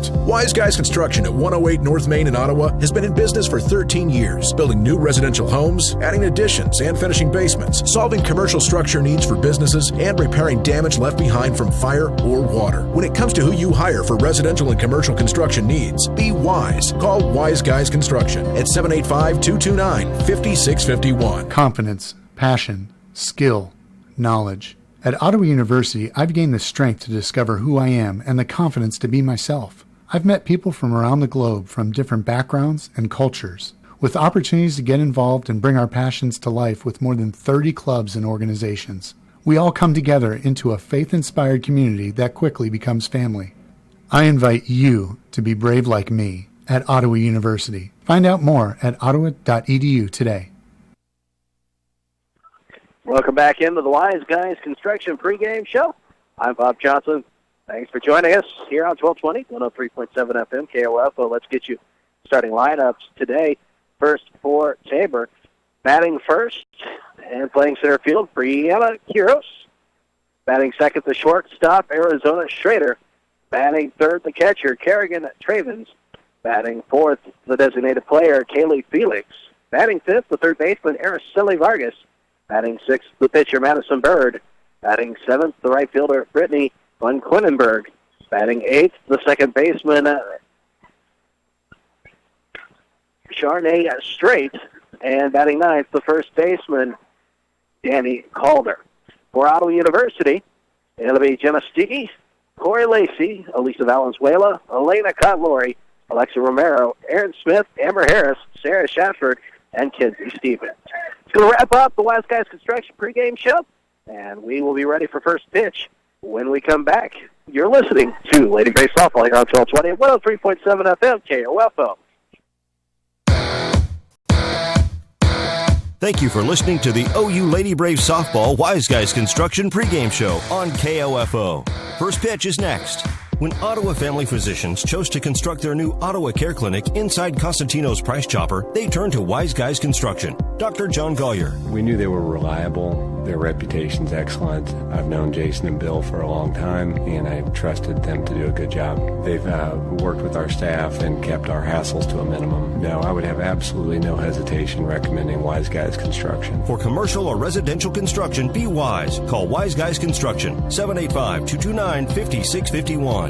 Construct. Wise Guys Construction at 108 North Main in Ottawa has been in business for 13 years, building new residential homes, adding additions and finishing basements, solving commercial structure needs for businesses, and repairing damage left behind from fire or water. When it comes to who you hire for residential and commercial construction needs, be wise. Call Wise Guys Construction at 785-229-5651. Confidence, passion, skill, knowledge. At Ottawa University, I've gained the strength to discover who I am and the confidence to be myself. I've met people from around the globe from different backgrounds and cultures, with opportunities to get involved and bring our passions to life with more than 30 clubs and organizations. We all come together into a faith-inspired community that quickly becomes family. I invite you to be brave like me at Ottawa University. Find out more at ottawa.edu today. Welcome back into the Wise Guys Construction pregame show. I'm Bob Johnson. Thanks for joining us here on 1220, 103.7 FM, KOF. Let's get you starting lineups today. First for Tabor, batting first and playing center field, Brianna Quiros. Batting second, the shortstop, Arizona Schrader. Batting third, the catcher, Kerrigan Travens. Batting fourth, the designated player, Kaylee Felix. Batting fifth, the third baseman, Araceli Vargas. Batting sixth, the pitcher, Madison Bird. Batting seventh, the right fielder, Brittany Van Quinnenberg. Batting eighth, the second baseman, Charnay Strait. And batting ninth, the first baseman, Danny Calder. For Ottawa University, it'll be Jenna Stiggy, Corey Lacey, Elisa Valenzuela, Elena Cotlori, Alexa Romero, Aaron Smith, Amber Harris, Sarah Shatford, and Kinsey Stevens. It's going to wrap up the Wise Guys Construction pregame show, and we will be ready for first pitch when we come back. You're listening to Lady Braves Softball here on 1220 at 103.7 FM KOFO. Thank you for listening to the OU Lady Braves Softball Wise Guys Construction pregame show on KOFO. First pitch is next. When Ottawa Family Physicians chose to construct their new Ottawa Care Clinic inside Constantino's Price Chopper, they turned to Wise Guys Construction. Dr. John Gollier. We knew they were reliable. Their reputation's excellent. I've known Jason and Bill for a long time, and I've trusted them to do a good job. They've worked with our staff and kept our hassles to a minimum. No, I would have absolutely no hesitation recommending Wise Guys Construction. For commercial or residential construction, be wise. Call Wise Guys Construction, 785-229-5651.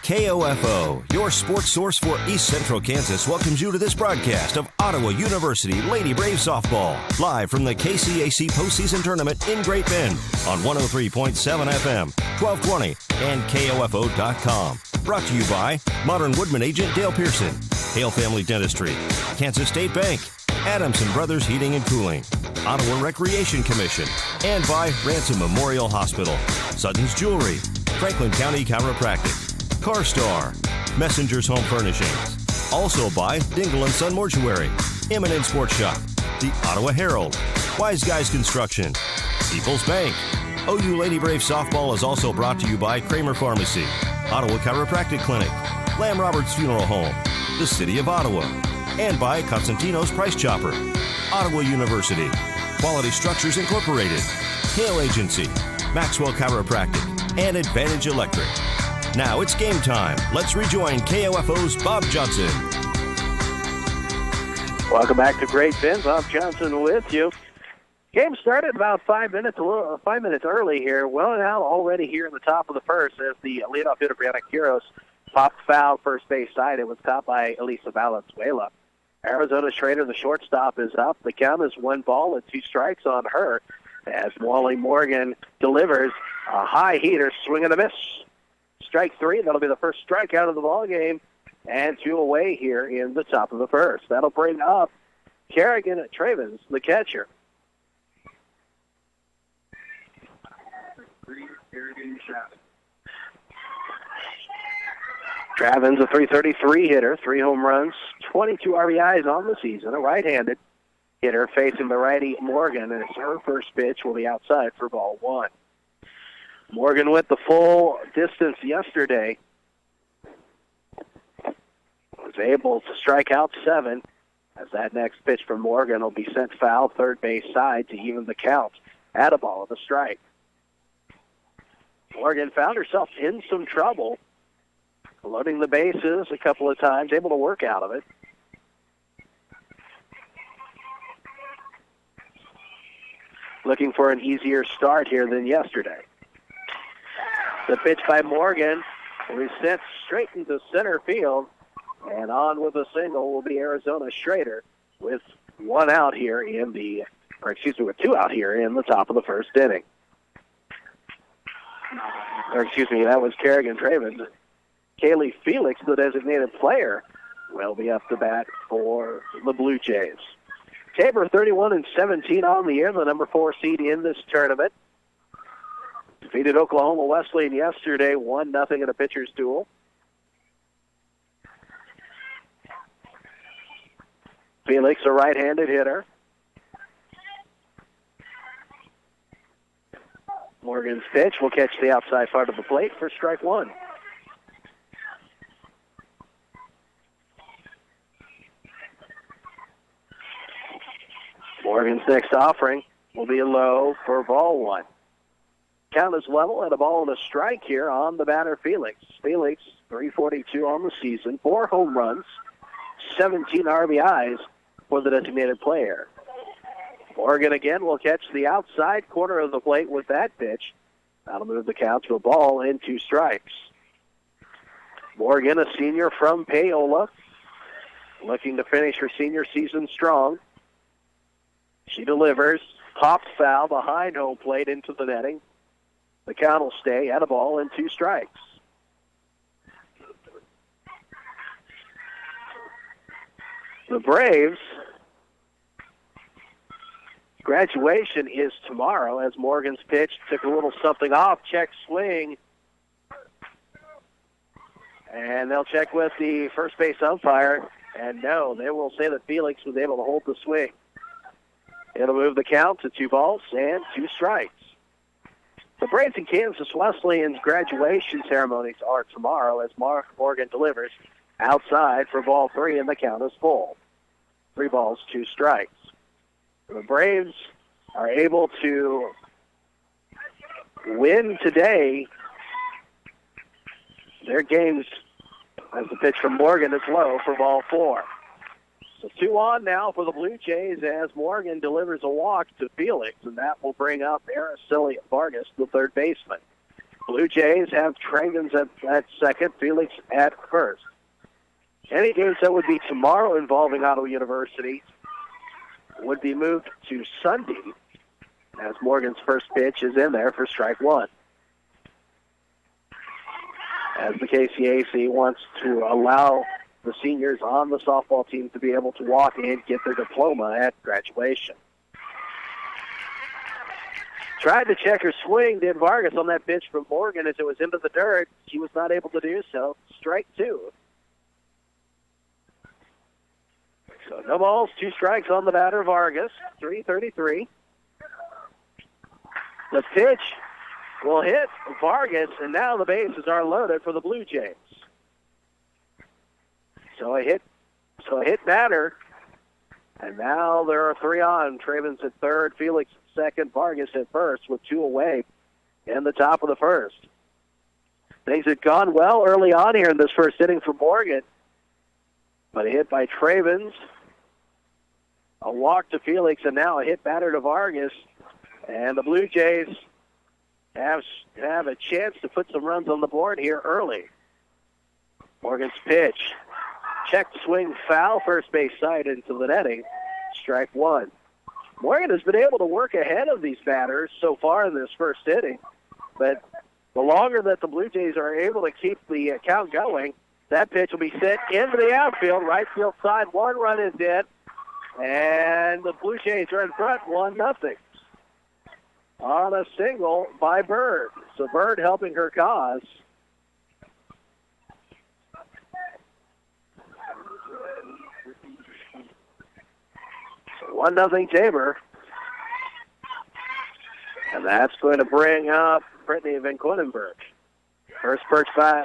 KOFO, your sports source for East Central Kansas, welcomes you to this broadcast of Ottawa University Lady Braves Softball, live from the KCAC postseason tournament in Great Bend on 103.7 FM, 1220, and KOFO.com. Brought to you by Modern Woodman agent Dale Pearson, Hale Family Dentistry, Kansas State Bank, Adamson Brothers Heating and Cooling, Ottawa Recreation Commission, and by Ransom Memorial Hospital, Sutton's Jewelry, Franklin County Chiropractic, CarStar, Messenger's Home Furnishings. Also by Dingle & Son Mortuary, Eminent Sports Shop, the Ottawa Herald, Wise Guys Construction, People's Bank. OU Lady Braves Softball is also brought to you by Kramer Pharmacy, Ottawa Chiropractic Clinic, Lamb Roberts Funeral Home, the City of Ottawa, and by Constantino's Price Chopper, Ottawa University, Quality Structures Incorporated, Hale Agency, Maxwell Chiropractic, and Advantage Electric. Now it's game time. Let's rejoin KOFO's Bob Johnson. Welcome back to Great Bend. Bob Johnson with you. Game started about 5 minutes early here. Well, now already here in the top of the first as the leadoff hitter, Brianna Quiros, popped foul first base side. It was caught by Elisa Valenzuela. Arizona Schrader, the shortstop, is up. The count is 1-2 on her as Wally Morgan delivers a high heater, swing and a miss. Strike three. That'll be the first strikeout of the ball game, and 2 away here in the top of the first. That'll bring up Kerrigan Travens, the catcher. Travens, a .333 hitter, 3 home runs, 22 RBIs on the season, a right-handed hitter facing the righty Morgan, and her first pitch will be outside for ball 1. Morgan went the full distance yesterday. Was able to strike out 7 as that next pitch from Morgan will be sent foul third base side to even the count at a ball of a strike. Morgan found herself in some trouble, loading the bases a couple of times, able to work out of it. Looking for an easier start here than yesterday. The pitch by Morgan will be sent straight into center field, and on with a single will be Arizona Schrader with with 2 out here in the top of the first inning. That was Kerrigan Traven. Kaylee Felix, the designated player, will be up to bat for the Blue Jays. Tabor 31-17 on the year, the number 4 seed in this tournament. Defeated Oklahoma Wesleyan yesterday, 1-0 in a pitcher's duel. Felix, a right-handed hitter. Morgan's pitch will catch the outside part of the plate for strike 1. Morgan's next offering will be low for ball 1. Count is level and a ball and a strike here on the batter, Felix. Felix, 342 on the season, 4 home runs, 17 RBIs for the designated player. Morgan again will catch the outside corner of the plate with that pitch. That'll move the count to a ball and 2 strikes. Morgan, a senior from Paola, looking to finish her senior season strong. She delivers, popped foul behind home plate into the netting. The count will stay at a ball and 2 strikes. The Braves' graduation is tomorrow as Morgan's pitch took a little something off. Check swing. And they'll check with the first base umpire. And no, they will say that Felix was able to hold the swing. It'll move the count to 2 balls and 2 strikes. The Braves and Kansas Wesleyan's graduation ceremonies are tomorrow as Morgan delivers outside for ball 3 and the count is full. 3 balls, 2 strikes. The Braves are able to win today. Their games, as the pitch from Morgan is low for ball 4. So 2 on now for the Blue Jays as Morgan delivers a walk to Felix, and that will bring up Araceli Vargas, the third baseman. Blue Jays have Travens at second, Felix at first. Any games that would be tomorrow involving Ottawa University would be moved to Sunday as Morgan's first pitch is in there for strike 1. As the KCAC wants to allow the seniors on the softball team to be able to walk in and get their diploma at graduation. Tried to check her swing, did Vargas, on that pitch from Morgan as it was into the dirt. She was not able to do so. Strike 2. So no balls, 2 strikes on the batter, Vargas, 3:33. The pitch will hit Vargas, and now the bases are loaded for the Blue Jays. So a hit batter, and now there are 3 on. Travens at third, Felix at second, Vargas at first with 2 away in the top of the first. Things had gone well early on here in this first inning for Morgan, but a hit by Travens, a walk to Felix, and now a hit batter to Vargas, and the Blue Jays have a chance to put some runs on the board here early. Morgan's pitch. Check swing foul, first base side into the netting. Strike 1. Morgan has been able to work ahead of these batters so far in this first inning, but the longer that the Blue Jays are able to keep the count going, that pitch will be sent into the outfield, right field side. 1 run is in, and the Blue Jays are in front 1-0 on a single by Bird. So Bird helping her cause. 1-0 Tabor. And that's going to bring up Brittany Van Quinenberg. First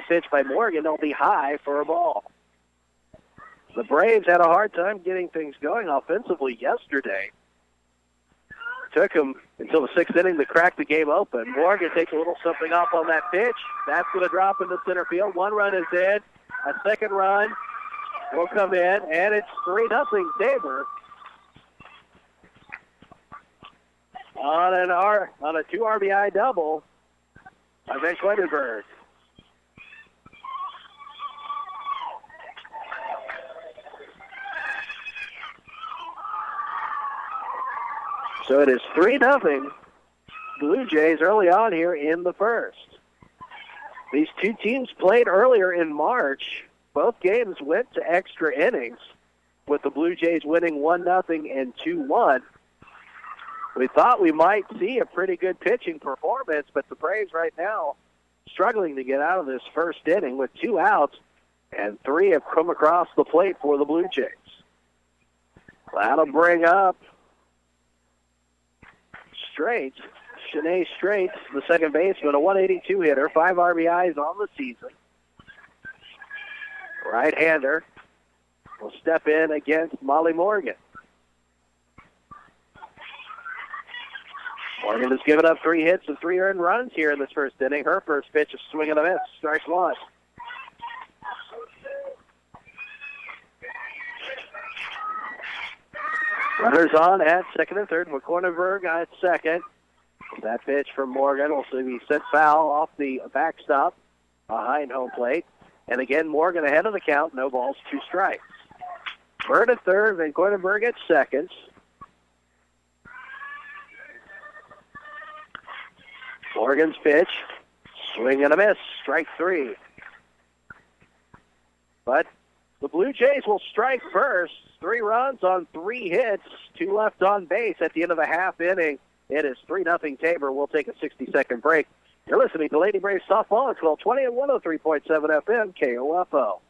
pitch by Morgan will be high for a ball. The Braves had a hard time getting things going offensively yesterday. Took him until the 6th inning to crack the game open. Morgan takes a little something off on that pitch. That's going to drop into center field. 1 run is in. A second run will come in, and it's 3-0 Tabor. On a 2 RBI double by Van Quendenberg. So it is 3-0 Blue Jays early on here in the first. These two teams played earlier in March. Both games went to extra innings, with the Blue Jays winning 1-0 and 2-1. We thought we might see a pretty good pitching performance, but the Braves right now struggling to get out of this first inning with 2 outs, and 3 have come across the plate for the Blue Jays. That'll bring up Shanae Straight, the second baseman, a 182 hitter, 5 RBIs on the season. Right-hander will step in against Molly Morgan. Morgan has given up 3 hits and 3 earned runs here in this first inning. Her first pitch is swing and a miss, strike 1. Runners on at second and third. McCornaberg at second. That pitch from Morgan will be sent foul off the backstop behind home plate. And again, Morgan ahead of the count. No balls, 2 strikes. Bird at third, Van Cordenberg at second. Morgan's pitch, swing and a miss, strike 3. But the Blue Jays will strike first. 3 runs on 3 hits, 2 left on base at the end of the half inning. It is 3-0 Tabor. We'll take a 60-second break. You're listening to Lady Braves Softball at 1220 and 103.7 FM KOFO.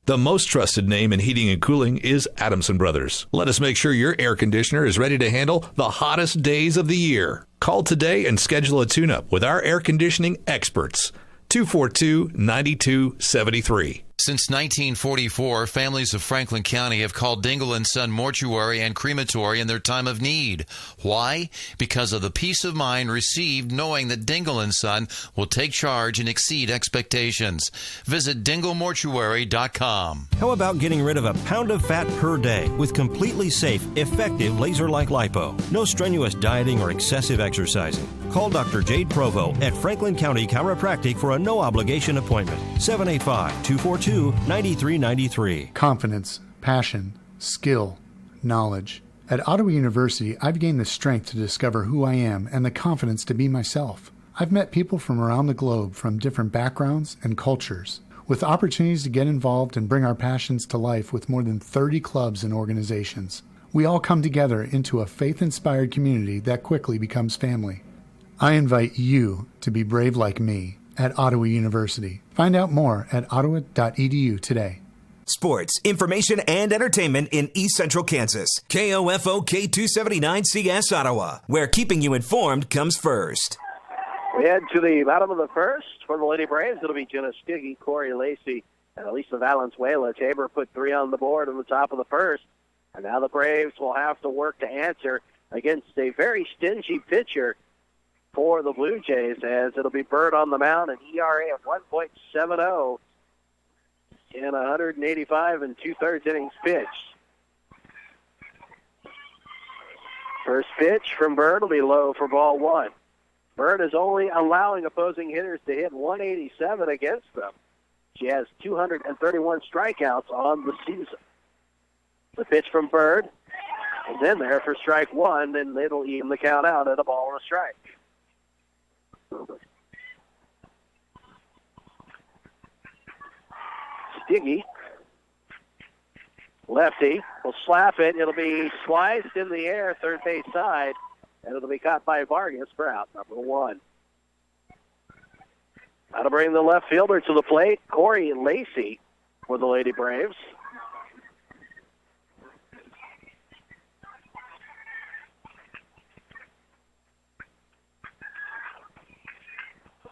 The most trusted name in heating and cooling is Adamson Brothers. Let us make sure your air conditioner is ready to handle the hottest days of the year. Call today and schedule a tune-up with our air conditioning experts. 242-9273. Since 1944, families of Franklin County have called Dingle & Son Mortuary and Crematory in their time of need. Why? Because of the peace of mind received knowing that Dingle & Son will take charge and exceed expectations. Visit dinglemortuary.com. How about getting rid of a pound of fat per day with completely safe, effective laser-like lipo? No strenuous dieting or excessive exercising. Call Dr. Jade Provo at Franklin County Chiropractic for a no-obligation appointment. 785-242-9393. Confidence, passion, skill, knowledge. At Ottawa University, I've gained the strength to discover who I am and the confidence to be myself. I've met people from around the globe from different backgrounds and cultures, with opportunities to get involved and bring our passions to life with more than 30 clubs and organizations. We all come together into a faith-inspired community that quickly becomes family. I invite you to be brave like me at Ottawa University. Find out more at ottawa.edu today. Sports, information, and entertainment in East Central Kansas. KOFO K279CS Ottawa, where keeping you informed comes first. We head to the bottom of the first for the Lady Braves. It'll be Jenna Stiggy, Corey Lacey, and Elisa Valenzuela. Tabor put 3 on the board on the top of the first. And now the Braves will have to work to answer against a very stingy pitcher for the Blue Jays, as it'll be Bird on the mound, an ERA of 1.70 in 185 and 2/3 innings pitched. First pitch from Bird will be low for ball 1. Bird is only allowing opposing hitters to hit 187 against them. She has 231 strikeouts on the season. The pitch from Bird is in there for strike 1, then it'll even the count out at a ball and a strike. Stiggy, lefty, will slap it. It'll be sliced in the air, third base side, and it'll be caught by Vargas for out number 1. That'll bring the left fielder to the plate, Corey Lacey, for the Lady Braves.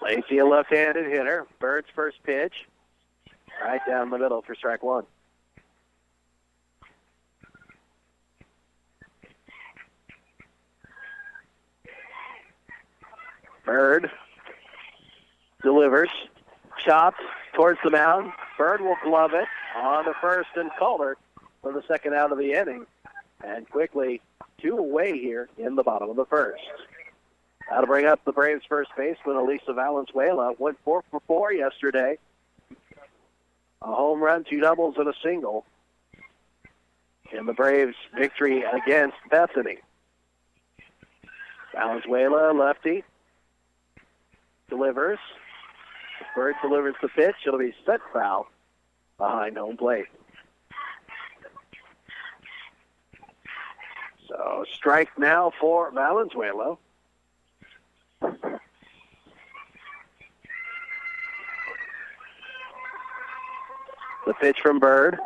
Lacey, a left-handed hitter. Bird's first pitch, right down the middle for strike 1. Bird delivers. Chopped towards the mound. Bird will glove it on the first and Calder for the second out of the inning. And quickly 2 away here in the bottom of the first. That'll bring up the Braves first baseman, Elisa Valenzuela. Went 4 for 4 yesterday. A home run, 2 doubles, and a single in the Braves' victory against Bethany. Valenzuela, lefty, delivers. Bird delivers the pitch. It'll be set foul behind home plate. So strike now for Valenzuela. The pitch from Bird.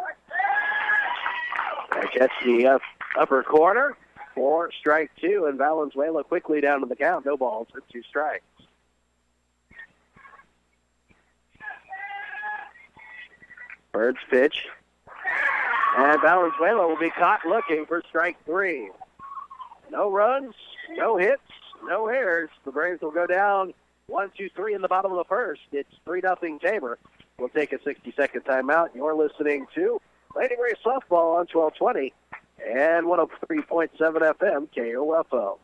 That gets the upper corner for strike 2, and Valenzuela quickly down to the count. No balls and 2 strikes. Bird's pitch. And Valenzuela will be caught looking for strike 3. No runs, no hits, no errors. The Braves will go down 1-2-3 in the bottom of the first. It's 3-0 Tabor. We'll take a 60-second timeout. You're listening to Lady Braves Softball on 1220 and 103.7 FM KOFO.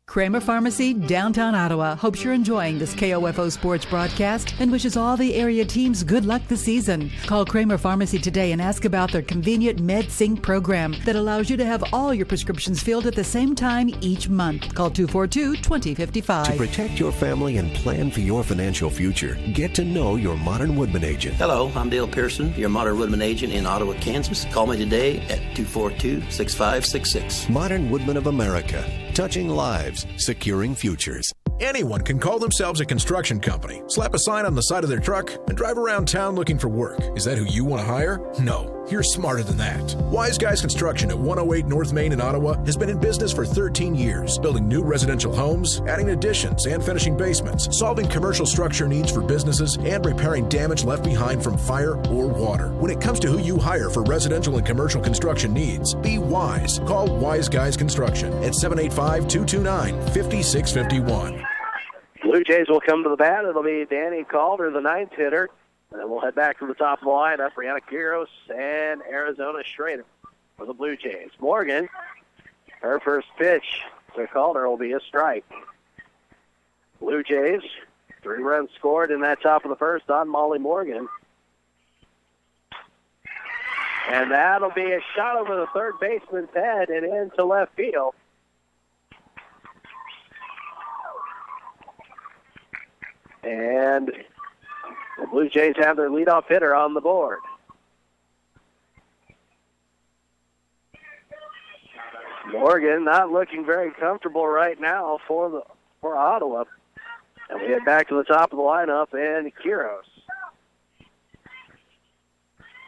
Kramer Pharmacy, downtown Ottawa, hopes you're enjoying this KOFO sports broadcast and wishes all the area teams good luck this season. Call Kramer Pharmacy today and ask about their convenient MedSync program that allows you to have all your prescriptions filled at the same time each month. Call 242-2055. To protect your family and plan for your financial future, get to know your Modern Woodman agent. Hello, I'm Dale Pearson, your Modern Woodman agent in Ottawa, Kansas. Call me today at 242-6566. Modern Woodman of America. Touching lives, securing futures. Anyone can call themselves a construction company, slap a sign on the side of their truck, and drive around town looking for work. Is that who you want to hire? No, you're smarter than that. Wise Guys Construction at 108 North Main in Ottawa has been in business for 13 years, building new residential homes, adding additions and finishing basements, solving commercial structure needs for businesses, and repairing damage left behind from fire or water. When it comes to who you hire for residential and commercial construction needs, be wise. Call Wise Guys Construction at 785-229-5651. Blue Jays will come to the bat. It'll be Danny Calder, the 9th hitter. And then we'll head back to the top of the lineup. Brianna Quiros and Arizona Schrader for the Blue Jays. Morgan, her first pitch to Calder will be a strike. Blue Jays, 3 runs scored in that top of the first on Molly Morgan. And that'll be a shot over the third baseman's head and into left field. And the Blue Jays have their leadoff hitter on the board. Morgan not looking very comfortable right now for Ottawa. And we head back to the top of the lineup and Quiros.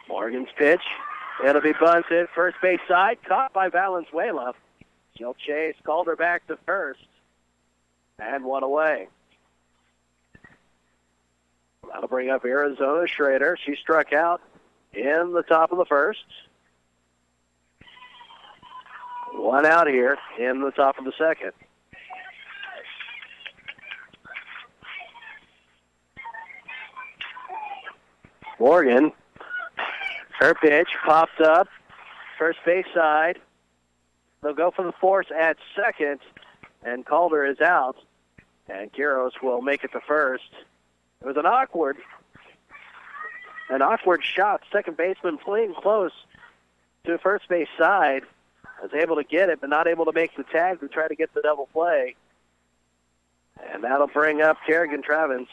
Morgan's pitch. It'll be bunted. First base side, caught by Valenzuela. She'll chase Calder back to first. And 1 away. That'll bring up Arizona Schrader. She struck out in the top of the first. 1 out here in the top of the second. Morgan, her pitch popped up. First base side. They'll go for the force at second, and Calder is out. And Quiros will make it to first. It was an awkward shot. Second baseman playing close to first base side. Was able to get it, but not able to make the tag to try to get the double play. And that'll bring up Kerrigan Travens.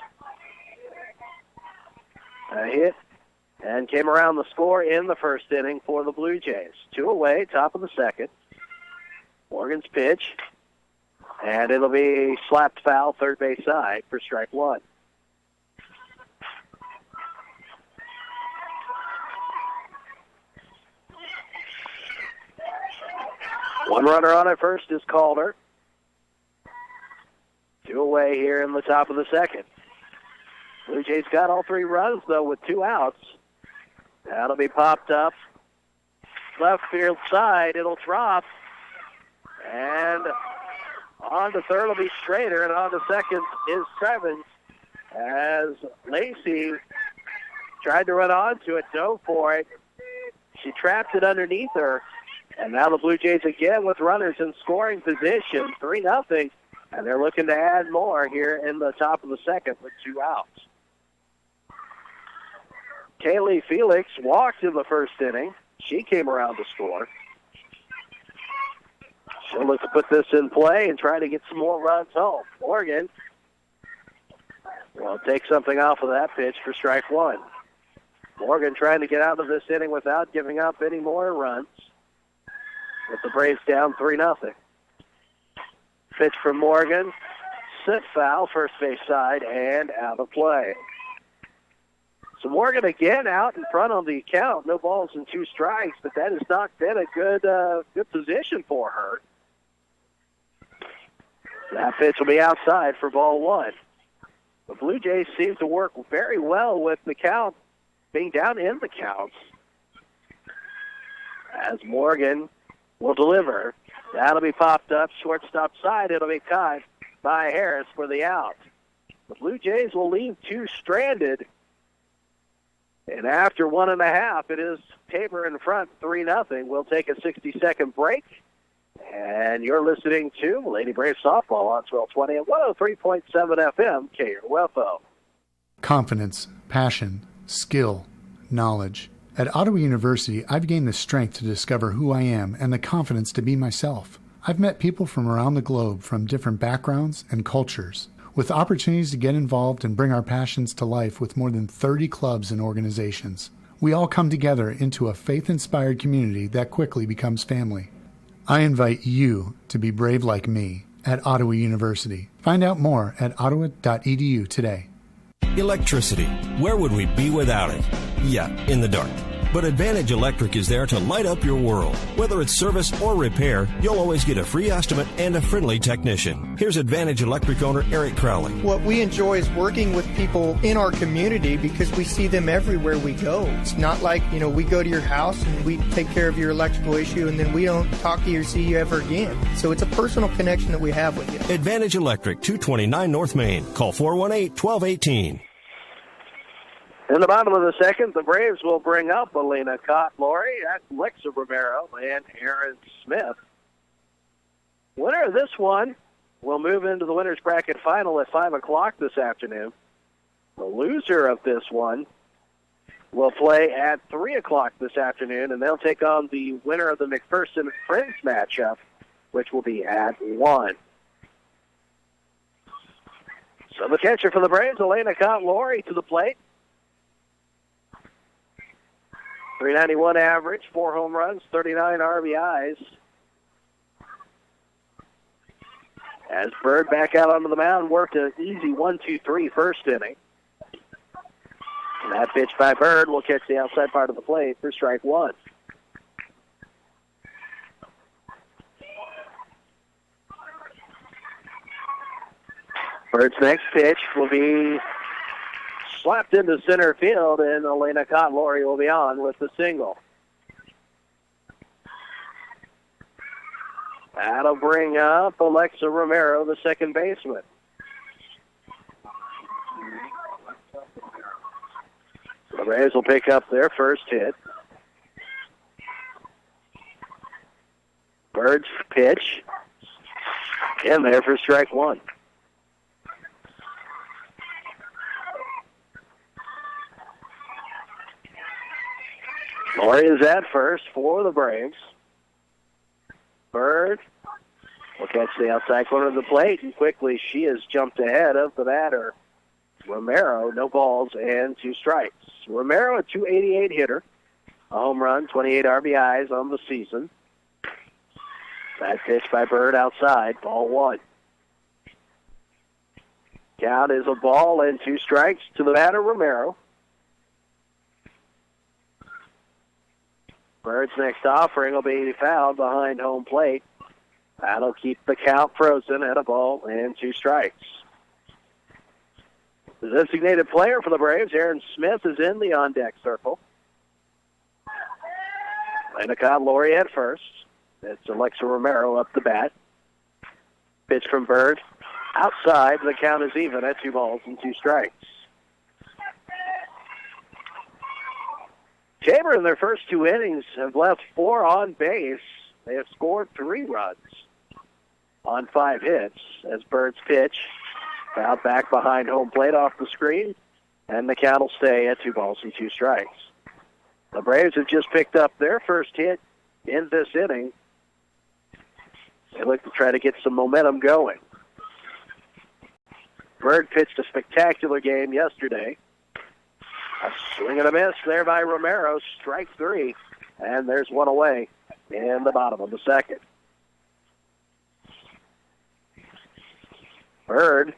A hit and came around the score in the first inning for the Blue Jays. 2 away, top of the second. Morgan's pitch. And it'll be slapped foul third base side for strike 1. One runner on at first is Calder. 2 away here in the top of the second. Blue Jays got all 3 runs, though, with 2 outs. That'll be popped up. Left field side, it'll drop. And On to third will be Strader, and on to second is Trevins. As Lacey tried to run onto it, dove for it. She trapped it underneath her. And now the Blue Jays again with runners in scoring position, 3-0. And they're looking to add more here in the top of the second with 2 outs. Kaylee Felix walked in the first inning. She came around to score. She'll look to put this in play and try to get some more runs home. Morgan will take something off of that pitch for strike one. Morgan trying to get out of this inning without giving up any more runs. With the Braves down 3-0. Pitch from Morgan. Sit foul, first base side, and out of play. So Morgan again out in front on the count. No balls and 2 strikes, but that has not been a good position for her. That pitch will be outside for ball 1. The Blue Jays seem to work very well with the count being down in the counts. As Morgan will deliver. That'll be popped up, shortstop side. It'll be caught by Harris for the out. The Blue Jays will leave 2 stranded. And after 1.5, it is Tabor in front, 3-0. We'll take a 60-second break. And you're listening to Lady Braves Softball on 1220 and 103.7 FM, KUFO. Confidence, passion, skill, knowledge. At Ottawa University, I've gained the strength to discover who I am and the confidence to be myself. I've met people from around the globe from different backgrounds and cultures, with opportunities to get involved and bring our passions to life with more than 30 clubs and organizations. We all come together into a faith-inspired community that quickly becomes family. I invite you to be brave like me at Ottawa University. Find out more at ottawa.edu today. Electricity. Where would we be without it? Yeah, in the dark. But Advantage Electric is there to light up your world. Whether it's service or repair, you'll always get a free estimate and a friendly technician. Here's Advantage Electric owner Eric Crowley. What we enjoy is working with people in our community because we see them everywhere we go. It's not like, we go to your house and we take care of your electrical issue and then we don't talk to you or see you ever again. So it's a personal connection that we have with you. Advantage Electric, 229 North Main. Call 418-1218. In the bottom of the second, the Braves will bring up Elena Cott-Laurie, Alexa Romero, and Aaron Smith. Winner of this one will move into the winner's bracket final at 5 o'clock this afternoon. The loser of this one will play at 3 o'clock this afternoon, and they'll take on the winner of the McPherson Friends matchup, which will be at 1. So the catcher for the Braves, Elena Cott-Laurie, to the plate. 391 average, 4 home runs, 39 RBIs. As Bird back out onto the mound, worked an easy 1-2-3 first inning. And that pitch by Bird will catch the outside part of the plate for strike one. Bird's next pitch will be slapped into center field, and Elena Cott-Laurie will be on with the single. That'll bring up Alexa Romero, the second baseman. The Braves will pick up their first hit. Bird's pitch in there for strike one. Laurie is at first for the Braves. Bird will catch the outside corner of the plate, and quickly she has jumped ahead of the batter. Romero, no balls and 2 strikes. Romero, a .288 hitter, a home run, 28 RBIs on the season. That pitch by Bird outside, ball 1. Count is a ball and 2 strikes to the batter, Romero. Bird's next offering will be fouled behind home plate. That'll keep the count frozen at a ball and 2 strikes. The designated player for the Braves, Aaron Smith, is in the on-deck circle. Elena Cott-Laurie at first. It's Alexa Romero up the bat. Pitch from Bird. Outside, the count is even at 2-2 Tabor in their first 2 innings have left 4 on base. They have scored 3 runs on 5 hits as Bird's pitch fouled back behind home plate off the screen, and the count will stay at 2-2. The Braves have just picked up their first hit in this inning. They look to try to get some momentum going. Bird pitched a spectacular game yesterday. A swing and a miss there by Romero. Strike 3. And there's one away in the bottom of the second. Bird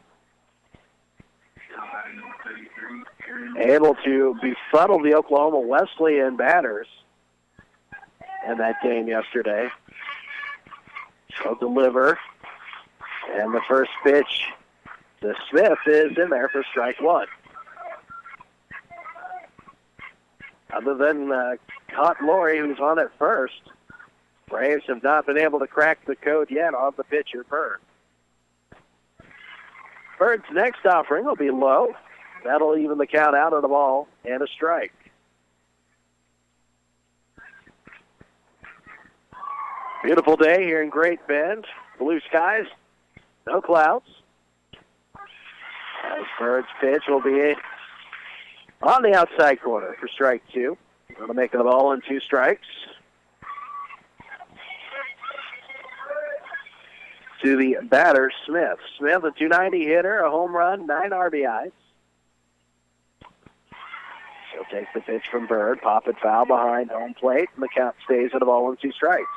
able to befuddle the Oklahoma Wesleyan batters in that game yesterday. He'll deliver. And the first pitch to Smith is in there for strike 1. Other than Cott Laurie, who's on at first, Braves have not been able to crack the code yet on the pitcher, Bird. Bird's next offering will be low. That'll even the count out of the ball and a strike. Beautiful day here in Great Bend. Blue skies, no clouds. As Bird's pitch will be on the outside corner for strike 2. Going to make it a ball and 2 strikes. To the batter, Smith. Smith, a .290 hitter, a home run, 9 RBIs. He'll take the pitch from Bird, pop it foul behind home plate, and the count stays at a ball and 2 strikes.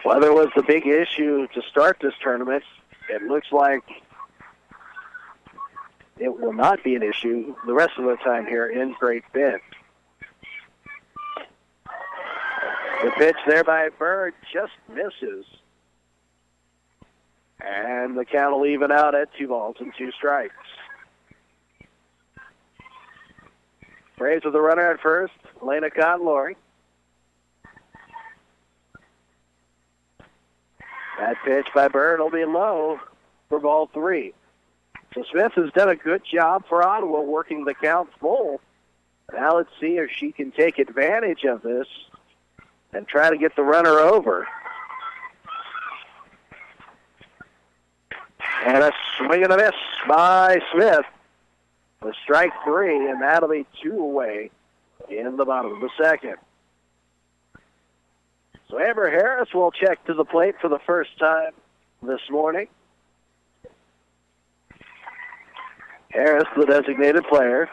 Weather was the big issue to start this tournament. It looks like it will not be an issue the rest of the time here in Great Bend. The pitch there by Bird just misses. And the count will even out at 2-2 strikes. Braves with the runner at first, Elena Cott-Laurie. That pitch by Bird will be low for ball 3. So Smith has done a good job for Ottawa working the count full. Now let's see if she can take advantage of this and try to get the runner over. And a swing and a miss by Smith for strike 3, and that'll be 2 away in the bottom of the second. So Amber Harris will check to the plate for the first time this morning. Harris, the designated player.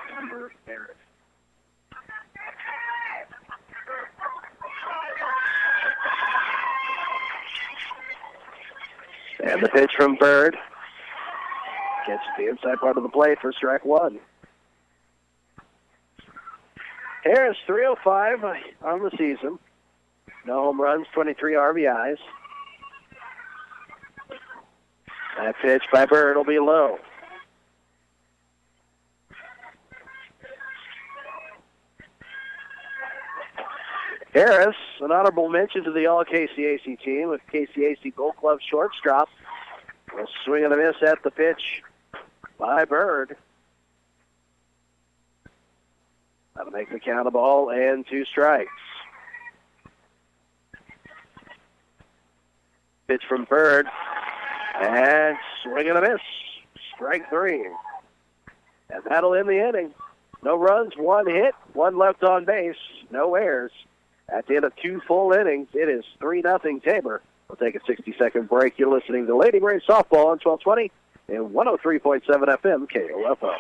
And the pitch from Bird gets the inside part of the plate for strike 1. Harris, 305 on the season. No home runs, 23 RBIs. That pitch by Bird will be low. Harris, an honorable mention to the All-KCAC team with KCAC Gold Glove shortstop. A swing and a miss at the pitch by Bird. That'll make the count a ball and 2 strikes. Pitch from Bird, and swing and a miss. Strike 3. And that'll end the inning. No runs, 1 hit, 1 left on base, no errors. At the end of 2 full innings, it is 3-0 Tabor. We'll take a 60-second break. You're listening to Lady Braves Softball on 1220 and 103.7 FM KOFO.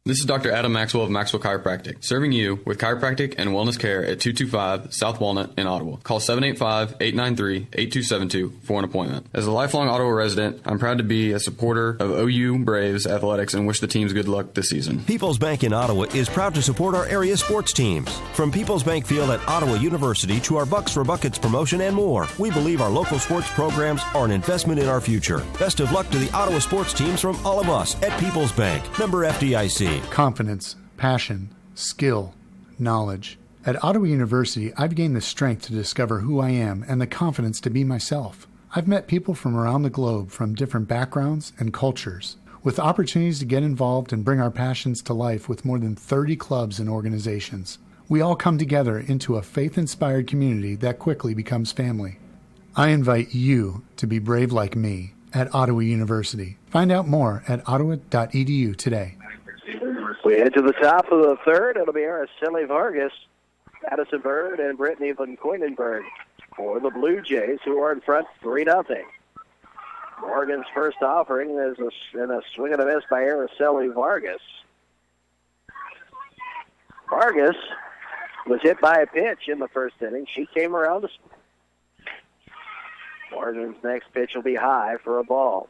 This is Dr. Adam Maxwell of Maxwell Chiropractic, serving you with chiropractic and wellness care at 225 South Walnut in Ottawa. Call 785-893-8272 for an appointment. As a lifelong Ottawa resident, I'm proud to be a supporter of OU Braves athletics and wish the teams good luck this season. People's Bank in Ottawa is proud to support our area sports teams. From People's Bank Field at Ottawa University to our Bucks for Buckets promotion and more, we believe our local sports programs are an investment in our future. Best of luck to the Ottawa sports teams from all of us at People's Bank. Member FDIC. Confidence, passion, skill, knowledge. At Ottawa University, I've gained the strength to discover who I am and the confidence to be myself. I've met people from around the globe from different backgrounds and cultures, with opportunities to get involved and bring our passions to life with more than 30 clubs and organizations. We all come together into a faith-inspired community that quickly becomes family. I invite you to be brave like me at Ottawa University. Find out more at ottawa.edu today. We head to the top of the third. It'll be Araceli Vargas, Addison Bird, and Brittany Van Koinenberg for the Blue Jays, who are in front 3-0. Morgan's first offering is a swing and a miss by Araceli Vargas. Vargas was hit by a pitch in the first inning. She came around to Morgan's next pitch will be high for a ball.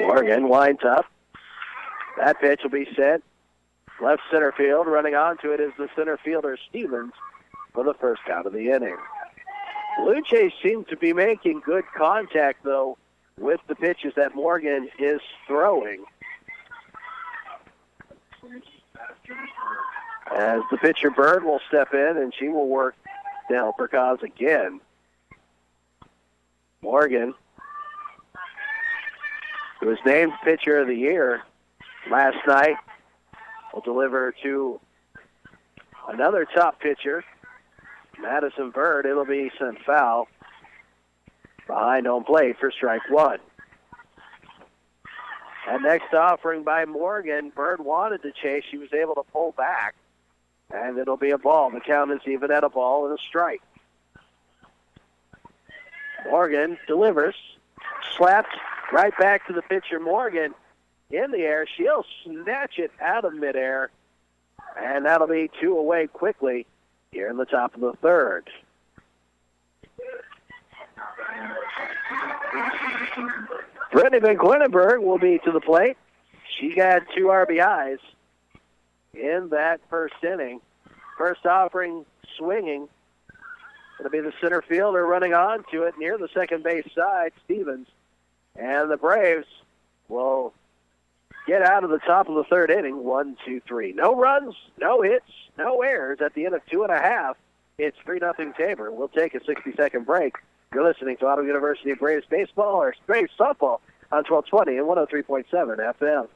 Morgan winds up. That pitch will be sent left center field. Running onto it is the center fielder, Stevens, for the first out of the inning. Blue Jays seem to be making good contact, though, with the pitches that Morgan is throwing. As the pitcher, Bird, will step in, and she will work to help her cause again. Morgan, who was named Pitcher of the Year last night, will deliver to another top pitcher, Madison Bird. It'll be sent foul behind home plate for strike one. And next offering by Morgan, Bird wanted to chase. She was able to pull back, and it'll be a ball. The count is even at a ball and a strike. Morgan delivers, slapped right back to the pitcher. Morgan in the air. She'll snatch it out of midair, and that'll be two away quickly here in the top of the third. Brittany Van Koinenberg will be to the plate. She got 2 RBIs in that first inning. First offering swinging. It'll be the center fielder running onto it near the second base side, Stevens. And the Braves will get out of the top of the third inning. 1, 2, 3. No runs, no hits, no errors. At the end of 2.5, it's 3-0 Tabor. We'll take a 60-second break. You're listening to Ottawa University Braves baseball or Braves softball on 1220 and 103.7 FM.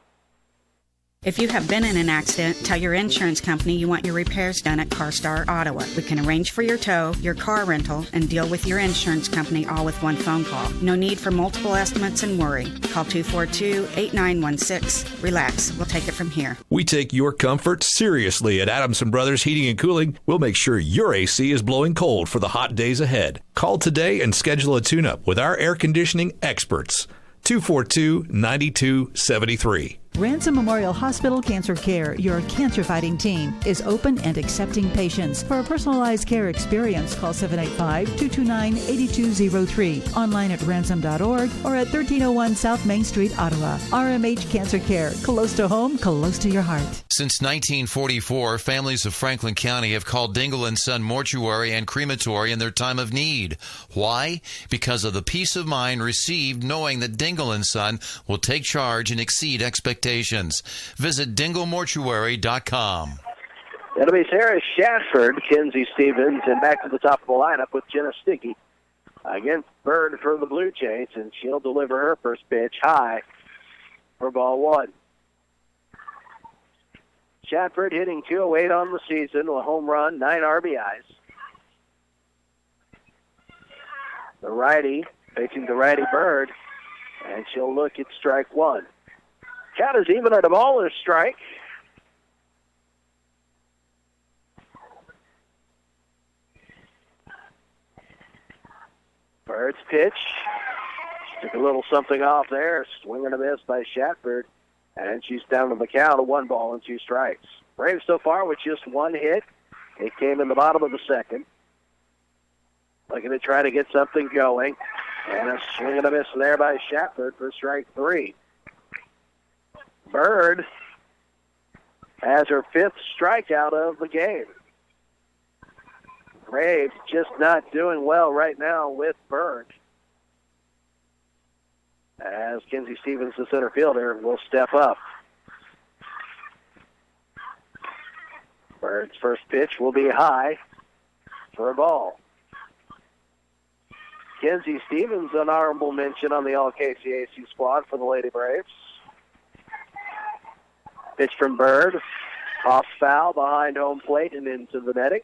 If you have been in an accident, tell your insurance company you want your repairs done at CarStar Ottawa. We can arrange for your tow, your car rental, and deal with your insurance company all with one phone call. No need for multiple estimates and worry. Call 242-8916. Relax. We'll take it from here. We take your comfort seriously at Adamson Brothers Heating and Cooling. We'll make sure your AC is blowing cold for the hot days ahead. Call today and schedule a tune-up with our air conditioning experts. 242-9273. Ransom Memorial Hospital Cancer Care, your cancer-fighting team, is open and accepting patients. For a personalized care experience, call 785-229-8203. Online at ransom.org or at 1301 South Main Street, Ottawa. RMH Cancer Care, close to home, close to your heart. Since 1944, families of Franklin County have called Dingle & Son Mortuary and Crematory in their time of need. Why? Because of the peace of mind received knowing that Dingle & Son will take charge and exceed expectations. Visit dinglemortuary.com. That'll be Sarah Shatford, Kenzie Stevens, and back to the top of the lineup with Jenna Sticky against Bird for the Blue Jays, and she'll deliver her first pitch high for ball one. Shatford hitting 208 on the season, a home run, 9 RBIs. The righty, facing the righty Bird, and she'll look at strike one. Count is even at a ball and a strike. Bird's pitch. Took a little something off there. Swing and a miss by Shatford. And she's down to the count of 1 ball and 2 strikes. Braves so far with just 1 hit. It came in the bottom of the second. Looking to try to get something going. And a swing and a miss there by Shatford for strike 3. Bird has her 5th strikeout of the game. Braves just not doing well right now with Bird. as Kenzie Stevens, the center fielder, will step up. Bird's first pitch will be high for a ball. Kenzie Stevens, an honorable mention on the All-KCAC squad for the Lady Braves. Pitch from Bird. Off foul behind home plate and into the netting.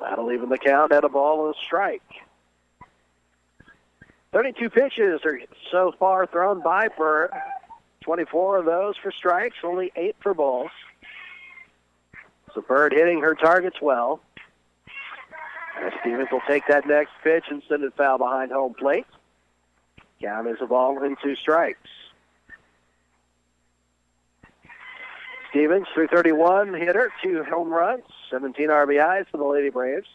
That'll even the count at a ball and a strike. 32 pitches are so far thrown by Bird. 24 of those for strikes, only 8 for balls. So Bird hitting her targets well. And Stevens will take that next pitch and send it foul behind home plate. Count is a ball and 2 strikes. Stevens, 331 hitter, 2 home runs, 17 RBIs for the Lady Braves.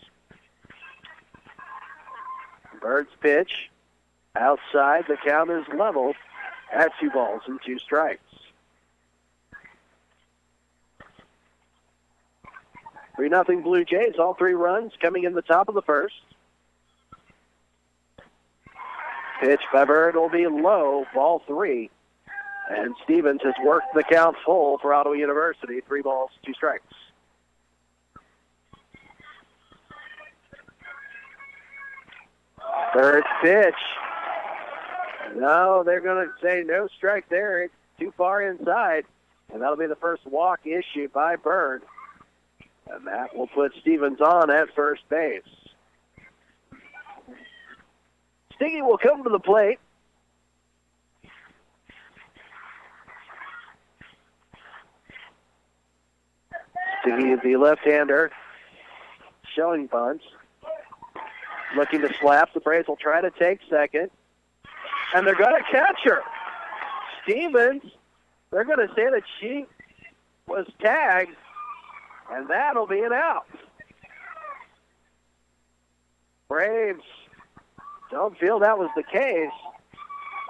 Bird's pitch outside. The count is level at 2 balls and 2 strikes. 3-0 Blue Jays, all 3 runs coming in the top of the first. Pitch by Bird will be low, ball 3. And Stevens has worked the count full for Ottawa University. 3 balls, 2 strikes. Third pitch. No, they're going to say no strike there. It's too far inside. And that'll be the first walk issued by Bird. And that will put Stevens on at first base. Stiggy will come to the plate. Stiggy, the left-hander, showing bunts. Looking to slap. The Braves will try to take second. And they're going to catch her. Stevens, they're going to say that she was tagged. And that'll be an out. Braves don't feel that was the case.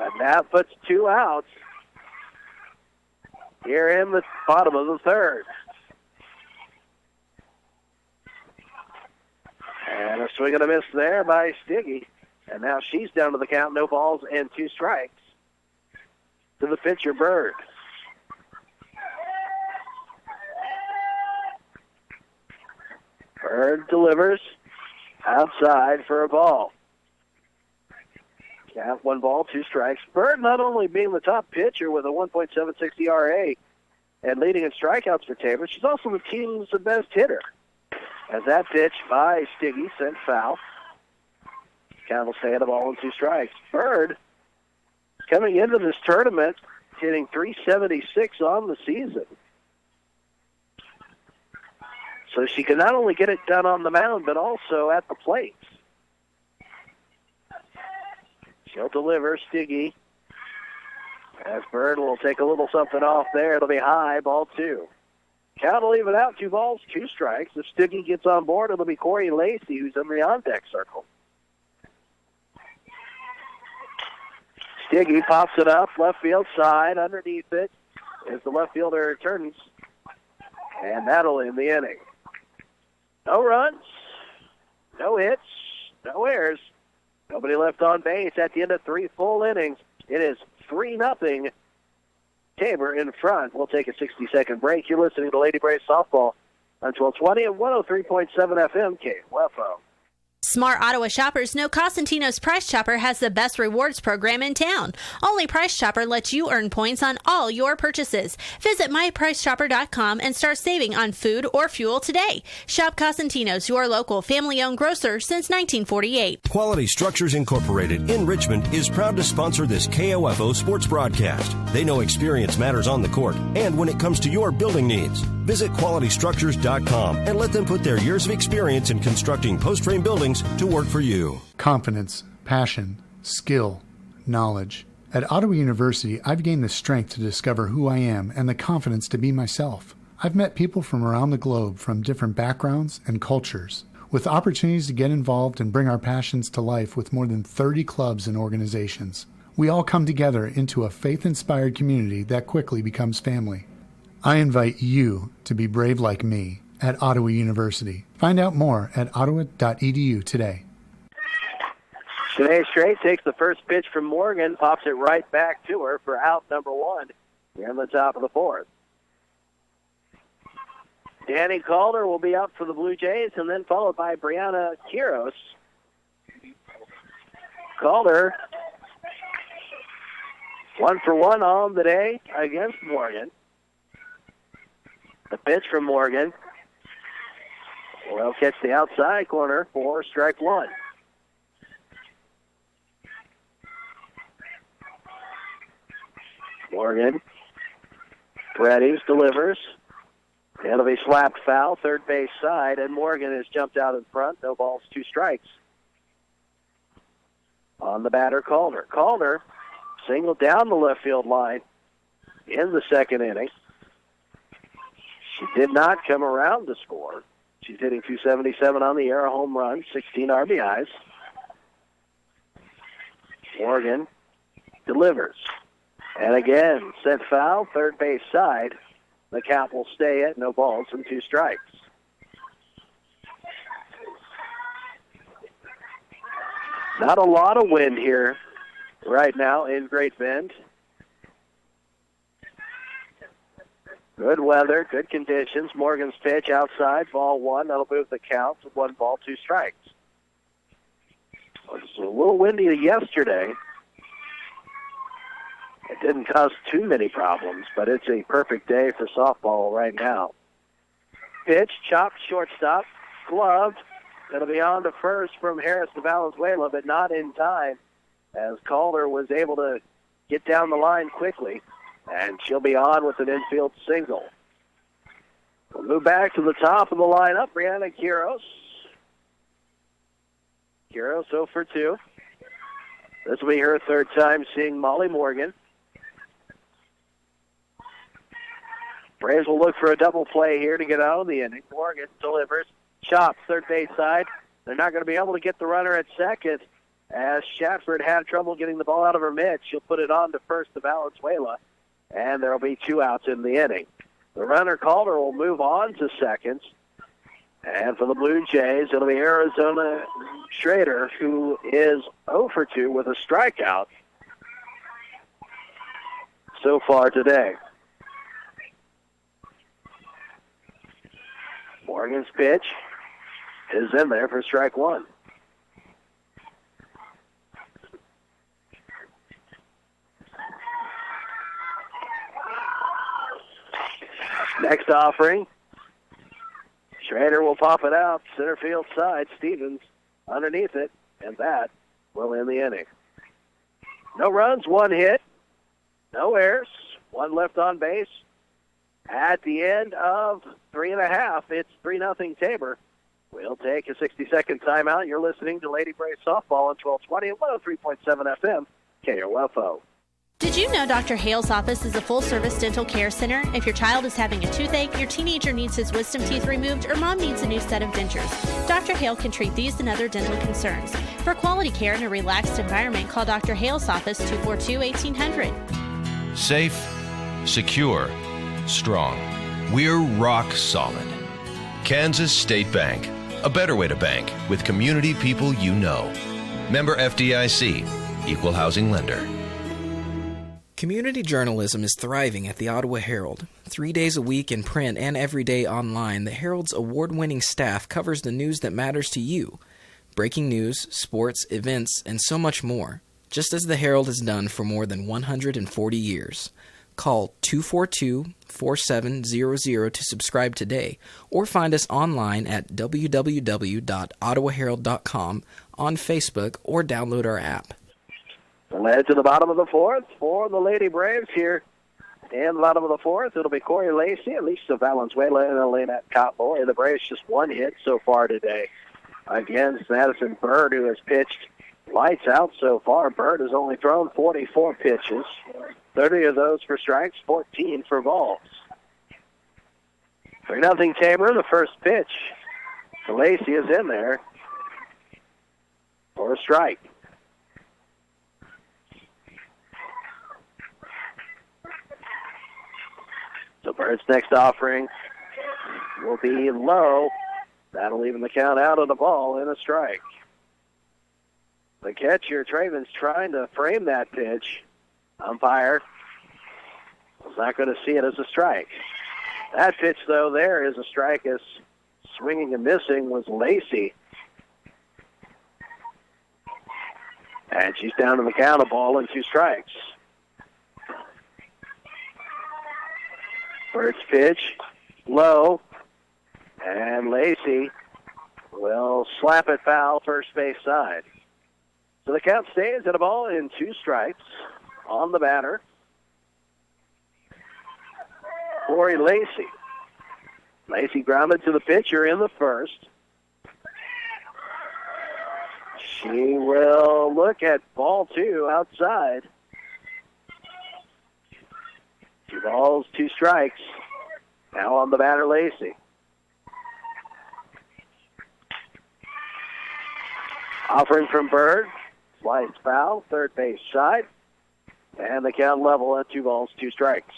And that puts 2 outs here in the bottom of the third. And a swing and a miss there by Stiggy. And now she's down to the count, no balls and 2 strikes. To the pitcher, Bird. Bird delivers outside for a ball. Count 1 ball, 2 strikes. Bird not only being the top pitcher with a 1.76 ERA and leading in strikeouts for Tabor, she's also the team's best hitter. As that pitch by Stiggy sent foul. Count will stay at a ball and 2 strikes. Bird, coming into this tournament, hitting .376 on the season. So she can not only get it done on the mound, but also at the plate. She'll deliver, Stiggy. As Bird will take a little something off there. It'll be high, ball 2. Count will even out, 2 balls, 2 strikes. If Stiggy gets on board, it'll be Corey Lacey, who's in the on-deck circle. Stiggy pops it up, left field side. Underneath it as the left fielder turns. And that'll end the inning. No runs, no hits, no errors. Nobody left on base at the end of 3 full innings. It is 3-0. Tabor in front. We'll take a 60-second break. You're listening to Lady Braves Softball on 1220 and 103.7 FM KWFO. Smart Ottawa shoppers know Costantino's Price Chopper has the best rewards program in town. Only Price Chopper lets you earn points on all your purchases. Visit mypricechopper.com and start saving on food or fuel today. Shop Costantino's, your local family-owned grocer since 1948. Quality Structures Incorporated in Richmond is proud to sponsor this KOFO sports broadcast. They know experience matters on the court and when it comes to your building needs. Visit qualitystructures.com and let them put their years of experience in constructing post-frame buildings to work for you. Confidence, passion, skill, knowledge. At Ottawa University, I've gained the strength to discover who I am and the confidence to be myself. I've met people from around the globe from different backgrounds and cultures, with opportunities to get involved and bring our passions to life with more than 30 clubs and organizations. We all come together into a faith-inspired community that quickly becomes family. I invite you to be brave like me at Ottawa University. Find out more at ottawa.edu today. Shanae Strait takes the first pitch from Morgan, pops it right back to her for out number 1 here in the top of the 4th. Danny Calder will be up for the Blue Jays, and then followed by Brianna Quiros. Calder 1 for 1 on the day against Morgan. The pitch from Morgan will catch the outside corner for strike 1. Morgan readies, delivers. It'll be slapped foul, third base side, and Morgan has jumped out in front. No balls, 2 strikes. On the batter, Calder. Calder singled down the left field line in the second inning. She did not come around to score. She's hitting .277 on the year, a home run, 16 RBIs. Morgan delivers. And again, sent foul, third base side. The count will stay at no balls and 2 strikes. Not a lot of wind here right now in Great Bend. Good weather, good conditions. Morgan's pitch outside, ball 1. That'll move the count to 1 ball, 2 strikes. It was a little windy yesterday. It didn't cause too many problems, but it's a perfect day for softball right now. Pitch, chopped, shortstop, gloved. It'll be on to first from Harris to Valenzuela, but not in time, as Calder was able to get down the line quickly, and she'll be on with an infield single. We'll move back to the top of the lineup. Brianna Quiros. Quiros 0 for 2. This will be her third time seeing Molly Morgan. Braves will look for a double play here to get out of the inning. Morgan delivers. Chops, third base side. They're not going to be able to get the runner at second, as Shatford had trouble getting the ball out of her mitt. She'll put it on to first to Valenzuela, and there will be 2 outs in the inning. The runner, Calder, will move on to second. And for the Blue Jays, it'll be Arizona Schrader, who is 0 for 2 with a strikeout so far today. Morgan's pitch is in there for strike 1. Next offering. Schrader will pop it out, center field side. Stevens underneath it, and that will end the inning. No runs, 1 hit, no errors, 1 left on base. At the end of 3.5, it's 3-0 Tabor. We'll take a 60-second timeout. You're listening to Lady Braves Softball on 1220 and 103.7 FM, KOFO. Did you know Dr. Hale's office is a full-service dental care center? If your child is having a toothache, your teenager needs his wisdom teeth removed, or mom needs a new set of dentures, Dr. Hale can treat these and other dental concerns. For quality care in a relaxed environment, call Dr. Hale's office 242-1800. Safe, secure, strong. We're rock solid. Kansas State Bank. A better way to bank with community people you know. Member FDIC. Equal housing lender. Community journalism is thriving at the Ottawa Herald. 3 days a week in print and every day online, the Herald's award-winning staff covers the news that matters to you. Breaking news, sports, events, and so much more. Just as the Herald has done for more than 140 years. Call 242-4700 to subscribe today, or find us online at www.ottawaherald.com, on Facebook, or download our app. Led to the bottom of the 4th for the Lady Braves here. In the bottom of the 4th, it'll be Corey Lacey, Alicia Valenzuela, and Elena Cotboy. The Braves just 1 hit so far today against Madison Bird, who has pitched lights out so far. Bird has only thrown 44 pitches, 30 of those for strikes, 14 for balls. 3-0 Tabor, the first pitch. Lacey is in there for a strike. So Bird's next offering will be low. That'll even the count out of the ball and a strike. The catcher, Traven's trying to frame that pitch. Umpire is not going to see it as a strike. That pitch, though, there is a strike, as swinging and missing was Lacey. And she's down to the count, a ball and 2 strikes. First pitch, low, and Lacey will slap it foul first base side. So the count stays at a ball and 2 strikes on the batter. Corey Lacey. Lacey grounded to the pitcher in the first. She will look at ball 2 outside. 2 balls, 2 strikes. Now on the batter, Lacey. Offering from Bird. Slice foul, third base side. And the count level at 2 balls, 2 strikes.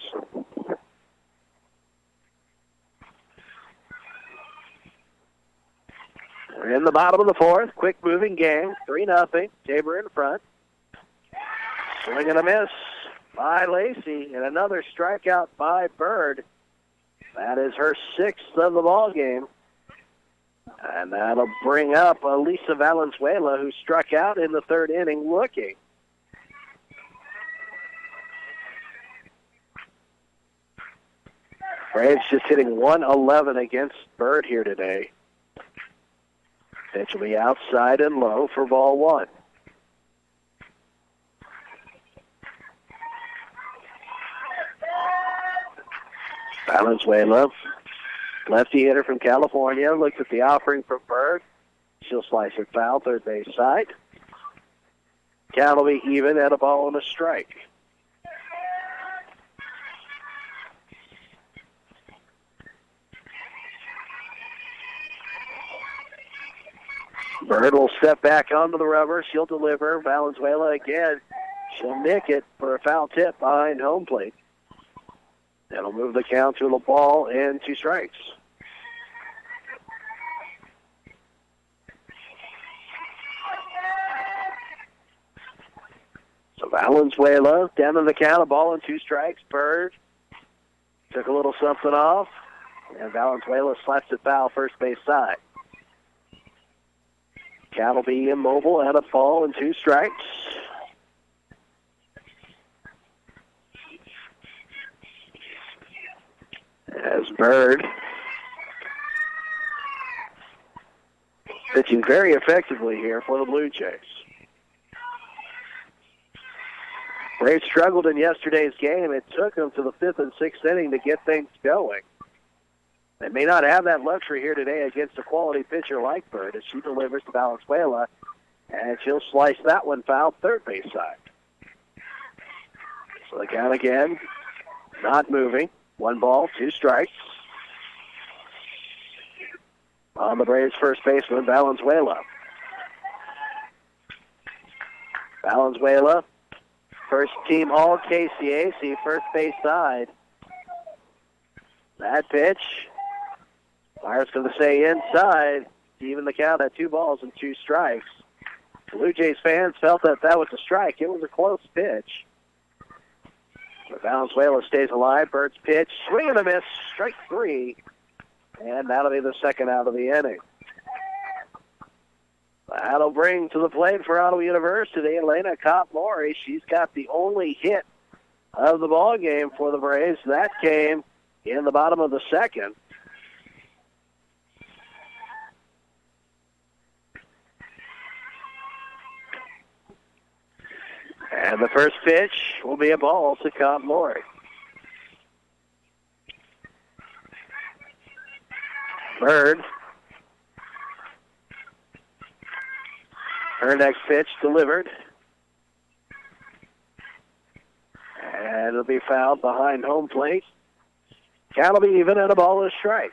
We're in the bottom of the 4th. Quick-moving game. 3-0. Tabor in front. Swing and a miss by Lacey. And another strikeout by Bird. That is her 6th of the ball game. And that'll bring up Elisa Valenzuela, who struck out in the 3rd inning looking. Braves just hitting 111 against Bird here today. Pitch will be outside and low for ball 1. Valenzuela, lefty hitter from California, looks at the offering from Bird. She'll slice it foul, third base side. Count will be even at a ball and a strike. Bird will step back onto the rubber. She'll deliver. Valenzuela again. She'll nick it for a foul tip behind home plate. That'll move the count to a ball and 2 strikes. So Valenzuela down to the count, a ball and 2 strikes. Bird took a little something off, and Valenzuela slaps it foul first base side. Count will be immobile at a ball and 2 strikes. As Bird pitching very effectively here for the Blue Jays. Braves struggled in yesterday's game. It took them to the 5th and 6th inning to get things going. They may not have that luxury here today against a quality pitcher like Bird as she delivers to Valenzuela, and she'll slice that one foul third base side. So the count again, not moving. 1 ball, 2 strikes. On the Braves' first baseman, Valenzuela. Valenzuela, first team all KCAC, first base side. That pitch, Myers going to say inside, even the count at 2 balls and 2 strikes. Blue Jays fans felt that that was a strike. It was a close pitch. But Valenzuela stays alive. Bird's pitch, swing and a miss, strike 3. And that'll be the second out of the inning. That'll bring to the plate for Ottawa University, Elena Kopp-Lowry. She's got the only hit of the ball game for the Braves. That came in the bottom of the 2nd. And the first pitch will be a ball to Kopp-Lowry. Bird. Her next pitch delivered. And it'll be fouled behind home plate. Count will be even and a ball and a strike.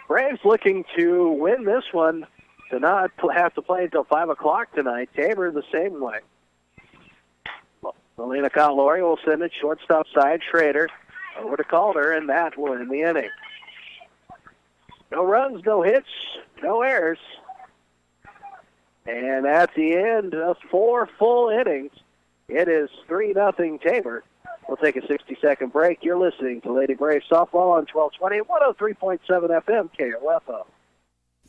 Braves looking to win this one, to not have to play until 5 o'clock tonight. Tabor the same way. Elena Kopp-Lowry will send it shortstop side. Schrader over to Calder, and that will end the inning. No runs, no hits, no errors. And at the end of 4 full innings, it is 3-0 Tabor. We'll take a 60-second break. You're listening to Lady Braves Softball on 1220 and 103.7 FM KOFO.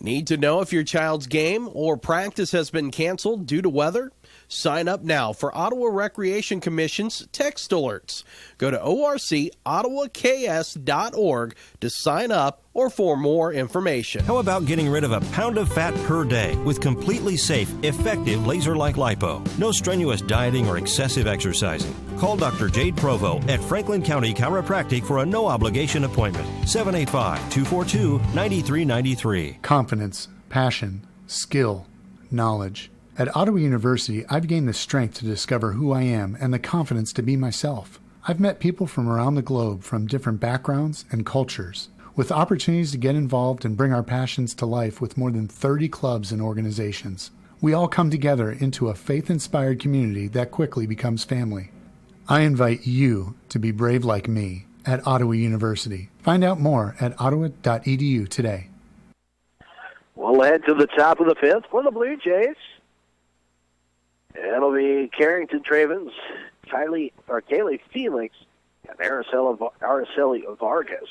Need to know if your child's game or practice has been canceled due to weather? Sign up now for Ottawa Recreation Commission's text alerts. Go to orcottawaks.org to sign up or for more information. How about getting rid of a pound of fat per day with completely safe, effective laser-like lipo? No strenuous dieting or excessive exercising. Call Dr. Jade Provo at Franklin County Chiropractic for a no-obligation appointment. 785-242-9393. Confidence, passion, skill, knowledge. At Ottawa University, I've gained the strength to discover who I am and the confidence to be myself. I've met people from around the globe from different backgrounds and cultures, with opportunities to get involved and bring our passions to life with more than 30 clubs and organizations. We all come together into a faith-inspired community that quickly becomes family. I invite you to be brave like me at Ottawa University. Find out more at ottawa.edu today. We'll head to the top of the 5th for the Blue Jays. It'll be Carrington Travens, Kaylee Felix, and Araceli Vargas.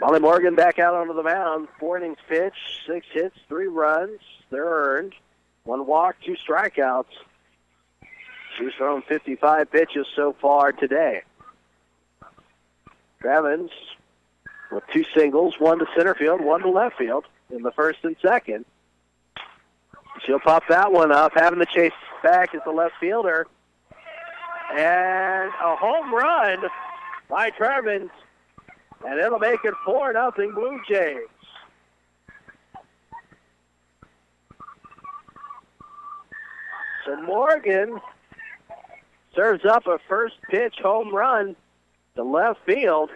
Molly Morgan back out onto the mound. 4 innings pitched, 6 hits, 3 runs. They're earned. 1 walk, 2 strikeouts. She's thrown 55 pitches so far today. Travens with 2 singles, 1 to center field, 1 to left field in the first and second. She'll pop that one up, having the chase back as the left fielder. And a home run by Travens, and it'll make it 4-0 Blue Jays. So Morgan serves up a first pitch home run to left field,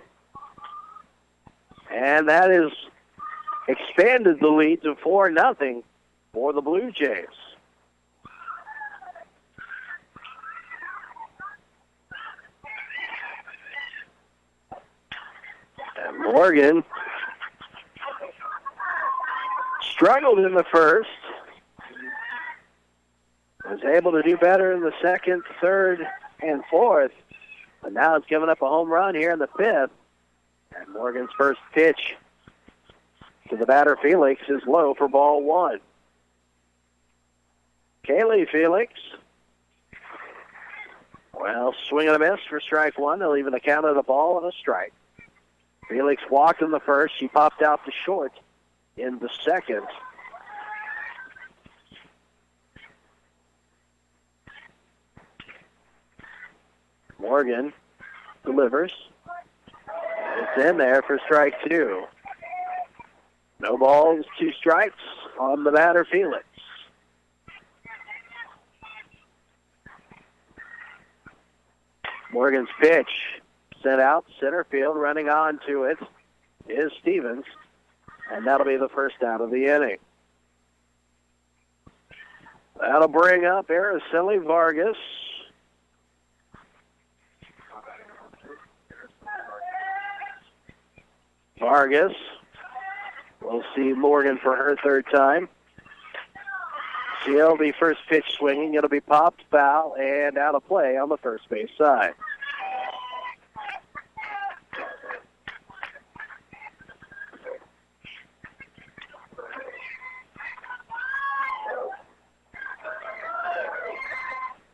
and that has expanded the lead to 4-0 for the Blue Jays. And Morgan struggled in the first, was able to do better in the second, third, and fourth, but now it's given up a home run here in the 5th. And Morgan's first pitch to the batter, Felix, is low for ball 1. Kaylee Felix, well, swing and a miss for strike 1. They'll even account of the ball and a strike. Felix walked in the first. She popped out to short in the second. Morgan delivers. It's in there for strike 2. No balls, 2 strikes on the batter, Felix. Morgan's pitch sent out center field. Running on to it is Stevens, and that'll be the first out of the inning. That'll bring up Araceli Vargas. Vargas will see Morgan for her 3rd time. She'll be first pitch swinging. It'll be popped, foul, and out of play on the first base side.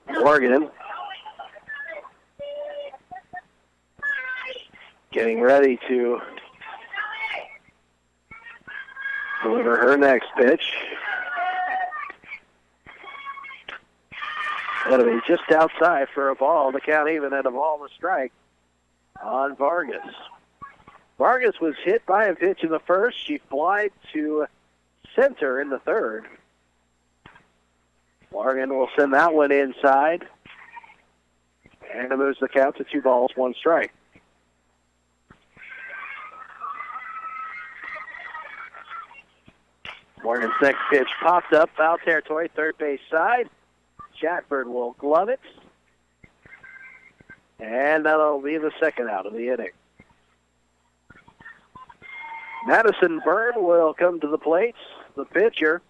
Morgan getting ready to deliver her next pitch. That'll be just outside for a ball to count even at a ball to strike on Vargas. Vargas was hit by a pitch in the first. She flied to center in the third. Morgan will send that one inside. And it moves the count to 2 balls, 1 strike. Morgan's next pitch popped up, foul territory, third base side. Chatford will glove it. And that'll be the second out of the inning. Madison Byrne will come to the plate, the pitcher.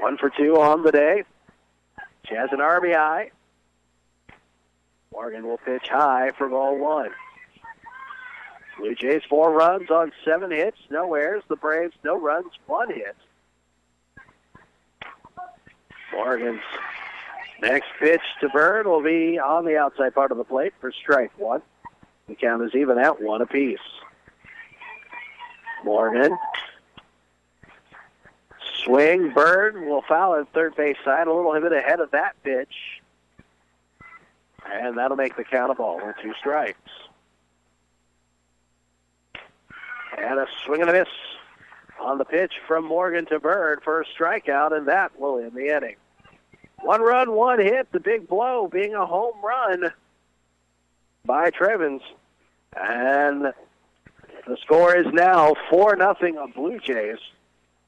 1 for 2 on the day. She has an RBI. Morgan will pitch high for ball 1. Blue Jays 4 runs on 7 hits, no errors. The Braves no runs, 1 hit. Morgan's next pitch to Bird will be on the outside part of the plate for strike 1. The count is even at 1 apiece. Morgan. Swing. Bird will foul at third base side, a little bit ahead of that pitch. And that'll make the count a ball with 2 strikes. And a swing and a miss on the pitch from Morgan to Bird for a strikeout, and that will end the inning. 1 run, 1 hit, the big blow being a home run by Trevens. And the score is now 4-0 of Blue Jays.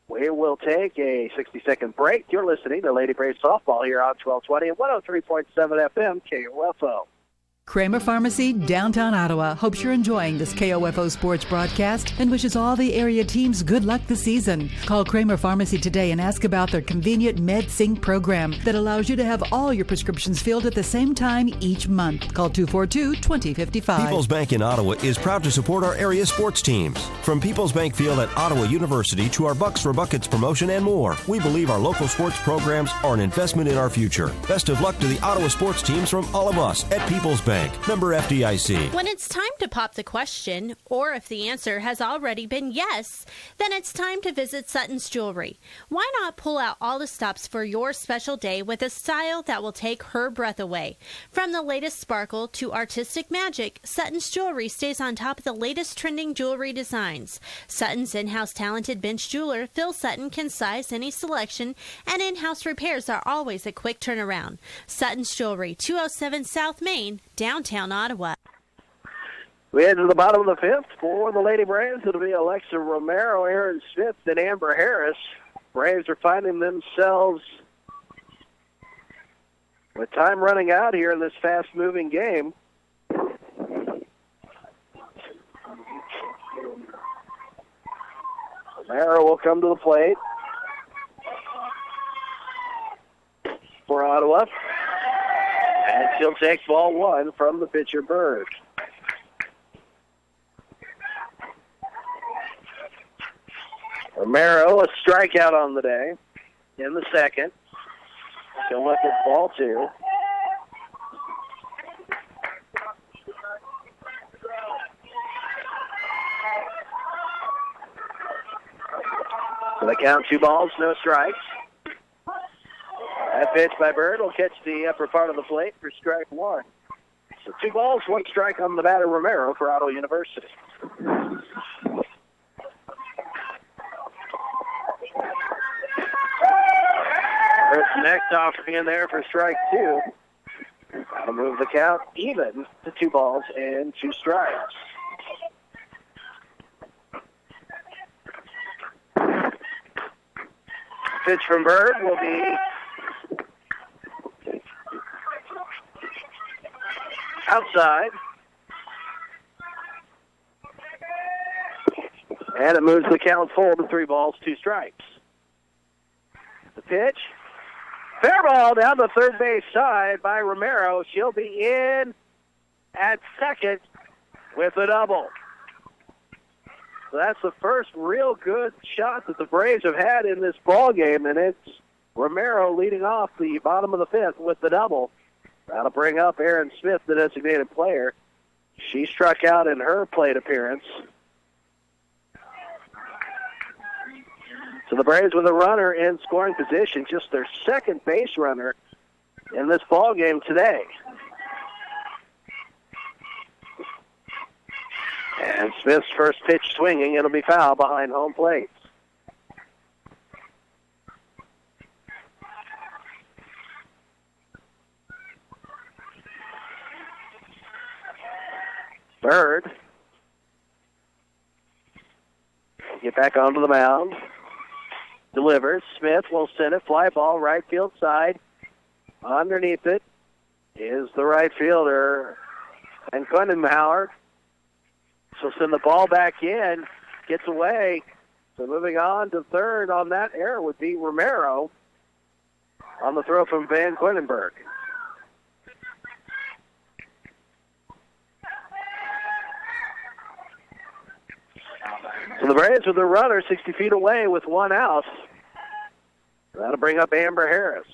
We will take a 60-second break. You're listening to Lady Braves Softball here on 1220 and 103.7 FM KOFO. Kramer Pharmacy, downtown Ottawa, hopes you're enjoying this KOFO sports broadcast and wishes all the area teams good luck this season. Call Kramer Pharmacy today and ask about their convenient MedSync program that allows you to have all your prescriptions filled at the same time each month. Call 242-2055. People's Bank in Ottawa is proud to support our area sports teams. From People's Bank Field at Ottawa University to our Bucks for Buckets promotion and more, we believe our local sports programs are an investment in our future. Best of luck to the Ottawa sports teams from all of us at People's Bank. Member FDIC. When it's time to pop the question, or if the answer has already been yes, then it's time to visit Sutton's Jewelry. Why not pull out all the stops for your special day with a style that will take her breath away? From the latest sparkle to artistic magic, Sutton's Jewelry stays on top of the latest trending jewelry designs. Sutton's in-house talented bench jeweler, Phil Sutton, can size any selection, and in-house repairs are always a quick turnaround. Sutton's Jewelry, 207 South Main, downtown Ottawa. We head to the bottom of the 5th for the Lady Braves. It'll be Alexa Romero, Aaron Smith, and Amber Harris. Braves are finding themselves with time running out here in this fast-moving game. Romero will come to the plate for Ottawa. And she'll take ball 1 from the pitcher, Bird. Romero, a strikeout on the day in the second. She'll look at ball 2. So they count 2 balls, no strikes. That pitch by Bird will catch the upper part of the plate for strike 1. So 2 balls, 1 strike on the batter, Romero, for Ottawa University. Bird's next offering in there for strike 2. That'll move the count even to 2 balls and 2 strikes. Pitch from Bird will be outside. And it moves the count full to 3 balls, 2 strikes. The pitch. Fair ball down the third base side by Romero. She'll be in at second with a double. So that's the first real good shot that the Braves have had in this ball game, and it's Romero leading off the bottom of the 5th with the double. That'll bring up Aaron Smith, the designated player. She struck out in her plate appearance. So the Braves with a runner in scoring position, just their second base runner in this ball game today. And Smith's first pitch swinging, it'll be foul behind home plate. Bird. Get back onto the mound. Delivers. Smith will send it. Fly ball right field side. Underneath it is the right fielder, and Kundenhauer. She'll send the ball back in. Gets away. So moving on to third on that error would be Romero. on the throw from Van Quinenberg. So the Braves with their runner 60 feet away with one out. That'll bring up Amber Harris.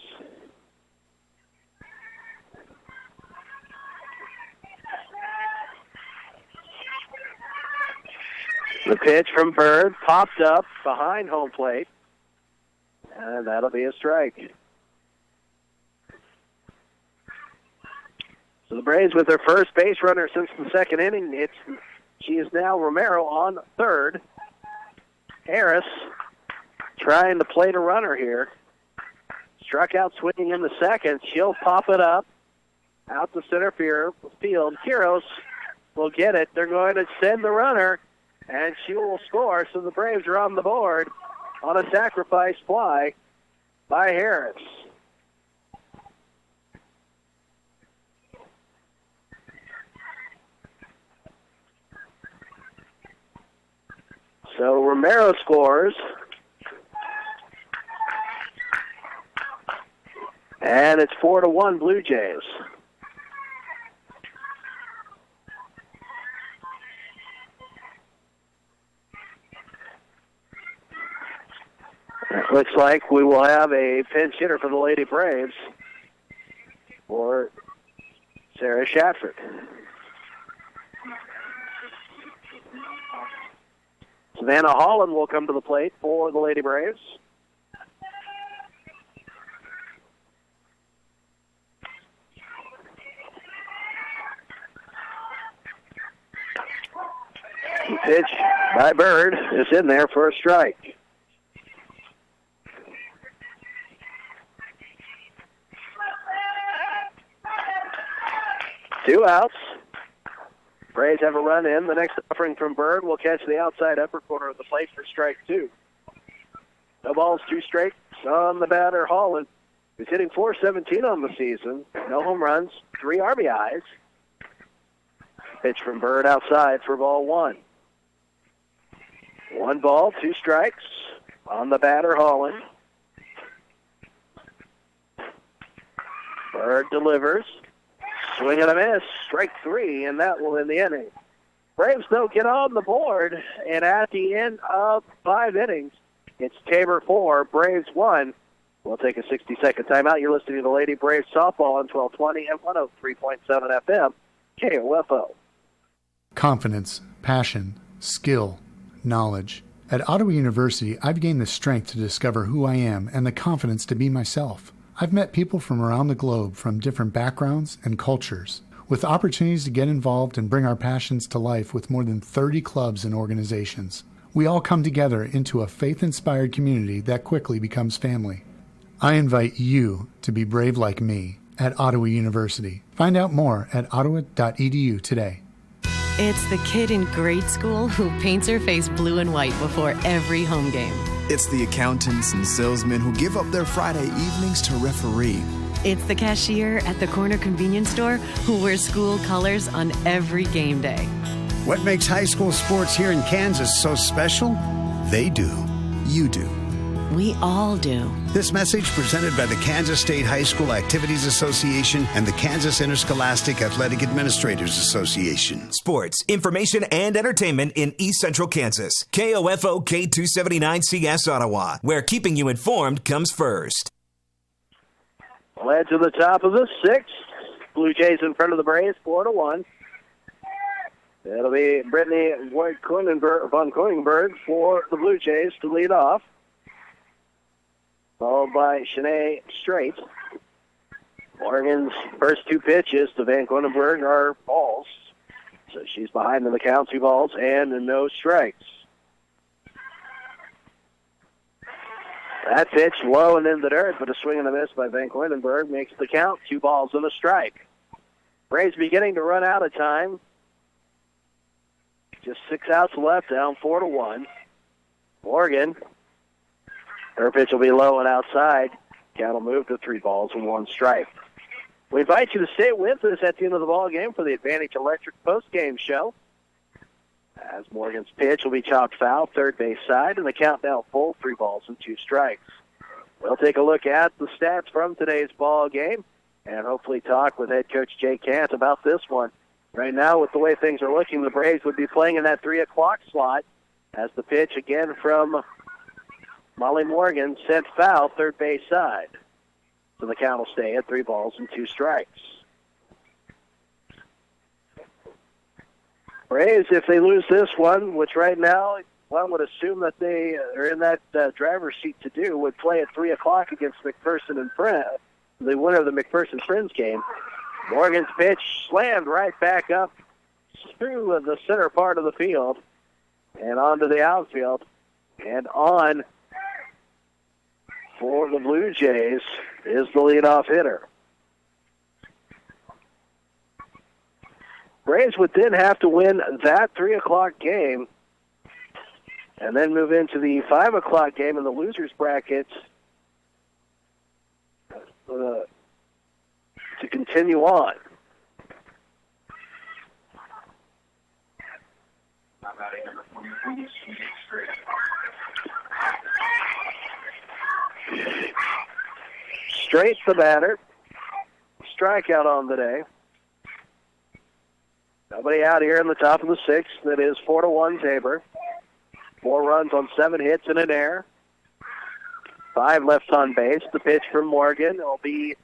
The pitch from Bird popped up behind home plate, and that'll be a strike. So the Braves with their first base runner since the second inning. She is now Romero on third. Harris trying to plate a runner here. Struck out swinging in the second. She'll pop it up out to center field. Quiros will get it. They're going to send the runner, and she will score. So the Braves are on the board on a sacrifice fly by Harris. So Romero scores. And it's 4-1 Blue Jays. It looks like we will have a pinch hitter for the Lady Braves for Sarah Shatford. Savannah Holland will come to the plate for the Lady Braves. The pitch by Bird is in there for a strike. Two outs. Braves have a run in. The next offering from Bird will catch the outside upper corner of the plate for strike two. No balls, two strikes on the batter, Holland, who's hitting .417 on the season. No home runs, 3 RBIs. Pitch from Bird outside for ball one. 1 ball, 2 strikes on the batter, Holland. Bird delivers. Swing and a miss, strike 3, and that will end the inning. Braves, though, get on the board, and at the end of 5 innings, it's Tabor 4, Braves 1. We'll take a 60-second timeout. You're listening to the Lady Braves softball on 1220 and 103.7 FM, KOFO. Confidence, passion, skill, knowledge. At Ottawa University, I've gained the strength to discover who I am and the confidence to be myself. I've met people from around the globe from different backgrounds and cultures, with opportunities to get involved and bring our passions to life with more than 30 clubs and organizations. We all come together into a faith-inspired community that quickly becomes family. I invite you to be brave like me at Ottawa University. Find out more at ottawa.edu today. It's the kid in grade school who paints her face blue and white before every home game. It's the accountants and salesmen who give up their Friday evenings to referee. It's the cashier at the corner convenience store who wears school colors on every game day. What makes high school sports here in Kansas so special? They do. You do. We all do. This message presented by the Kansas State High School Activities Association and the Kansas Interscholastic Athletic Administrators Association. Sports, information, and entertainment in East Central Kansas. KOFO K279CS Ottawa, where keeping you informed comes first. Led to the top of the 6th. Blue Jays in front of the Braves, 4-1. It'll be Brittany von Koenenberg for the Blue Jays to lead off, followed by Shanae Strait. Morgan's first 2 pitches to Van Koenenberg are balls. So she's behind in the count, 2 balls and no strikes. That pitch low and in the dirt, but a swing and a miss by Van Koenenberg makes the count, 2 balls and a strike. Braves beginning to run out of time. Just 6 outs left, down 4-1. Morgan, her pitch will be low and outside. Count will move to 3 balls and 1 strike. We invite you to stay with us at the end of the ball game for the Advantage Electric post-game show. As Morgan's pitch will be chopped foul, third base side, and the count now full, 3 balls and 2 strikes. We'll take a look at the stats from today's ball game and hopefully talk with head coach Jay Kant about this one. Right now, with the way things are looking, the Braves would be playing in that 3 o'clock slot as the pitch again from Molly Morgan sent foul, third base side. So the count will stay at 3 balls and 2 strikes. Braves, if they lose this one, which right now one would assume that they are in that driver's seat to do, would play at 3 o'clock against McPherson and Friends, the winner of the McPherson-Friends game. Morgan's pitch slammed right back up through the center part of the field and onto the outfield. And on for the Blue Jays is the leadoff hitter. Braves would then have to win that 3 o'clock game and then move into the 5 o'clock game in the losers bracket to continue on. Straight the batter. Strikeout on the day. Nobody out here in the top of the 6th. That is 4-1 Tabor. 4 runs on 7 hits and an error. 5 left on base. The pitch from Morgan will be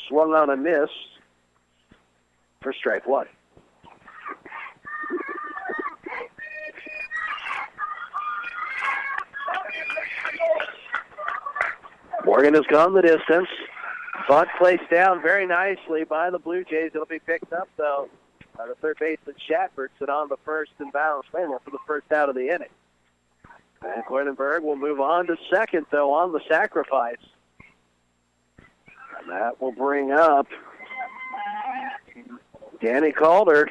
swung on a miss for strike 1. Morgan has gone the distance. Bunt placed down very nicely by the Blue Jays. It'll be picked up, though, by the third baseman Shatford, on the first and bounce for the first out of the inning. And Kleinenberg will move on to second, though, on the sacrifice. And that will bring up Danny Calder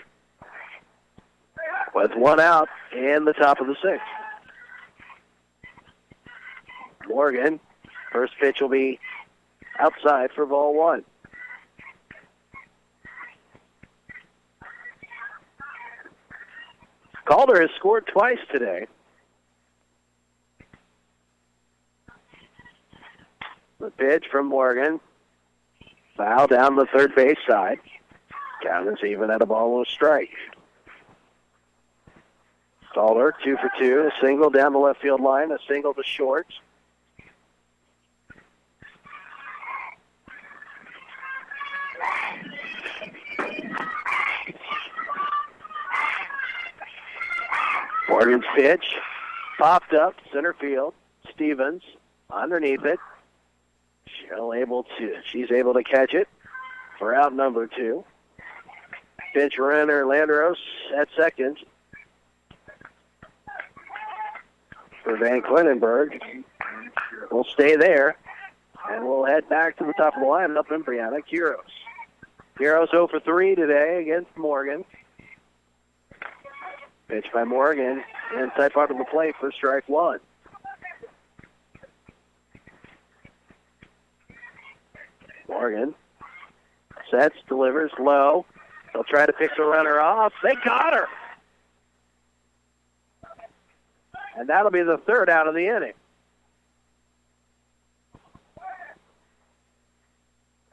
with 1 out in the top of the 6th. Morgan, first pitch will be outside for ball 1. Calder has scored twice today. The pitch from Morgan. Foul down the third base side. Count is even at a ball and a strike. Calder, 2 for 2. A single down the left field line, a single to short. Morgan's pitch popped up center field. Stevens underneath it. She's able to catch it for out number 2. Pitch runner Landros at second for Van Kleinenberg. We'll stay there, and we'll head back to the top of the lineup in Brianna Quiros. Quiros 0 for 3 today against Morgan. Pitch by Morgan, inside part of the plate for strike 1. Morgan sets, delivers low. They'll try to pick the runner off. They got her. And that'll be the third out of the inning.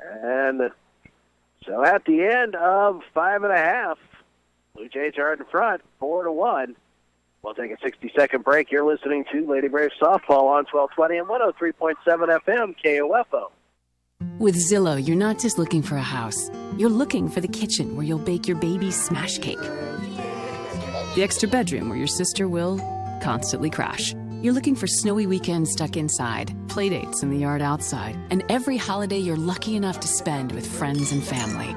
And so at the end of 5.5, Blue Jays are in front, 4-1. We'll take a 60-second break. You're listening to Lady Braves Softball on 1220 and 103.7 FM KOFO. With Zillow, you're not just looking for a house. You're looking for the kitchen where you'll bake your baby's smash cake. The extra bedroom where your sister will constantly crash. You're looking for snowy weekends stuck inside, playdates in the yard outside, and every holiday you're lucky enough to spend with friends and family.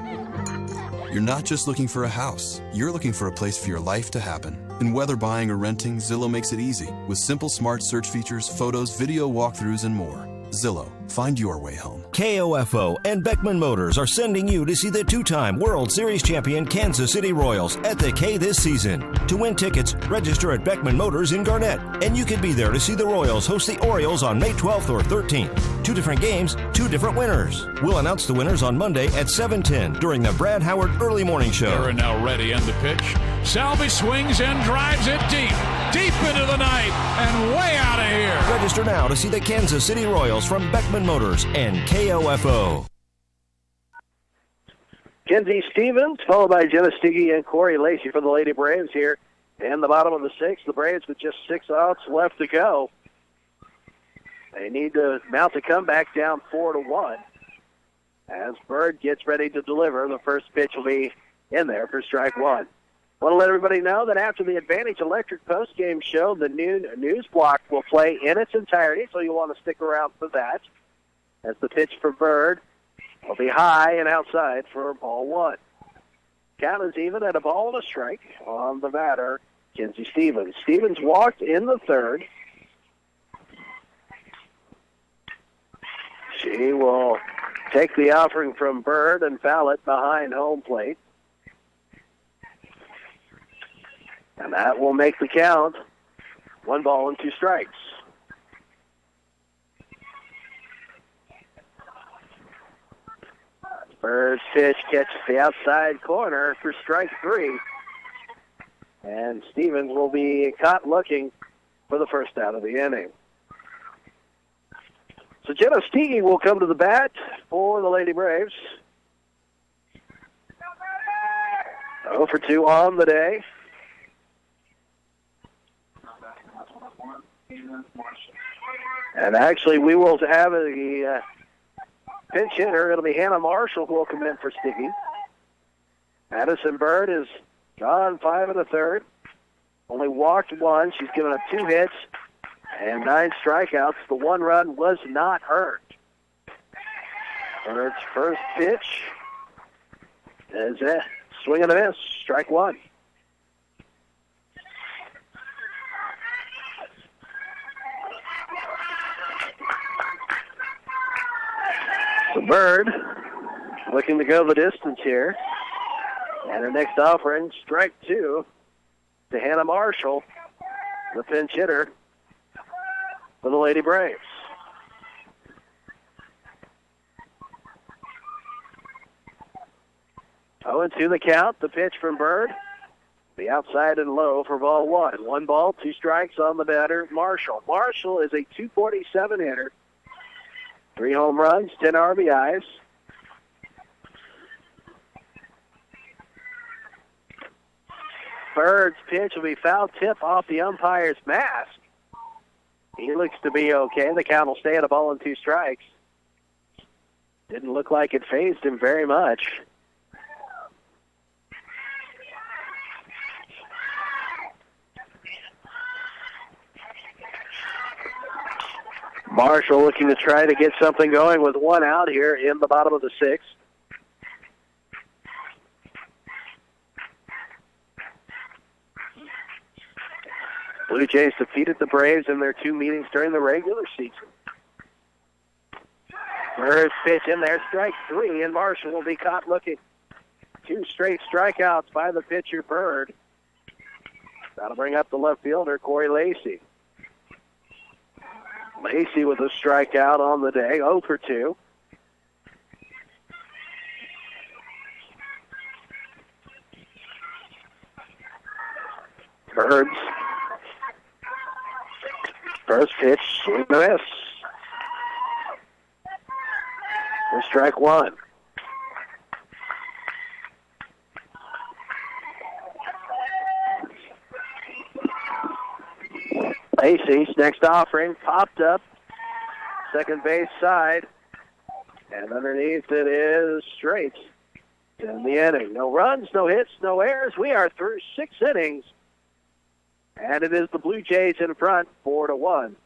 You're not just looking for a house. You're looking for a place for your life to happen. And whether buying or renting, Zillow makes it easy with simple smart search features, photos, video walkthroughs, and more. Zillow, find your way home. KOFO and Beckman Motors are sending you to see the 2-time World Series champion Kansas City Royals at the K this season. To win tickets, register at Beckman Motors in Garnett, and you can be there to see the Royals host the Orioles on May 12th or 13th. 2 different games, 2 different winners. We'll announce the winners on Monday at 7:10 during the Brad Howard Early Morning Show. They're now ready, and the pitch. Salvi swings and drives it deep. deep into the night and way out of here. Register now to see the Kansas City Royals from Beckman Motors and KOFO. Kenzie Stevens, followed by Jenna Stiggy and Corey Lacey for the Lady Braves here in the bottom of the sixth. The Braves with just 6 outs left to go. They need to mount a comeback down 4-1. As Bird gets ready to deliver, the first pitch will be in there for strike one. Want to let everybody know that after the Advantage Electric postgame show, the noon news block will play in its entirety, so you'll want to stick around for that. As the pitch for Bird will be high and outside for ball one. Count is even at a ball and a strike on the batter, Kenzie Stevens. Stevens walked in the third. She will take the offering from Bird and foul it behind home plate. And that will make the count 1 ball and 2 strikes. Bird's pitch catches the outside corner for strike 3. And Stevens will be caught looking for the first out of the inning. So Jenna Stiggy will come to the bat for the Lady Braves. 0 for 2 on the day. And actually, we will have a pinch hitter. It'll be Hannah Marshall who will come in for Stiggy. Addison Bird is gone 5 1/3. Only walked 1. She's given up 2 hits and 9 strikeouts. The 1 run was not earned. Bird's first pitch is a swing and a miss. Strike 1. So Bird looking to go the distance here. And her next offering, strike 2 to Hannah Marshall, the pinch hitter for the Lady Braves. Oh, and 2 the count. The pitch from Bird. The outside and low for ball 1. 1 ball, 2 strikes on the batter, Marshall. Marshall is a .247 hitter. 3 home runs, 10 RBIs. Bird's pitch will be foul tip off the umpire's mask. He looks to be okay. The count will stay at a ball and 2 strikes. Didn't look like it fazed him very much. Marshall looking to try to get something going with 1 out here in the bottom of the 6th. Blue Jays defeated the Braves in their 2 meetings during the regular season. Bird's pitch in there, strike 3, and Marshall will be caught looking. 2 straight strikeouts by the pitcher, Bird. That'll bring up the left fielder, Corey Lacey. Lacey with a strikeout on the day, 0 for 2. Bird's first pitch, swing and a miss. For strike 1. Lacey's next offering popped up, second base side, and underneath it is straight in the inning. No runs, no hits, no errors. We are through 6 innings, and it is the Blue Jays in front, 4-1.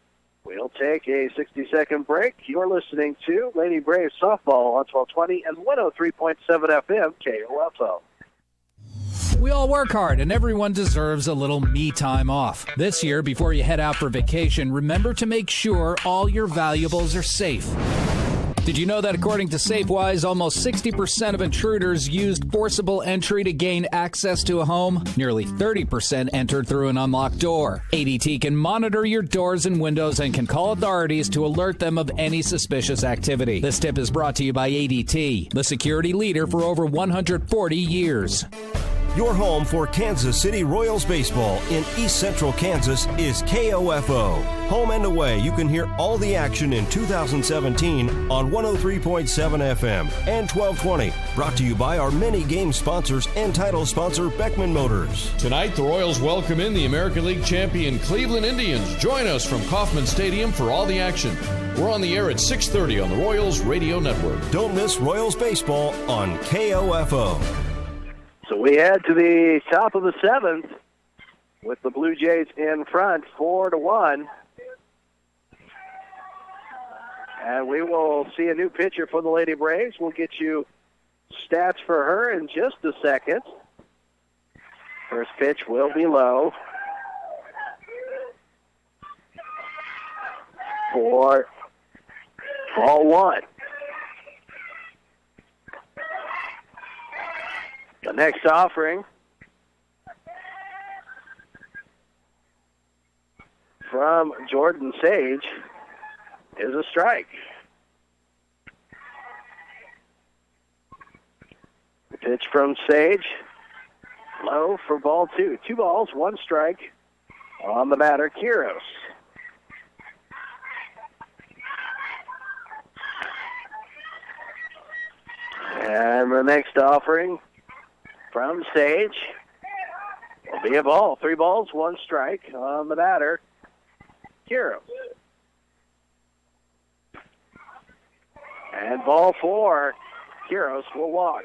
We'll take a 60-second break. You're listening to Lady Braves Softball on 1220 and 103.7 FM KOFO. We all work hard, and everyone deserves a little me time off. This year, before you head out for vacation, remember to make sure all your valuables are safe. Did you know that according to SafeWise, almost 60% of intruders used forcible entry to gain access to a home? Nearly 30% entered through an unlocked door. ADT can monitor your doors and windows and can call authorities to alert them of any suspicious activity. This tip is brought to you by ADT, the security leader for over 140 years. Your home for Kansas City Royals baseball in East Central Kansas is KOFO. Home and away, you can hear all the action in 2017 on 103.7 FM and 1220. Brought to you by our many game sponsors and title sponsor Beckman Motors. Tonight, the Royals welcome in the American League champion Cleveland Indians. Join us from Kauffman Stadium for all the action. We're on the air at 6:30 on the Royals Radio Network. Don't miss Royals baseball on KOFO. So we head to the top of the 7th with the Blue Jays in front, 4-1. And we will see a new pitcher for the Lady Braves. We'll get you stats for her in just a second. First pitch will be low. For ball 1. The next offering from Jordan Sage is a strike. The pitch from Sage, low for ball 2. 2 balls, 1 strike on the batter, Quiros. And the next offering from Sage will be a ball. 3 balls, 1 strike on the batter, Quiros. And ball 4, Quiros will walk.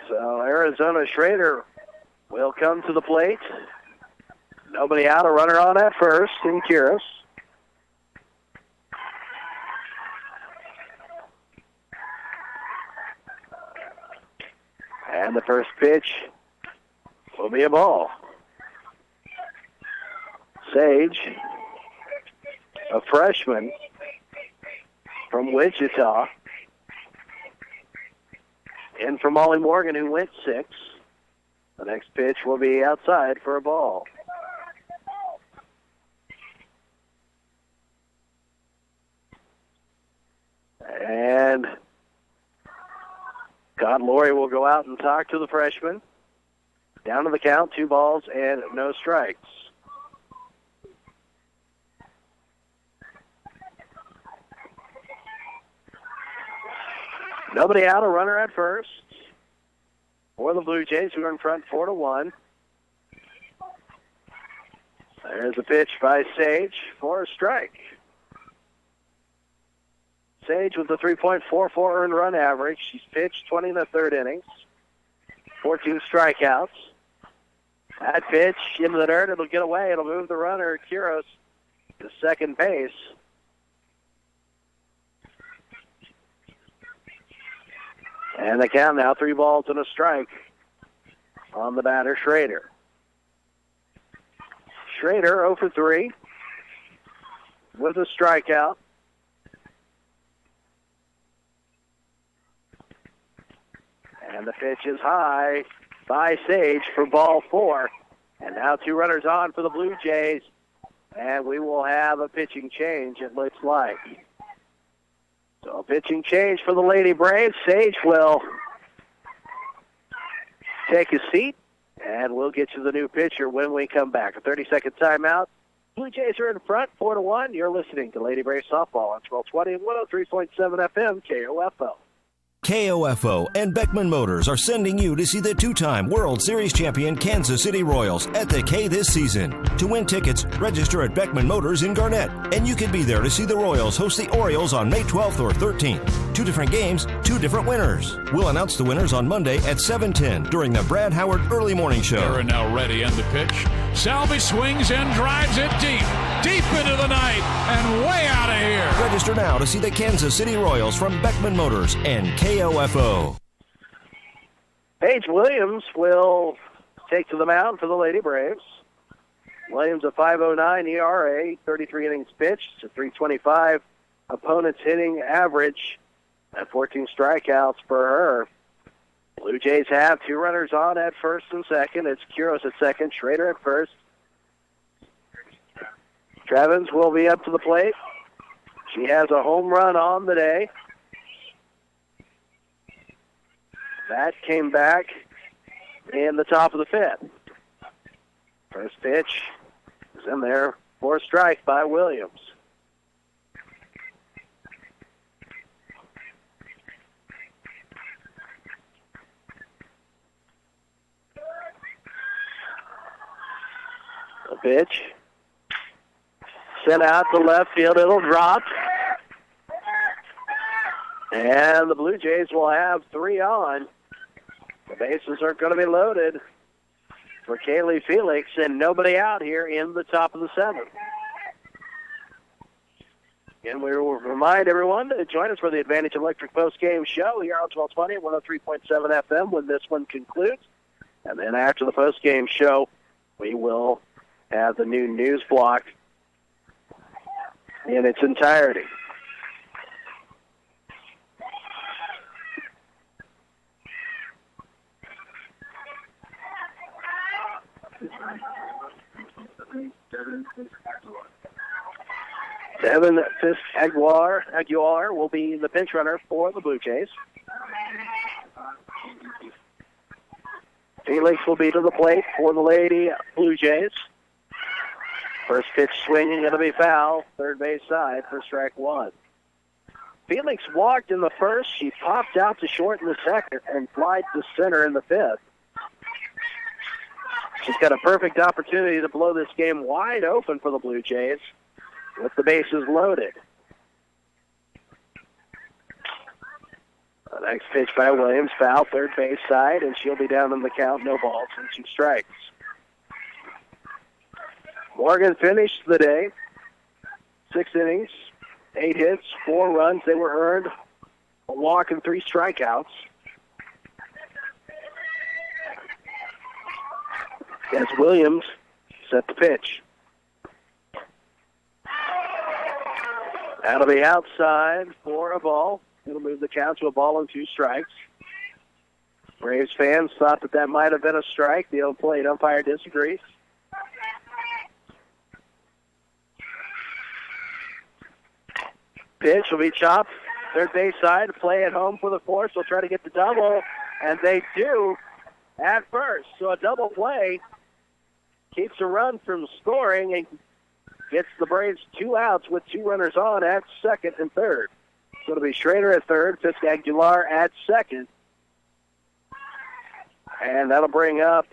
So Arizona Schrader will come to the plate. Nobody out, a runner on at first in Quiros. And the first pitch will be a ball. Sage, a freshman from Wichita. In for Molly Morgan, who went 6. The next pitch will be outside for a ball. And Scott Laurie will go out and talk to the freshman. Down to the count, 2 balls and no strikes. Nobody out, a runner at first for the Blue Jays, who are in front 4-1. There's a pitch by Sage for a strike. Sage with a 3.44 earned run average. She's pitched 20 in the 3rd innings. 14 strikeouts. That pitch into the dirt, it'll get away. It'll move the runner, Quiros, to second base. And the count now, 3 balls and a strike on the batter, Schrader. Schrader 0 for 3 with a strikeout. And the pitch is high by Sage for ball 4. And now 2 runners on for the Blue Jays. And we will have a pitching change, it looks like. So a pitching change for the Lady Braves. Sage will take his seat, and we'll get you the new pitcher when we come back. A 30-second timeout. Blue Jays are in front, 4-1. You're listening to Lady Braves Softball on 1220 and 103.7 FM KOFO. KOFO and Beckman Motors are sending you to see the 2-time World Series champion Kansas City Royals at the K this season. To win tickets, register at Beckman Motors in Garnett, and you can be there to see the Royals host the Orioles on May 12th or 13th. 2 different games, 2 different winners. We'll announce the winners on Monday at 7:10 during the Brad Howard Early Morning Show. They're now ready, and the pitch. Salvi swings and drives it deep into the night, and way out of here. Register now to see the Kansas City Royals from Beckman Motors and KOFO. Paige Williams will take to the mound for the Lady Braves. Williams a 5.09 ERA, 33 innings pitched, a 3.25 opponent's hitting average, and 14 strikeouts for her. Blue Jays have 2 runners on at first and second. It's Quiros at second, Schrader at first. Trevins will be up to the plate. She has a home run on the day. That came back in the top of the fifth. First pitch is in there for a strike by Williams. The pitch sent out to left field. It'll drop. And the Blue Jays will have 3 on. The bases are going to be loaded for Kaylee Felix, and nobody out here in the top of the 7th. And we will remind everyone to join us for the Advantage Electric postgame show here on 1220 at 103.7 FM when this one concludes. And then after the postgame show, we will have the new news block in its entirety. Devin Fisk-Aguilar will be the pinch runner for the Blue Jays. Felix will be to the plate for the Lady Blue Jays. First pitch swinging, going to be foul. Third base side for strike 1. Felix walked in the first. She popped out to short in the second and flied to center in the fifth. She's got a perfect opportunity to blow this game wide open for the Blue Jays with the bases loaded. The next pitch by Williams, foul, third base side, and she'll be down in the count, no balls and 2 strikes. Morgan finished the day, 6 innings, 8 hits, 4 runs. They were earned, a walk and 3 strikeouts. As Williams set the pitch. That'll be outside for a ball. It'll move the count to a ball and 2 strikes. Braves fans thought that might have been a strike. The plate umpire disagrees. Pitch will be chopped. Third base side. Play at home for the Force. They'll try to get the double, and they do at first. So a double play keeps a run from scoring and gets the Braves 2 outs with 2 runners on at second and third. So it'll be Schrader at third, Fisk-Aguilar at second. And that'll bring up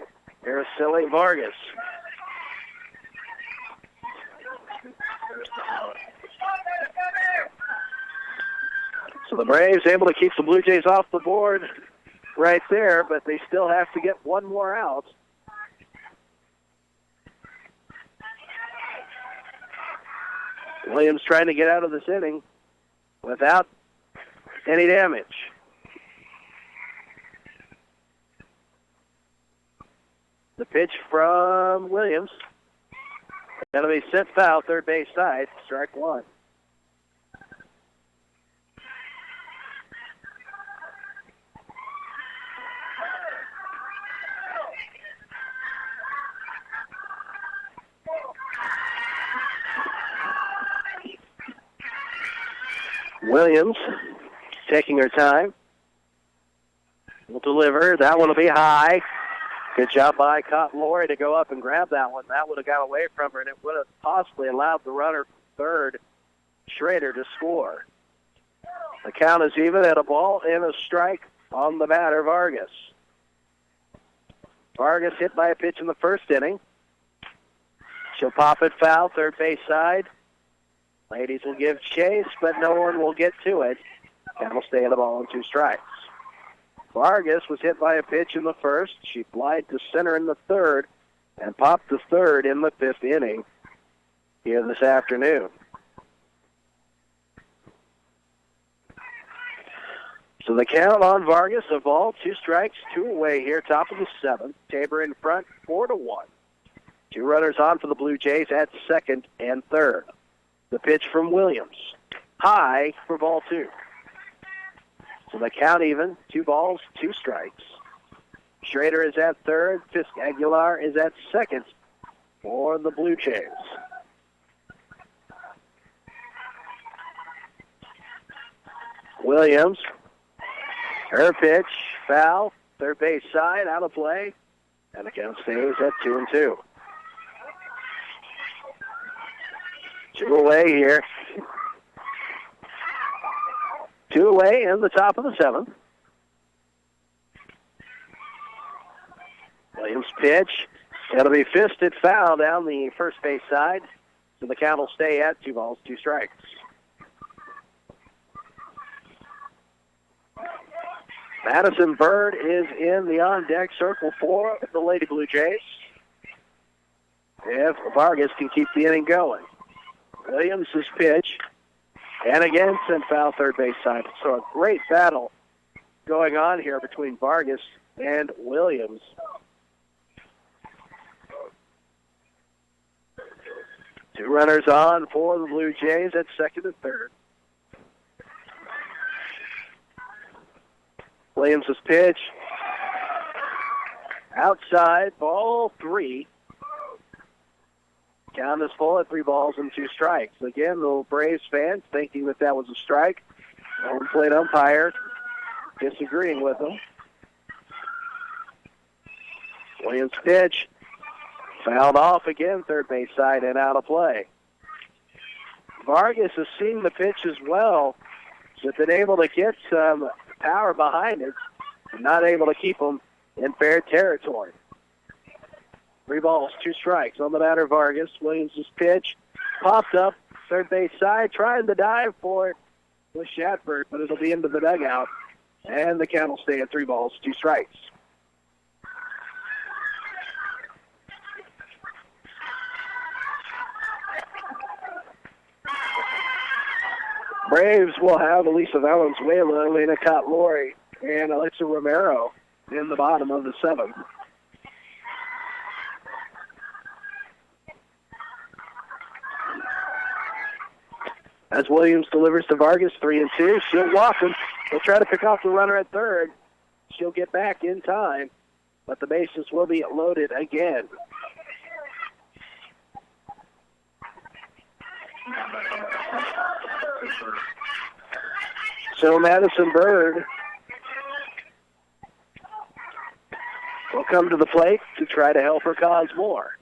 Araceli Vargas. So the Braves able to keep the Blue Jays off the board right there, but they still have to get 1 more out. Williams trying to get out of this inning without any damage. The pitch from Williams. That'll be sent foul, third base side, strike 1. Williams taking her time. Will deliver. That one will be high. Good job by Cotton Lori to go up and grab that one. That would have got away from her, and it would have possibly allowed the runner third, Schrader, to score. The count is even at a ball and a strike on the batter, Vargas. Vargas hit by a pitch in the first inning. She'll pop it foul, third base side. Ladies will give chase, but no one will get to it. And will stay at the ball on 2 strikes. Vargas was hit by a pitch in the first. She flied to center in the third and popped the third in the 5th inning here this afternoon. So the count on Vargas, a ball, 2 strikes, 2 away here, top of the 7th. Tabor in front, 4-1. 2 runners on for the Blue Jays at second and third. The pitch from Williams. High for ball 2. So the count even, 2 balls, 2 strikes. Schrader is at third. Fisk-Aguilar is at second for the Blue Jays. Williams. Her pitch, foul, third base side, out of play, and the count stays at 2-2. 2 away here. 2 away in the top of the 7th. Williams pitch. It'll be fisted foul down the first base side, so the count will stay at 2 balls, 2 strikes. Madison Bird is in the on-deck circle for the Lady Blue Jays. If Vargas can keep the inning going. Williams' pitch, and again sent foul third base side. So a great battle going on here between Vargas and Williams. Two runners on for the Blue Jays at second and third. Williams' pitch. Outside, ball 3. Count is full at 3 balls and 2 strikes. Again, the Braves fans thinking that was a strike. Home plate umpire disagreeing with them. Williams' pitch. Fouled off again, third base side and out of play. Vargas has seen the pitch as well, but been able to get some power behind it, and not able to keep them in fair territory. 3 balls, 2 strikes on the batter, Vargas. Williams' pitch popped up, third base side, trying to dive for it with Shatford, but it'll be into the dugout, and the count will stay at 3 balls, 2 strikes. Braves will have Elisa Valenzuela, Elena Cott-Lori, and Alexa Romero in the bottom of the 7th. As Williams delivers to Vargas, 3-2. She'll walk him. They'll try to pick off the runner at third. She'll get back in time, but the bases will be loaded again. So Madison Bird will come to the plate to try to help her cause more.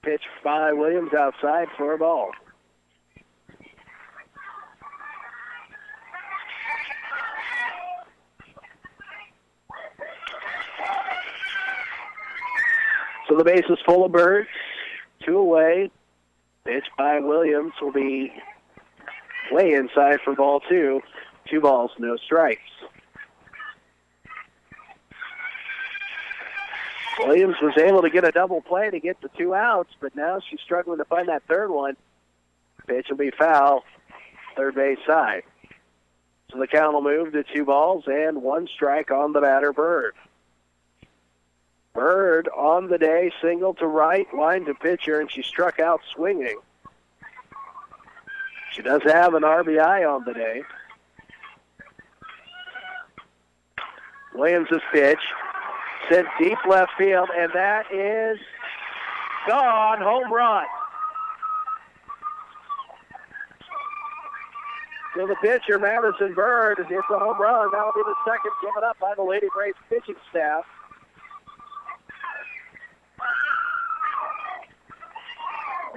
Pitch by Williams outside for a ball. So the base is full of Bird. 2 away. Pitch by Williams will be way inside for ball 2. 2 balls, no strikes. Williams was able to get a double play to get the 2 outs, but now she's struggling to find that third one. Pitch will be foul, third base side. So the count will move to 2 balls and 1 strike on the batter, Bird. Bird on the day, single to right, line to pitcher, and she struck out swinging. She does have an RBI on the day. Williams' pitch sent deep left field, and that is gone. Home run. So the pitcher, Madison Bird, hits a home run. That'll be the second given up by the Lady Braves pitching staff.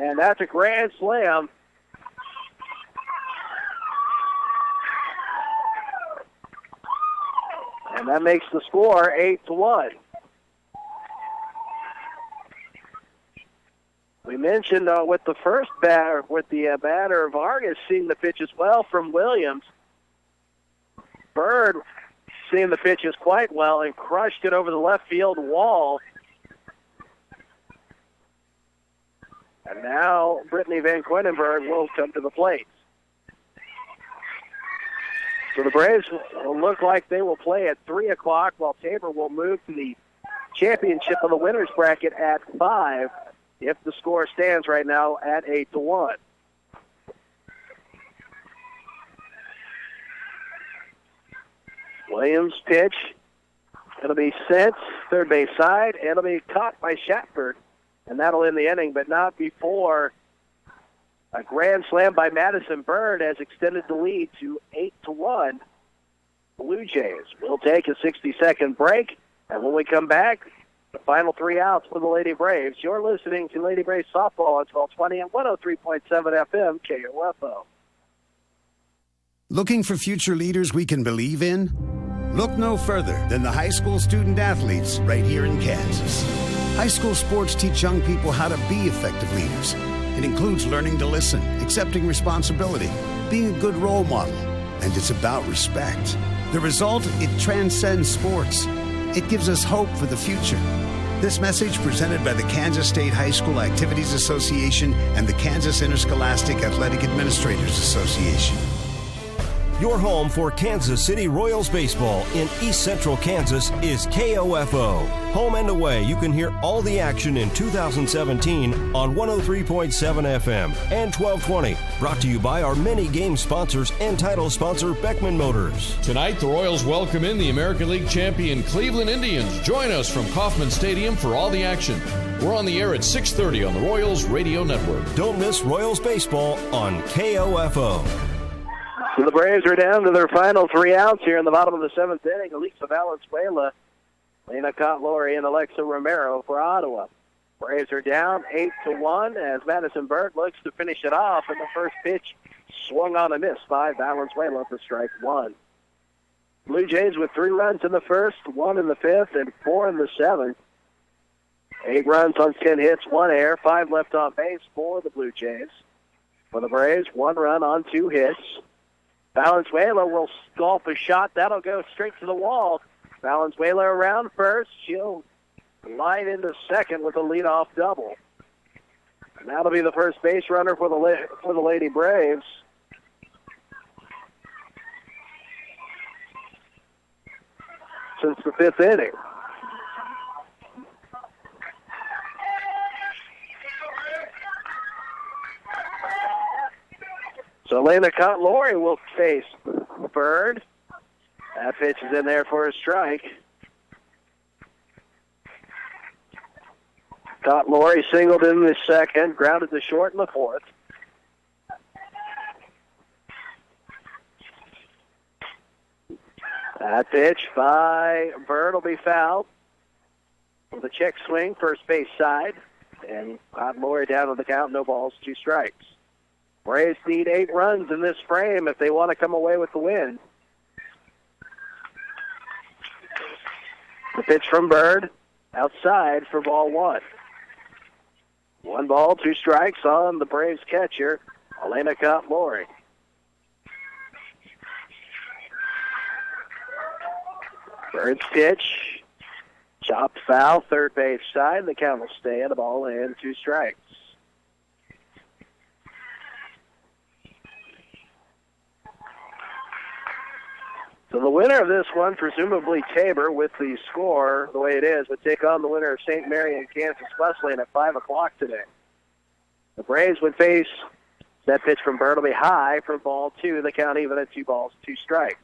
And that's a grand slam. And that makes the score 8-1. We mentioned with the first batter, batter Vargas seeing the pitch as well from Williams. Bird seeing the pitches quite well and crushed it over the left field wall. And now Brittany Van Quinenberg will come to the plate. So the Braves will look like they will play at 3 o'clock, while Tabor will move to the championship of the winners bracket at 5, if the score stands right now at 8-1. Williams pitch. It'll be sent third base side. It'll be caught by Shatford, and that'll end the inning, but not before A grand slam by Madison Bird has extended the lead to 8-1. Blue Jays will take a 60-second break, and when we come back, the final 3 outs for the Lady Braves. You're listening to Lady Braves Softball on 1220 and 103.7 FM KOFO. Looking for future leaders we can believe in? Look no further than the high school student-athletes right here in Kansas. High school sports teach young people how to be effective leaders. It includes learning to listen, accepting responsibility, being a good role model, and it's about respect. The result, it transcends sports. It gives us hope for the future. This message presented by the Kansas State High School Activities Association and the Kansas Interscholastic Athletic Administrators Association. Your home for Kansas City Royals baseball in East Central Kansas is KOFO. Home and away, you can hear all the action in 2017 on 103.7 FM and 1220. Brought to you by our many game sponsors and title sponsor Beckman Motors. Tonight, the Royals welcome in the American League champion Cleveland Indians. Join us from Kauffman Stadium for all the action. We're on the air at 6:30 on the Royals Radio Network. Don't miss Royals baseball on KOFO. So the Braves are down to their final 3 outs here in the bottom of the 7th inning. Elisa Valenzuela, Lena Cotlori, and Alexa Romero for Ottawa. Braves are down 8-1 as Madison Bird looks to finish it off, and the first pitch swung on a miss by Valenzuela for strike 1. Blue Jays with 3 runs in the first, 1 in the 5th, and 4 in the 7th. 8 runs on 10 hits, 1 error, 5 left on base for the Blue Jays. For the Braves, 1 run on 2 hits. Valenzuela will golf a shot. That'll go straight to the wall. Valenzuela around first. She'll line into second with a leadoff double. And that'll be the first base runner for the Lady Braves. Since the 5th inning. So Lena Cotlori will face Bird. That pitch is in there for a strike. Cotlori singled in the second, grounded to short in the 4th. That pitch by Bird will be fouled. With a check swing, first base side. And Cotlori down on the count, no balls, 2 strikes. Braves need 8 runs in this frame if they want to come away with the win. The pitch from Bird, outside for ball 1. 1 ball, 2 strikes on the Braves catcher, Elena Cotlori. Bird's pitch, chopped foul, third base side. The count will stay at a ball and 2 strikes. So the winner of this one, presumably Tabor, with the score the way it is, would take on the winner of St. Mary and Kansas Wesleyan at 5 o'clock today. The Braves would face, that pitch from Bird will be high for ball 2. The count even at 2 balls, 2 strikes.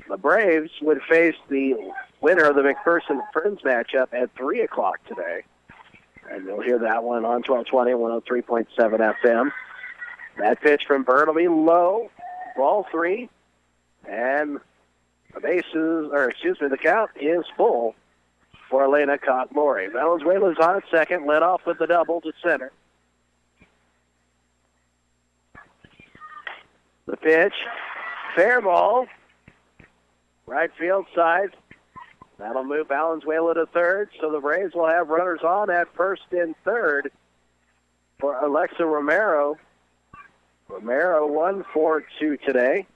The Braves would face the winner of the McPherson-Friends matchup at 3 o'clock today. And you'll hear that one on 1220 and 103.7 FM. That pitch from Bird will be low, ball 3. And the count is full for Elena Cotlori. Valenzuela's on at second, led off with the double to center. The pitch, fair ball, right field side. That'll move Valenzuela to third, so the Braves will have runners on at first and third for Alexa Romero. Romero 1 for 2 today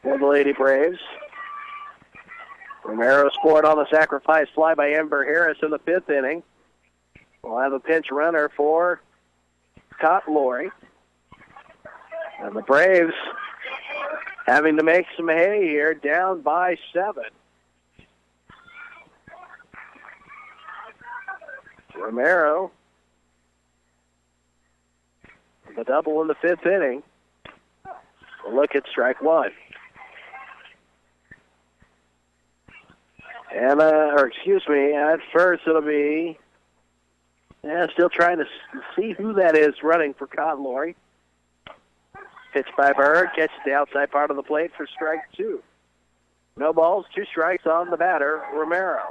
for the Lady Braves. Romero scored on the sacrifice fly by Amber Harris in the 5th inning. We'll have a pinch runner for Cotlori. And the Braves having to make some hay here, down by 7. Romero, the double in the 5th inning. We'll look at strike 1. And, at first it'll be Yeah, still trying to see who that is running for Conlory. Pitch by Bird, catches the outside part of the plate for strike 2. No balls, 2 strikes on the batter, Romero.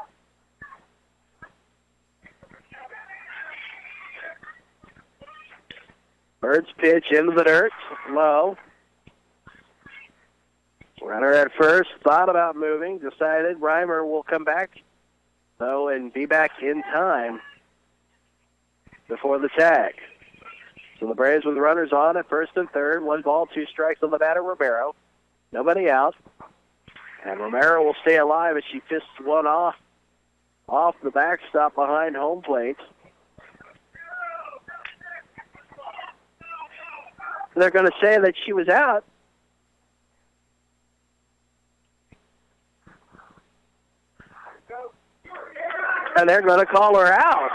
Bird's pitch into the dirt, low. Runner at first, thought about moving, decided Reimer will come back, though, and be back in time before the tag. So the Braves with runners on at first and third. 1 ball, 2 strikes on the batter, Romero. Nobody out. And Romero will stay alive as she fists one off the backstop behind home plate. They're going to say that she was out. And they're going to call her out.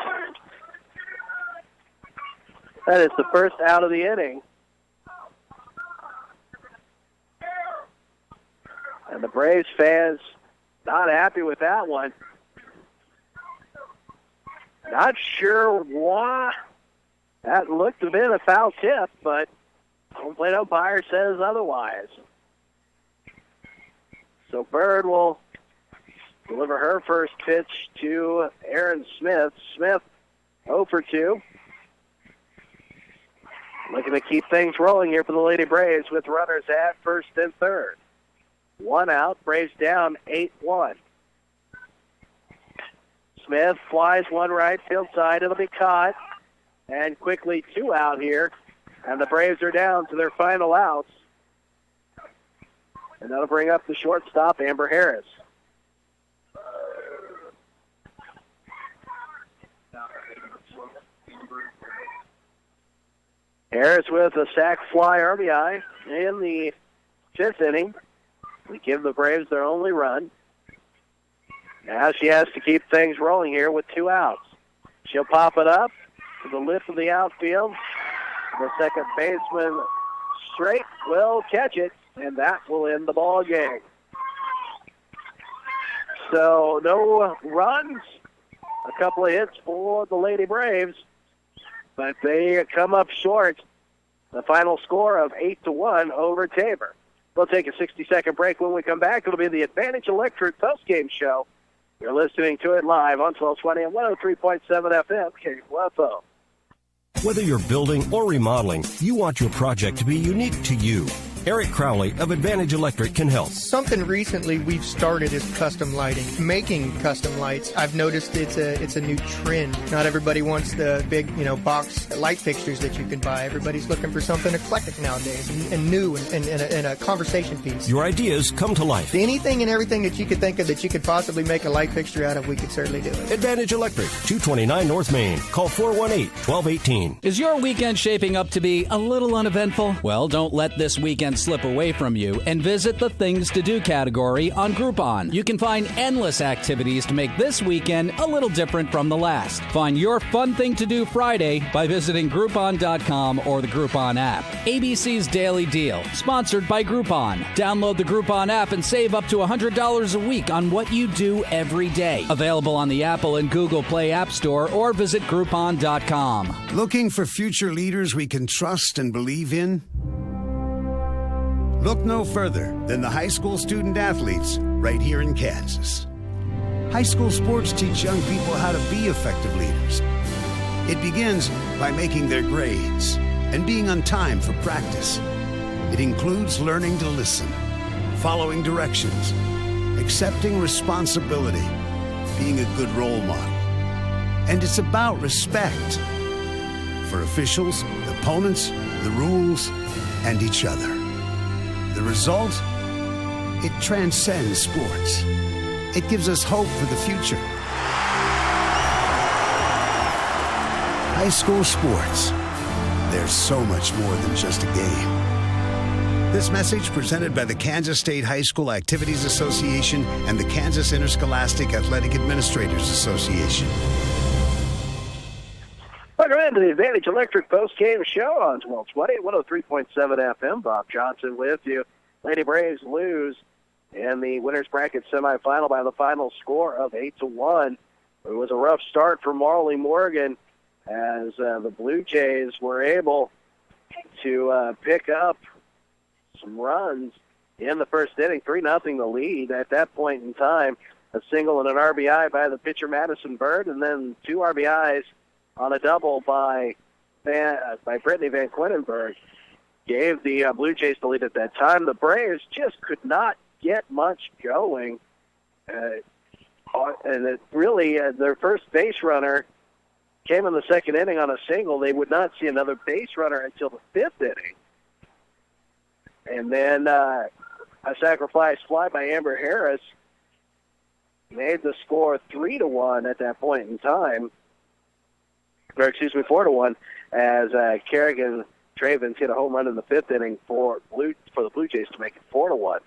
That is the first out of the inning. And the Braves fans not happy with that one. Not sure why. That looked to have been a foul tip, but home plate umpire says otherwise. So Bird will deliver her first pitch to Aaron Smith. Smith 0 for 2. Looking to keep things rolling here for the Lady Braves with runners at first and third. 1 out, Braves down 8-1. Smith flies one right field side. It'll be caught. And quickly 2 out here. And the Braves are down to their final outs. And that'll bring up the shortstop, Amber Harris. Harris with a sac fly RBI in the 5th inning. We give the Braves their only run. Now she has to keep things rolling here with 2 outs. She'll pop it up to the left of the outfield. The second baseman straight will catch it, and that will end the ball game. So no runs, a couple of hits for the Lady Braves, but they come up short. The final score of 8-1 over Tabor. We'll take a 60-second break. When we come back, it'll be the Advantage Electric postgame show. You're listening to it live on 1220 and 103.7 FM, KUFO. Whether you're building or remodeling, you want your project to be unique to you. Eric Crowley of Advantage Electric can help. Something recently we've started is custom lighting. Making custom lights, I've noticed it's a new trend. Not everybody wants the big, box light fixtures that you can buy. Everybody's looking for something eclectic nowadays and new and a conversation piece. Your ideas come to life. Anything and everything that you could think of that you could possibly make a light fixture out of, we could certainly do it. Advantage Electric, 229 North Main. Call 418-1218. Is your weekend shaping up to be a little uneventful? Well, don't let this weekend slip away from you and visit the Things to Do category on Groupon. You can find endless activities to make this weekend a little different from the last. Find your fun thing to do Friday by visiting Groupon.com or the Groupon app. ABC's Daily Deal, sponsored by Groupon. Download the Groupon app and save up to $100 a week on what you do every day. Available on the Apple and Google Play App Store or visit Groupon.com. Looking for future leaders we can trust and believe in? Look no further than the high school student athletes right here in Kansas. High school sports teach young people how to be effective leaders. It begins by making their grades and being on time for practice. It includes learning to listen, following directions, accepting responsibility, being a good role model. And it's about respect for officials, opponents, the rules, and each other. The result? It transcends sports. It gives us hope for the future. High school sports. There's so much more than just a game. This message presented by the Kansas State High School Activities Association and the Kansas Interscholastic Athletic Administrators Association. Welcome into the Advantage Electric postgame show on 1220, 103.7 FM. Bob Johnson with you. Lady Braves lose in the winners bracket semifinal by the final score of 8-1. It was a rough start for Marley Morgan as the Blue Jays were able to pick up some runs in the first inning, 3-0 the lead. At that point in time, a single and an RBI by the pitcher Madison Bird, and then 2 RBIs on a double by Brittany Van Quintenberg gave the Blue Jays the lead at that time. The Braves just could not get much going. And it really, their first base runner came in the second inning on a single. They would not see another base runner until the 5th inning. And then a sacrifice fly by Amber Harris made the score 3-1 at that point in time. Or, excuse me, 4-1, as Kerrigan Travens hit a home run in the 5th inning for the Blue Jays to make it 4-1.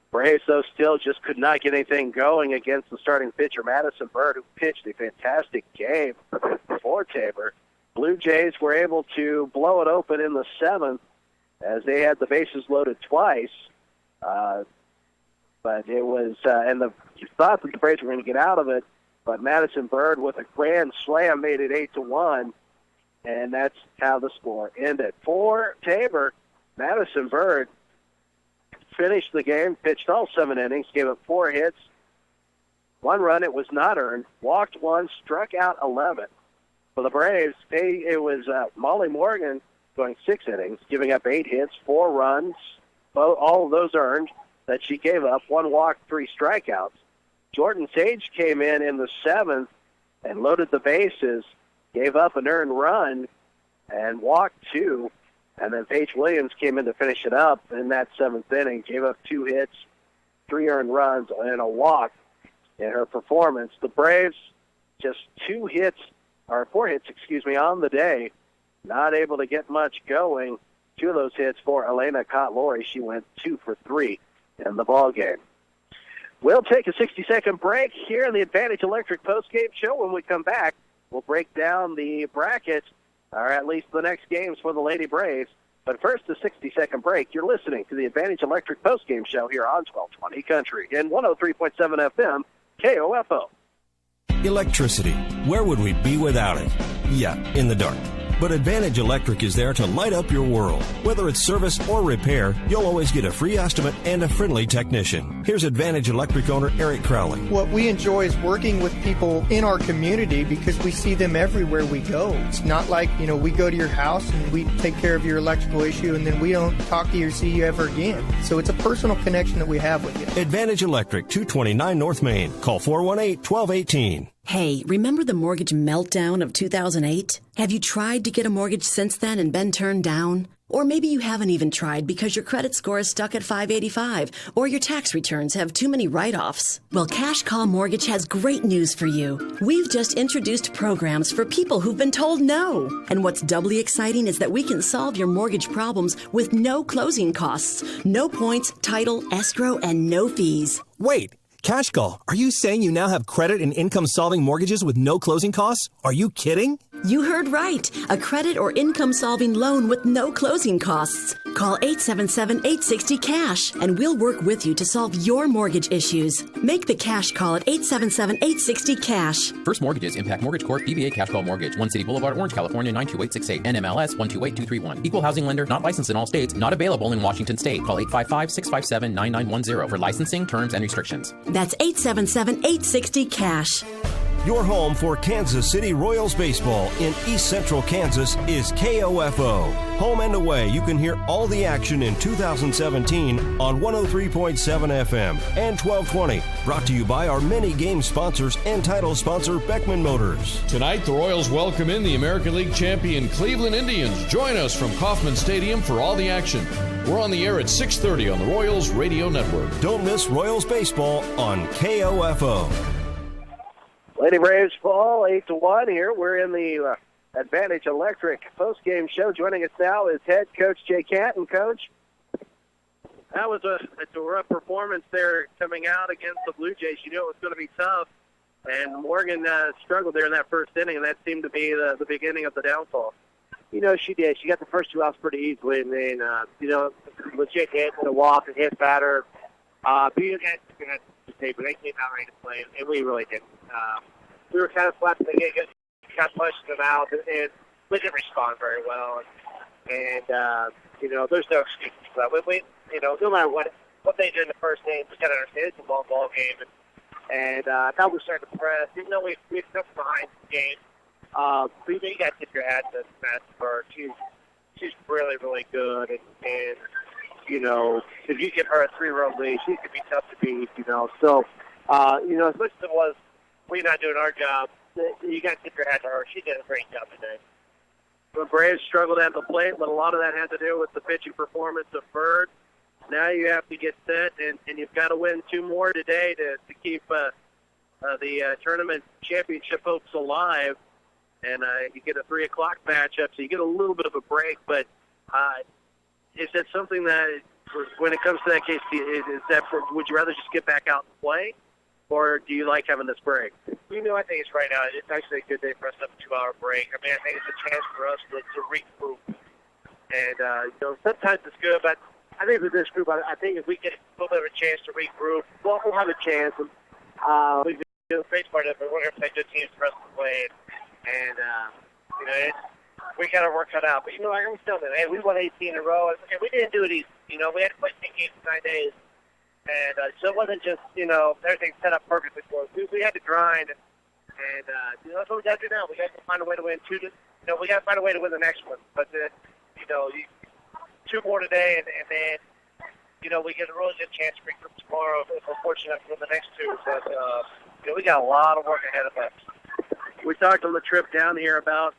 Braves, though, still just could not get anything going against the starting pitcher, Madison Bird, who pitched a fantastic game for Tabor. Blue Jays were able to blow it open in the 7th as they had the bases loaded twice. But it was, you thought that the Braves were going to get out of it, but Madison Bird with a grand slam made it 8-1, and that's how the score ended. For Tabor, Madison Bird finished the game, pitched all 7 innings, gave up 4 hits, 1 run. It was not earned, walked 1, struck out 11. For the Braves, it was Molly Morgan going 6 innings, giving up 8 hits, 4 runs, all of those earned that she gave up, 1 walk, 3 strikeouts. Jordan Sage came in the 7th and loaded the bases, gave up an earned run, and walked 2. And then Paige Williams came in to finish it up in that 7th inning, gave up 2 hits, 3 earned runs, and a walk in her performance. The Braves just 4 hits, on the day, not able to get much going. 2 of those hits for Elena Cott-Lowry. She went 2 for 3 in the ballgame. We'll take a 60-second break here in the Advantage Electric postgame show. When we come back, we'll break down the bracket, or at least the next games for the Lady Braves. But first, a 60-second break. You're listening to the Advantage Electric postgame show here on 1220 Country and 103.7 FM, KOFO. Electricity. Where would we be without it? Yeah, in the dark. But Advantage Electric is there to light up your world. Whether it's service or repair, you'll always get a free estimate and a friendly technician. Here's Advantage Electric owner Eric Crowley. What we enjoy is working with people in our community because we see them everywhere we go. It's not like, we go to your house and we take care of your electrical issue and then we don't talk to you or see you ever again. So it's a personal connection that we have with you. Advantage Electric, 229 North Main. Call 418-1218. Hey, remember the mortgage meltdown of 2008? Have you tried to get a mortgage since then and been turned down? Or maybe you haven't even tried because your credit score is stuck at 585 or your tax returns have too many write-offs. Well, Cash Call Mortgage has great news for you. We've just introduced programs for people who've been told no. And what's doubly exciting is that we can solve your mortgage problems with no closing costs, no points, title, escrow, and no fees. Wait. Cash Call, are you saying you now have credit and income-solving mortgages with no closing costs? Are you kidding? You heard right. A credit or income-solving loan with no closing costs. Call 877-860-CASH, and we'll work with you to solve your mortgage issues. Make the Cash Call at 877-860-CASH. First Mortgages, Impact Mortgage Corp., DBA Cash Call Mortgage, 1 City Boulevard, Orange, California, 92868, NMLS 128231. Equal housing lender, not licensed in all states, not available in Washington State. Call 855-657-9910 for licensing, terms, and restrictions. That's 877-860-CASH. Your home for Kansas City Royals baseball in East Central Kansas is KOFO. Home and away, you can hear all the action in 2017 on 103.7 FM and 1220. Brought to you by our many game sponsors and title sponsor Beckman Motors. Tonight, the Royals welcome in the American League champion Cleveland Indians. Join us from Kauffman Stadium for all the action. We're on the air at 6:30 on the Royals Radio Network. Don't miss Royals baseball on KOFO. Lady Braves fall 8-1 here. We're in the Advantage Electric postgame show. Joining us now is head coach Jay Canton. Coach, that was a rough performance there coming out against the Blue Jays. You knew it was going to be tough, and Morgan struggled there in that first inning, and that seemed to be the beginning of the downfall. She did. She got the first 2 outs pretty easily, and then, legit hit and a walk and hit batter. Being against the tape, but they came out ready to play, and we really didn't. We were kind of flat in the game. kept pushing them out, and we didn't respond very well. And there's no excuse for that. We no matter what they did in the first game, we got to understand it's a long ball game. And now we're starting to press. Even though we've come behind the game, you got to tip your hat to Matt Burke. She's really, really good. And if you give her a 3-row lead, she could be tough to beat, So, as much as it was we're not doing our job, you got to tip your hat to her. She did a great job today. The Braves struggled at the plate, but a lot of that had to do with the pitching performance of Bird. Now you have to get set, and you've got to win 2 more today to keep the tournament championship hopes alive. And you get a 3 o'clock matchup, so you get a little bit of a break. But is that something that, when it comes to that case, would you rather just get back out and play, or do you like having this break? I think it's right now. It's actually a good day for us to have a 2-hour break. I mean, I think it's a chance for us to regroup. And, sometimes it's good, but I think with this group, I think if we get a little bit of a chance to regroup, we'll have a chance. And, we've been the great part of it. We're going to play good teams for us to play. And we got our work cut out. But, I can still say, hey, we won 18 in a row. And we didn't do it easy. We had to play 10 games in 9 days. And so it wasn't just, everything set up perfectly for us. We had to grind. And that's what we got to do now. We got to find a way to win 2. We got to find a way to win the next one. But, 2 more today, and then, we get a really good chance to regroup tomorrow if we're fortunate for the next 2. But, we got a lot of work ahead of us. We talked on the trip down here about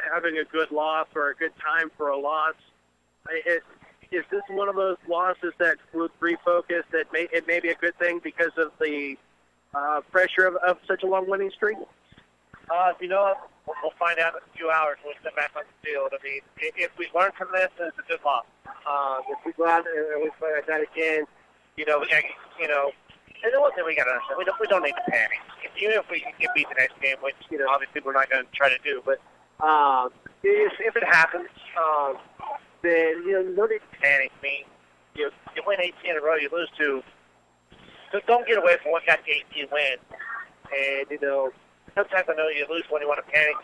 having a good loss or a good time for a loss. Is this one of those losses that would refocus that it may be a good thing because of the pressure of such a long winning streak? We'll find out in a few hours when we step back on the field. I mean, if we learn from this, then it's a good loss. If we go out and we play like that again, we got, and the one thing we got to understand, we don't need to panic. Even if we can get beat the next game, which, obviously we're not going to try to do, but if it happens, then, no need to panic. I mean, you win 18 in a row, you lose 2. So don't get away from what got the 18 win. And, sometimes I know you lose when you want to panic.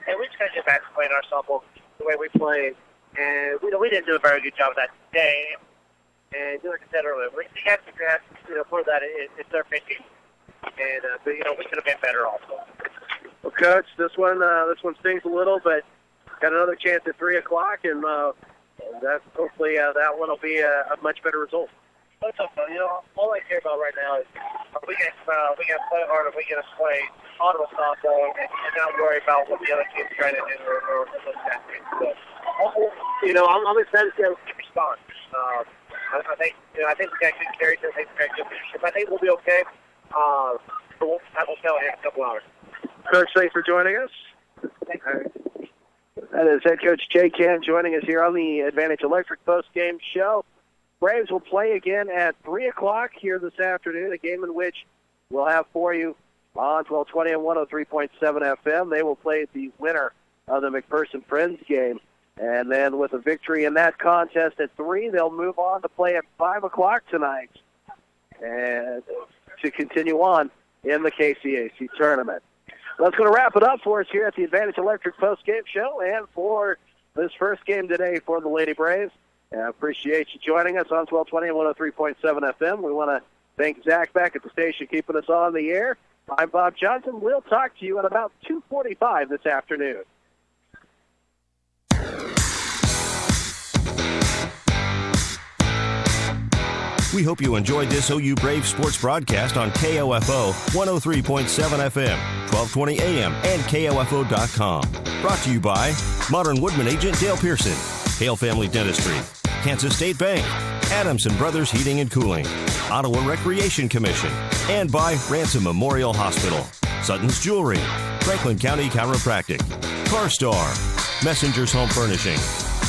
And we just got to get back to playing our softball the way we played. And, we didn't do a very good job of that today. And like I said earlier, we have to for that, it's their pitching. And, but, we could have been better also. Well, Coach, this one stings a little, but got another chance at 3 o'clock, and that's hopefully that one will be a much better result. That's okay. All I care about right now is we got to play hard, and we got to play Ottawa softball, and not worry about what the other team's trying to do or what's happening. So, I'm excited to see how we can respond. I think we got good character. I think we got good leadership. I think we'll be okay. But we'll tell in a couple hours. Coach, thanks for joining us. Thanks. That is head coach Jay Kent joining us here on the Advantage Electric post-game show. Braves will play again at 3 o'clock here this afternoon, a game in which we'll have for you on 1220 and 103.7 FM. They will play the winner of the McPherson Friends game. And then with a victory in that contest at 3, they'll move on to play at 5 o'clock tonight and to continue on in the KCAC tournament. That's going to wrap it up for us here at the Advantage Electric post-game show and for this first game today for the Lady Braves. I appreciate you joining us on 1220 and 103.7 FM. We want to thank Zach back at the station keeping us on the air. I'm Bob Johnson. We'll talk to you at about 2:45 this afternoon. We hope you enjoyed this OU Brave sports broadcast on KOFO 103.7 FM, 1220 AM, and KOFO.com. Brought to you by Modern Woodman agent Dale Pearson, Hale Family Dentistry, Kansas State Bank, Adamson Brothers Heating and Cooling, Ottawa Recreation Commission, and by Ransom Memorial Hospital, Sutton's Jewelry, Franklin County Chiropractic, CarStar, Messenger's Home Furnishing.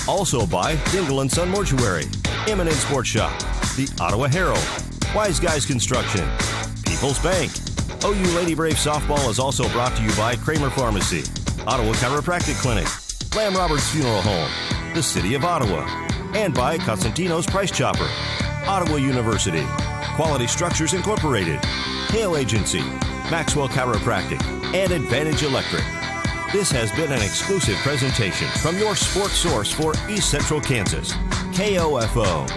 Also by Dingle & Son Mortuary, Eminent Sports Shop, the Ottawa Herald, Wise Guys Construction, People's Bank. OU Lady Brave Softball is also brought to you by Kramer Pharmacy, Ottawa Chiropractic Clinic, Lamb Roberts Funeral Home, the City of Ottawa, and by Costantino's Price Chopper, Ottawa University, Quality Structures Incorporated, Hale Agency, Maxwell Chiropractic, and Advantage Electric. This has been an exclusive presentation from your sports source for East Central Kansas, KOFO.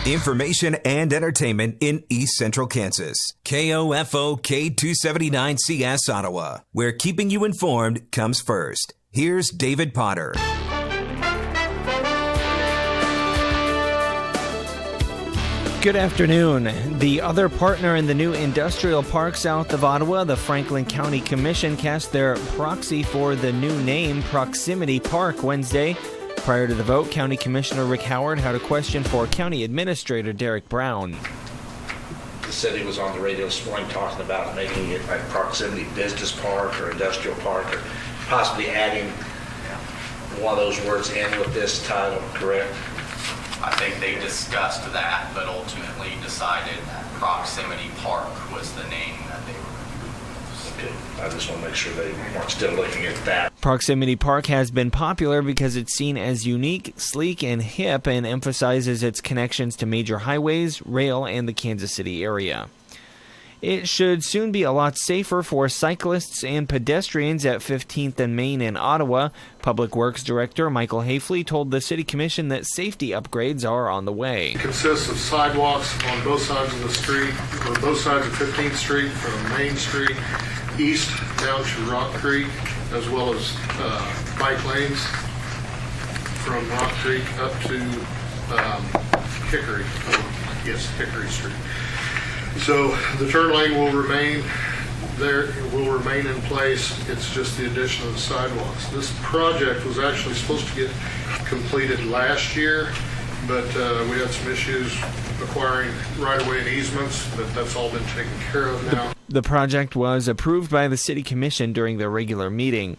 Information and entertainment in East Central Kansas. KOFO K279CS Ottawa, where keeping you informed comes first. Here's David Potter. Good afternoon. The other partner in the new industrial park south of Ottawa, the Franklin County Commission, cast their proxy for the new name, Proximity Park, Wednesday. Prior to the vote, County Commissioner Rick Howard had a question for County Administrator Derek Brown. The city was on the radio this morning talking about making it a proximity business park or industrial park, or possibly adding one of those words in with this title, correct? I think they discussed that, but ultimately decided Proximity Park was the name that they were. Okay. I just want to make sure they weren't still looking at that. Proximity Park has been popular because it's seen as unique, sleek, and hip, and emphasizes its connections to major highways, rail, and the Kansas City area. It should soon be a lot safer for cyclists and pedestrians at 15th and Main in Ottawa. Public Works Director Michael Hafley told the City Commission that safety upgrades are on the way. It consists of sidewalks on both sides of the street, or both sides of 15th Street from Main Street east down to Rock Creek, as well as bike lanes from Rock Creek up to Hickory. Hickory Street. So the turn lane will remain there, it will remain in place. It's just the addition of the sidewalks. This project was actually supposed to get completed last year, but we had some issues acquiring right-of-way and easements, but that's all been taken care of now. The project was approved by the City Commission during their regular meeting.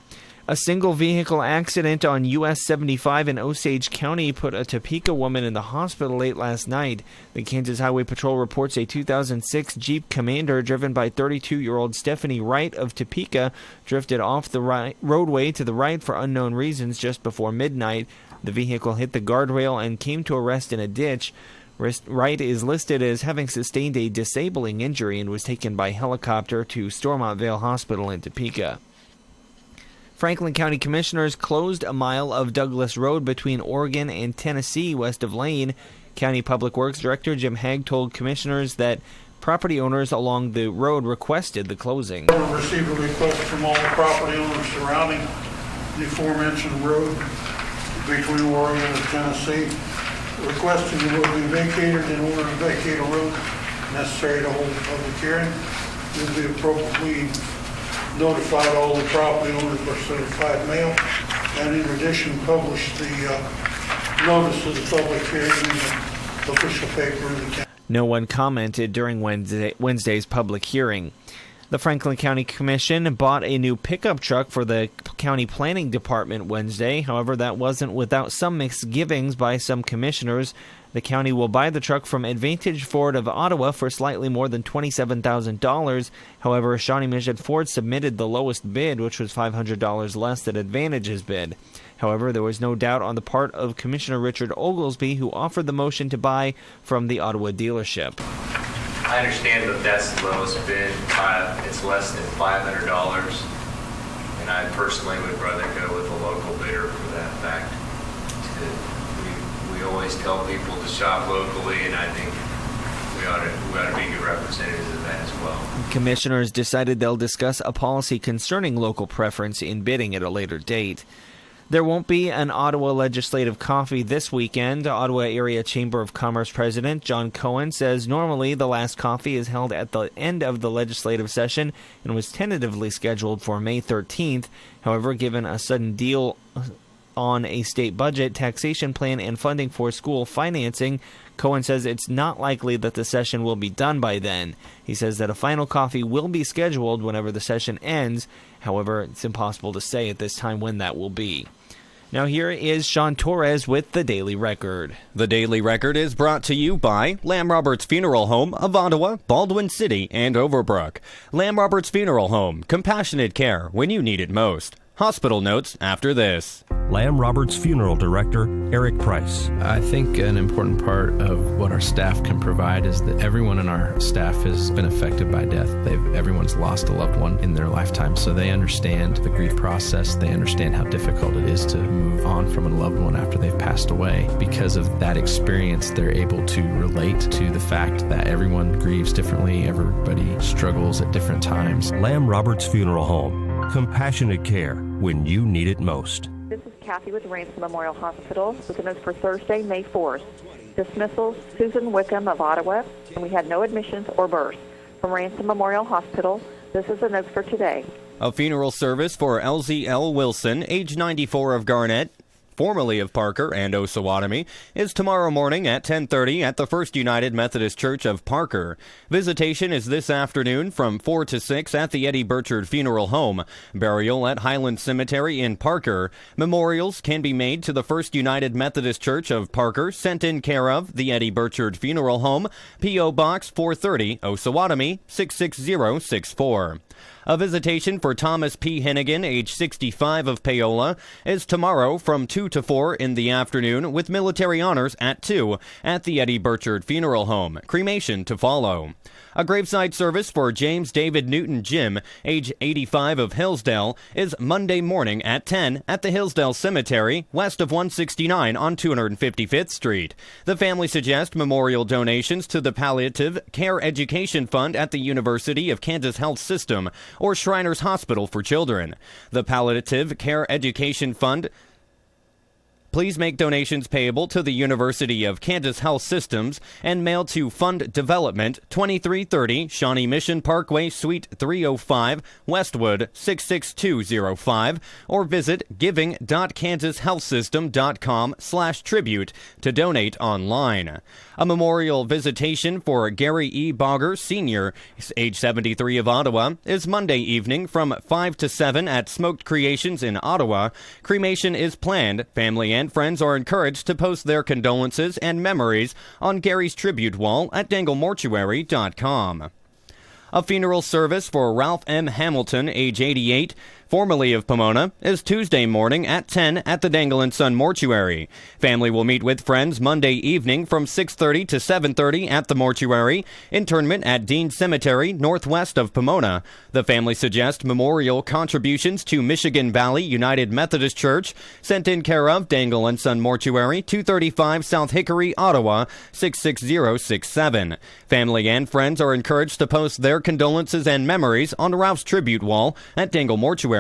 A single vehicle accident on US 75 in Osage County put a Topeka woman in the hospital late last night. The Kansas Highway Patrol reports a 2006 Jeep Commander driven by 32-year-old Stephanie Wright of Topeka drifted off the roadway to the right for unknown reasons just before midnight. The vehicle hit the guardrail and came to a rest in a ditch. Wright is listed as having sustained a disabling injury and was taken by helicopter to Stormont Vale Hospital in Topeka. Franklin County Commissioners closed a mile of Douglas Road between Oregon and Tennessee west of Lane. County Public Works Director Jim Haig told commissioners that property owners along the road requested the closing. We received a request from all the property owners surrounding the aforementioned road between Oregon and Tennessee, requesting the road be vacated. In order to vacate a road necessary to hold a public hearing, will be appropriately notified all the property owners by certified mail, and in addition publish the notice of the public hearing in the official paper in the county. No one commented during Wednesday's public hearing. The Franklin County Commission bought a new pickup truck for the County Planning Department Wednesday. However, that wasn't without some misgivings by some commissioners. The county will buy the truck from Advantage Ford of Ottawa for slightly more than $27,000. However, Shawnee Mission Ford submitted the lowest bid, which was $500 less than Advantage's bid. However, there was no doubt on the part of Commissioner Richard Oglesby, who offered the motion to buy from the Ottawa dealership. I understand that that's the lowest bid. It's less than $500, and I personally would rather go with a local bidder for that fact. We always tell people to shop locally, and I think we ought to be good representatives of that as well. Commissioners decided they'll discuss a policy concerning local preference in bidding at a later date. There won't be an Ottawa Legislative Coffee this weekend. Ottawa Area Chamber of Commerce President John Cohen says normally the last coffee is held at the end of the legislative session and was tentatively scheduled for May 13th. However, given a sudden deal on a state budget, taxation plan, and funding for school financing, Cohen says it's not likely that the session will be done by then. He says that a final coffee will be scheduled whenever the session ends. However, it's impossible to say at this time when that will be. Now here is Sean Torres with the Daily Record. The Daily Record is brought to you by Lamb Roberts Funeral Home of Ottawa, Baldwin City, and Overbrook. Lamb Roberts Funeral Home, compassionate care when you need it most. Hospital notes after this. Lamb Roberts Funeral Director Eric Price. I think an important part of what our staff can provide is that everyone in our staff has been affected by death. Everyone's lost a loved one in their lifetime, so they understand the grief process. They understand how difficult it is to move on from a loved one after they've passed away. Because of that experience, they're able to relate to the fact that everyone grieves differently, everybody struggles at different times. Lamb Roberts Funeral Home. Compassionate care when you need it most. This is Kathy with Ransom Memorial Hospital with the notes for Thursday, May 4th. Dismissals, Susan Wickham of Ottawa, and we had no admissions or births. From Ransom Memorial Hospital, this is the notes for today. A funeral service for LZL Wilson, age 94 of Garnett, formerly of Parker and Osawatomie, is tomorrow morning at 10:30 at the First United Methodist Church of Parker. Visitation is this afternoon from 4 to 6 at the Eddie Burchard Funeral Home. Burial at Highland Cemetery in Parker. Memorials can be made to the First United Methodist Church of Parker, sent in care of the Eddie Burchard Funeral Home, P.O. Box 430, Osawatomie 66064. A visitation for Thomas P. Hennigan, age 65 of Paola, is tomorrow from 2 to 4 in the afternoon with military honors at 2 at the Eddie Burchard Funeral Home. Cremation to follow. A graveside service for James David Newton Jim, age 85 of Hillsdale, is Monday morning at 10 at the Hillsdale Cemetery, west of 169 on 255th Street. The family suggests memorial donations to the Palliative Care Education Fund at the University of Kansas Health System or Shriners Hospital for Children. The Palliative Care Education Fund. Please make donations payable to the University of Kansas Health Systems and mail to Fund Development, 2330 Shawnee Mission Parkway, Suite 305, Westwood 66205, or visit giving.kansashealthsystem.com/tribute to donate online. A memorial visitation for Gary E. Bogger, Sr., age 73 of Ottawa, is Monday evening from 5 to 7 at Smoked Creations in Ottawa. Cremation is planned. Family and friends are encouraged to post their condolences and memories on Gary's tribute wall at danglemortuary.com. A funeral service for Ralph M. Hamilton, age 88, formerly of Pomona, is Tuesday morning at 10 at the Dangle & Son Mortuary. Family will meet with friends Monday evening from 6:30 to 7:30 at the mortuary. Interment at Dean Cemetery, northwest of Pomona. The family suggests memorial contributions to Michigan Valley United Methodist Church, sent in care of Dangle & Son Mortuary, 235 South Hickory, Ottawa, 66067. Family and friends are encouraged to post their condolences and memories on Ralph's tribute wall at danglemortuary.com.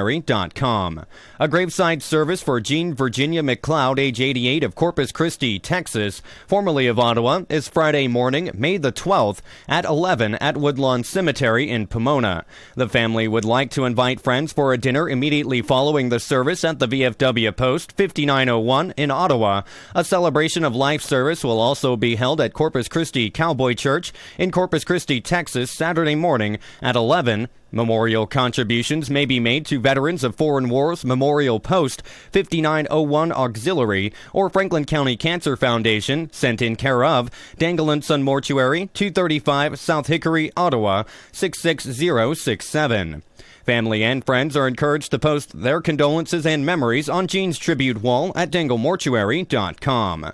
A graveside service for Jean Virginia McLeod, age 88 of Corpus Christi, Texas, formerly of Ottawa, is Friday morning, May the 12th at 11 at Woodlawn Cemetery in Pomona. The family would like to invite friends for a dinner immediately following the service at the VFW Post 5901 in Ottawa. A celebration of life service will also be held at Corpus Christi Cowboy Church in Corpus Christi, Texas, Saturday morning at 11. Memorial contributions may be made to Veterans of Foreign Wars Memorial Post 5901 Auxiliary or Franklin County Cancer Foundation, sent in care of Dangle & Son Mortuary, 235 South Hickory, Ottawa, 66067. Family and friends are encouraged to post their condolences and memories on Jean's tribute wall at danglemortuary.com.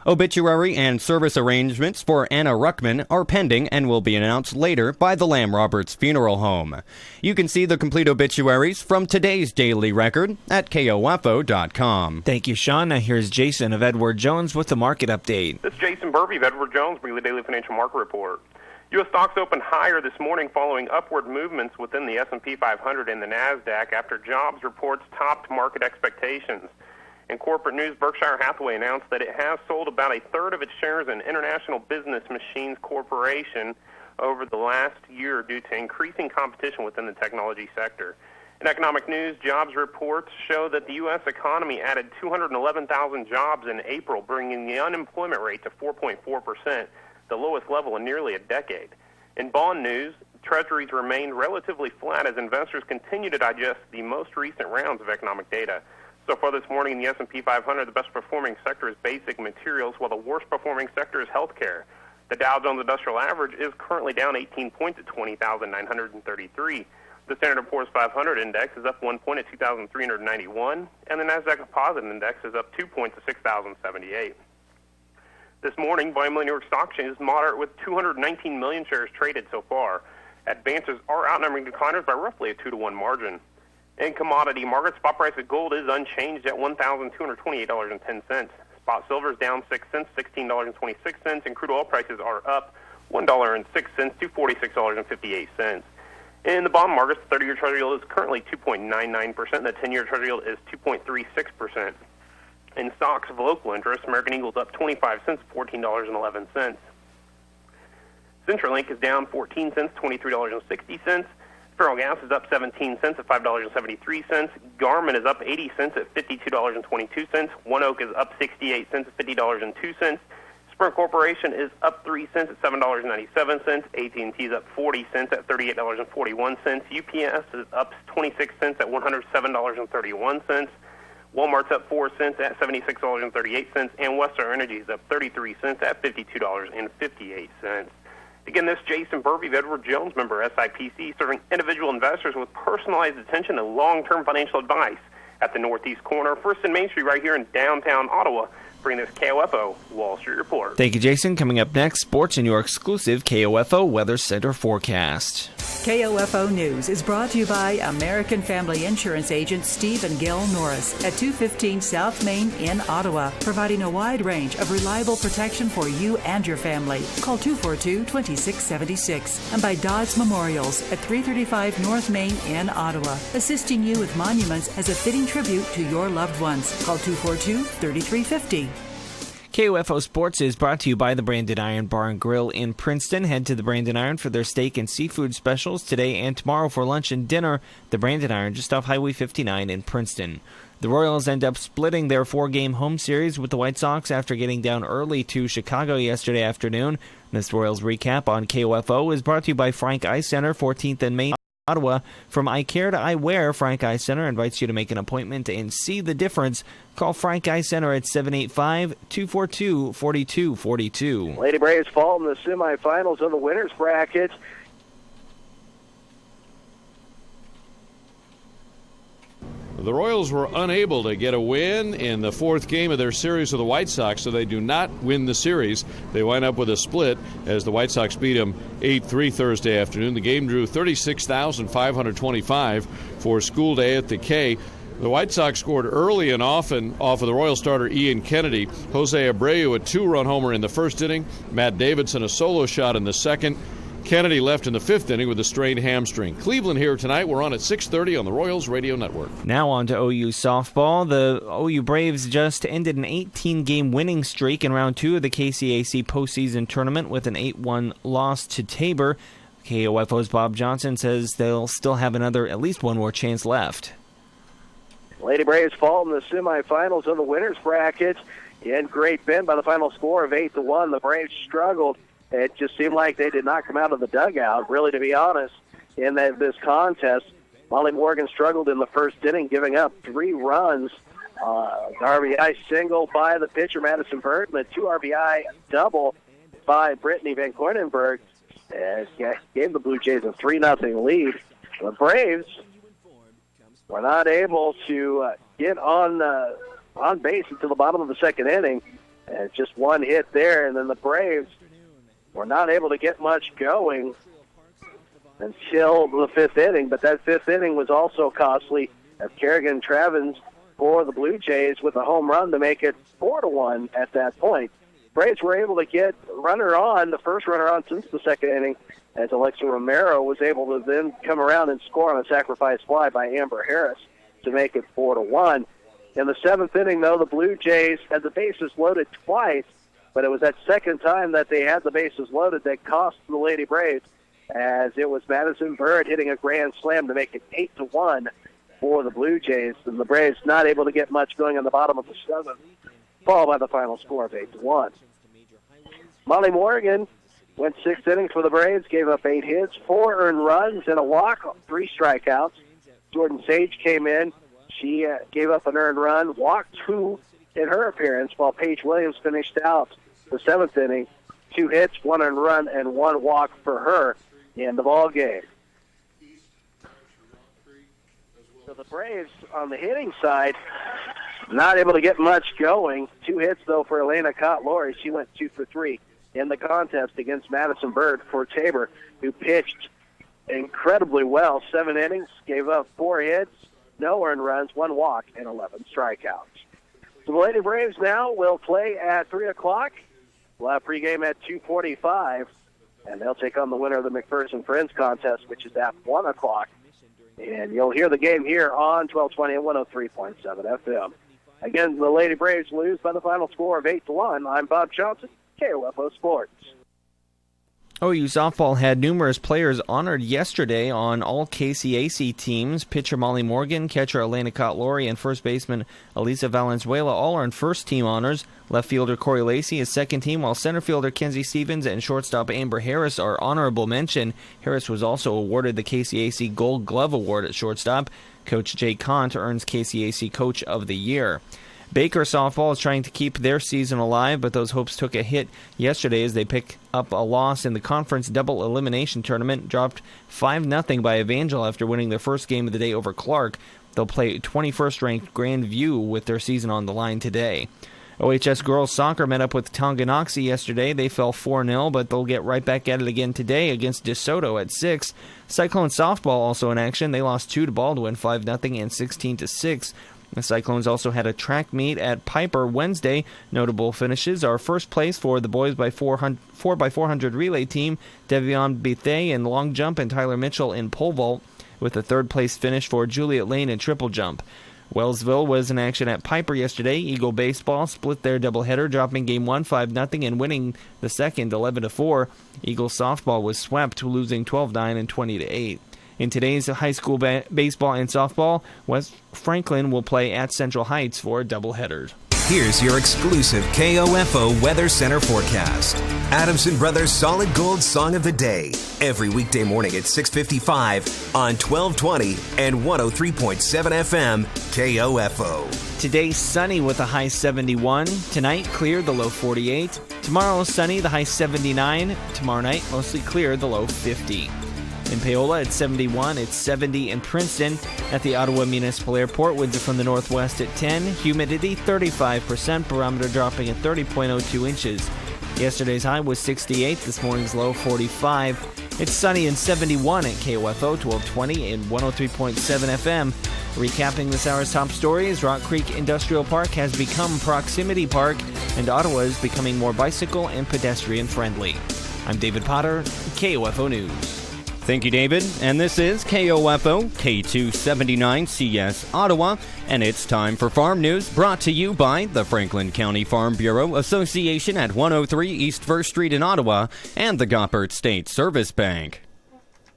Obituary and service arrangements for Anna Ruckman are pending and will be announced later by the Lamb Roberts Funeral Home. You can see the complete obituaries from today's Daily Record at KOFO.com. Thank you, Sean. Now here's Jason of Edward Jones with the market update. This is Jason Burvey of Edward Jones, bringing the Daily Financial Market Report. U.S. stocks opened higher this morning following upward movements within the S&P 500 and the NASDAQ after jobs reports topped market expectations. In corporate news, Berkshire Hathaway announced that it has sold about a third of its shares in International Business Machines Corporation over the last year due to increasing competition within the technology sector. In economic news, jobs reports show that the U.S. economy added 211,000 jobs in April, bringing the unemployment rate to 4.4%, the lowest level in nearly a decade. In bond news, treasuries remained relatively flat as investors continue to digest the most recent rounds of economic data. So far this morning in the S&P 500, the best performing sector is basic materials, while the worst performing sector is healthcare. The Dow Jones Industrial Average is currently down 18 points at 20,933. The Standard & Poor's 500 index is up 1 point at 2,391, and the NASDAQ Composite Index is up 2 points at 6,078. This morning, volume on the New York Stock Exchange is moderate with 219 million shares traded so far. Advances are outnumbering decliners by roughly a 2-to-1 margin. In commodity markets, spot price of gold is unchanged at $1,228.10. Spot silver is down 6 cents, $16.26, and crude oil prices are up $1.06 to $46.58. In the bond markets, the 30-year Treasury yield is currently 2.99%, and the 10-year Treasury yield is 2.36%. In stocks of local interest, American Eagle is up 25 cents, $14.11. CenturyLink is down 14 cents, $23.60. Federal Gas is up 17 cents at $5.73. Garmin is up 80 cents at $52.22. One Oak is up 68 cents at $50.02. Sprint Corporation is up 3 cents at $7.97. AT&T is up 40 cents at $38.41. UPS is up 26 cents at $107.31. Walmart's up 4 cents at $76.38. And Western Energy is up 33 cents at $52.58. Again, this is Jason Burvey of Edward Jones, member SIPC, serving individual investors with personalized attention and long-term financial advice at the Northeast corner, First and Main Street, right here in downtown Ottawa. Bring this KOFO Wall Street Report. Thank you, Jason. Coming up next, sports and your exclusive KOFO Weather Center forecast. KOFO News is brought to you by American Family Insurance agent Steve and Gail Norris at 215 South Main in Ottawa, providing a wide range of reliable protection for you and your family. Call 242-2676. And by Dodds Memorials at 335 North Main in Ottawa, assisting you with monuments as a fitting tribute to your loved ones. Call 242-3350. KOFO Sports is brought to you by the Brandon Iron Bar and Grill in Princeton. Head to the Brandon Iron for their steak and seafood specials today and tomorrow for lunch and dinner. The Brandon Iron, just off Highway 59 in Princeton. The Royals end up splitting their 4-game home series with the White Sox after getting down early to Chicago yesterday afternoon. This Royals recap on KOFO is brought to you by Frank Eye Center, 14th and Main, Ottawa. From eye care to eyewear, Frank Eye Center invites you to make an appointment and see the difference. Call Frank Eye Center at 785-242-4242. Lady Braves fall in the semifinals of the winners bracket. The Royals were unable to get a win in the 4th game of their series with the White Sox, so they do not win the series. They wind up with a split as the White Sox beat them 8-3 Thursday afternoon. The game drew 36,525 for School Day at the K. The White Sox scored early and often off of the Royal starter Ian Kennedy. Jose Abreu, a 2-run homer in the first inning. Matt Davidson, a solo shot in the second. Kennedy left in the 5th inning with a strained hamstring. Cleveland here tonight. We're on at 6:30 on the Royals Radio Network. Now on to OU softball. The OU Braves just ended an 18-game winning streak in round 2 of the KCAC postseason tournament with an 8-1 loss to Tabor. KOFO's Bob Johnson says they'll still have at least one more chance left. Lady Braves fall in the semifinals of the winners bracket in Great Bend by the final score of 8-1. The Braves struggled. It just seemed like they did not come out of the dugout, really, to be honest, in this contest. Molly Morgan struggled in the first inning, giving up 3 runs. RBI single by the pitcher, Madison Bird, and a 2 RBI double by Brittany Van Kornenberg. Gave the Blue Jays a 3-0 lead. The Braves were not able to get on base until the bottom of the 2nd inning. Just one hit there, and then the Braves were not able to get much going until the 5th inning, but that 5th inning was also costly as Kerrigan Travins for the Blue Jays with a home run to make it 4-1 at that point. Braves were able to get the first runner on since the 2nd inning, as Alexa Romero was able to then come around and score on a sacrifice fly by Amber Harris to make it 4-1. In the 7th inning, though, the Blue Jays had the bases loaded twice, but it was that second time that they had the bases loaded that cost the Lady Braves, as it was Madison Bird hitting a grand slam to make it 8-1 for the Blue Jays. And the Braves not able to get much going on the bottom of the 7th, fall by the final score of 8-1. Molly Morgan went 6 innings for the Braves, gave up 8 hits, 4 earned runs, and a walk, 3 strikeouts. Jordan Sage came in. She gave up an earned run, walked 2 in her appearance, while Paige Williams finished out the 7th inning, 2 hits, 1 earned run, and 1 walk for her in the ball game. So the Braves on the hitting side, not able to get much going. 2 hits, though, for Elena Cott-Lowry. She went 2 for 3 in the contest against Madison Bird for Tabor, who pitched incredibly well. 7 innings, gave up 4 hits, no earned runs, 1 walk, and 11 strikeouts. So the Lady Braves now will play at 3 o'clock. We'll have pregame at 2:45, and they'll take on the winner of the McPherson Friends contest, which is at 1 o'clock. And you'll hear the game here on 1220 and 103.7 FM. Again, the Lady Braves lose by the final score of 8-1. I'm Bob Johnson, KOFO Sports. OU softball had numerous players honored yesterday on all KCAC teams. Pitcher Molly Morgan, catcher Elena Cott-Lowry, and first baseman Elisa Valenzuela all earned first-team honors. Left fielder Corey Lacey is second team, while center fielder Kenzie Stevens and shortstop Amber Harris are honorable mention. Harris was also awarded the KCAC Gold Glove Award at shortstop. Coach Jay Kant earns KCAC Coach of the Year. Baker softball is trying to keep their season alive, but those hopes took a hit yesterday as they pick up a loss in the conference double elimination tournament, dropped 5-0 by Evangel after winning their first game of the day over Clark. They'll play 21st-ranked Grandview with their season on the line today. OHS girls soccer met up with Tonganoxie yesterday. They fell 4-0, but they'll get right back at it again today against DeSoto at 6. Cyclone softball also in action. They lost 2 to Baldwin, 5-0 and 16-6. The Cyclones also had a track meet at Piper Wednesday. Notable finishes are first place for the boys by 4x400 relay team, Devion Bethay in long jump and Tyler Mitchell in pole vault, with a third place finish for Juliet Lane in triple jump. Wellsville was in action at Piper yesterday. Eagle Baseball split their doubleheader, dropping Game 1 5-0 and winning the second 11-4. Eagle Softball was swept, losing 12-9 and 20-8. In today's high school baseball and softball, West Franklin will play at Central Heights for doubleheaders. Here's your exclusive KOFO Weather Center forecast. Adamson Brothers Solid Gold Song of the Day. Every weekday morning at 6:55 on 1220 and 103.7 FM KOFO. Today, sunny with a high 71. Tonight, clear, the low 48. Tomorrow, sunny, the high 79. Tomorrow night, mostly clear, the low 50. In Paola, it's 71. It's 70 in Princeton. At the Ottawa Municipal Airport, winds are from the northwest at 10. Humidity, 35%. Barometer dropping at 30.02 inches. Yesterday's high was 68. This morning's low, 45. It's sunny and 71 at KOFO, 1220 and 103.7 FM. Recapping this hour's top stories, Rock Creek Industrial Park has become Proximity Park, and Ottawa is becoming more bicycle and pedestrian friendly. I'm David Potter, KOFO News. Thank you, David. And this is KOFO, K279CS Ottawa, and it's time for Farm News, brought to you by the Franklin County Farm Bureau Association at 103 East 1st Street in Ottawa and the Goppert State Service Bank.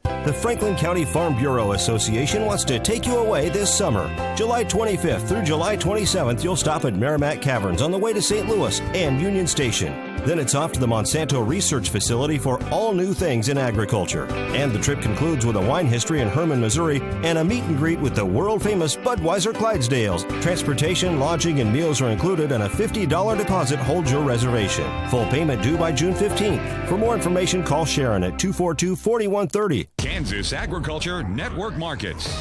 The Franklin County Farm Bureau Association wants to take you away this summer. July 25th through July 27th, you'll stop at Merrimack Caverns on the way to St. Louis and Union Station. Then it's off to the Monsanto Research Facility for all new things in agriculture. And the trip concludes with a wine history in Herman, Missouri, and a meet and greet with the world-famous Budweiser Clydesdales. Transportation, lodging, and meals are included, and a $50 deposit holds your reservation. Full payment due by June 15th. For more information, call Sharon at 242-4130. Kansas Agriculture Network Markets.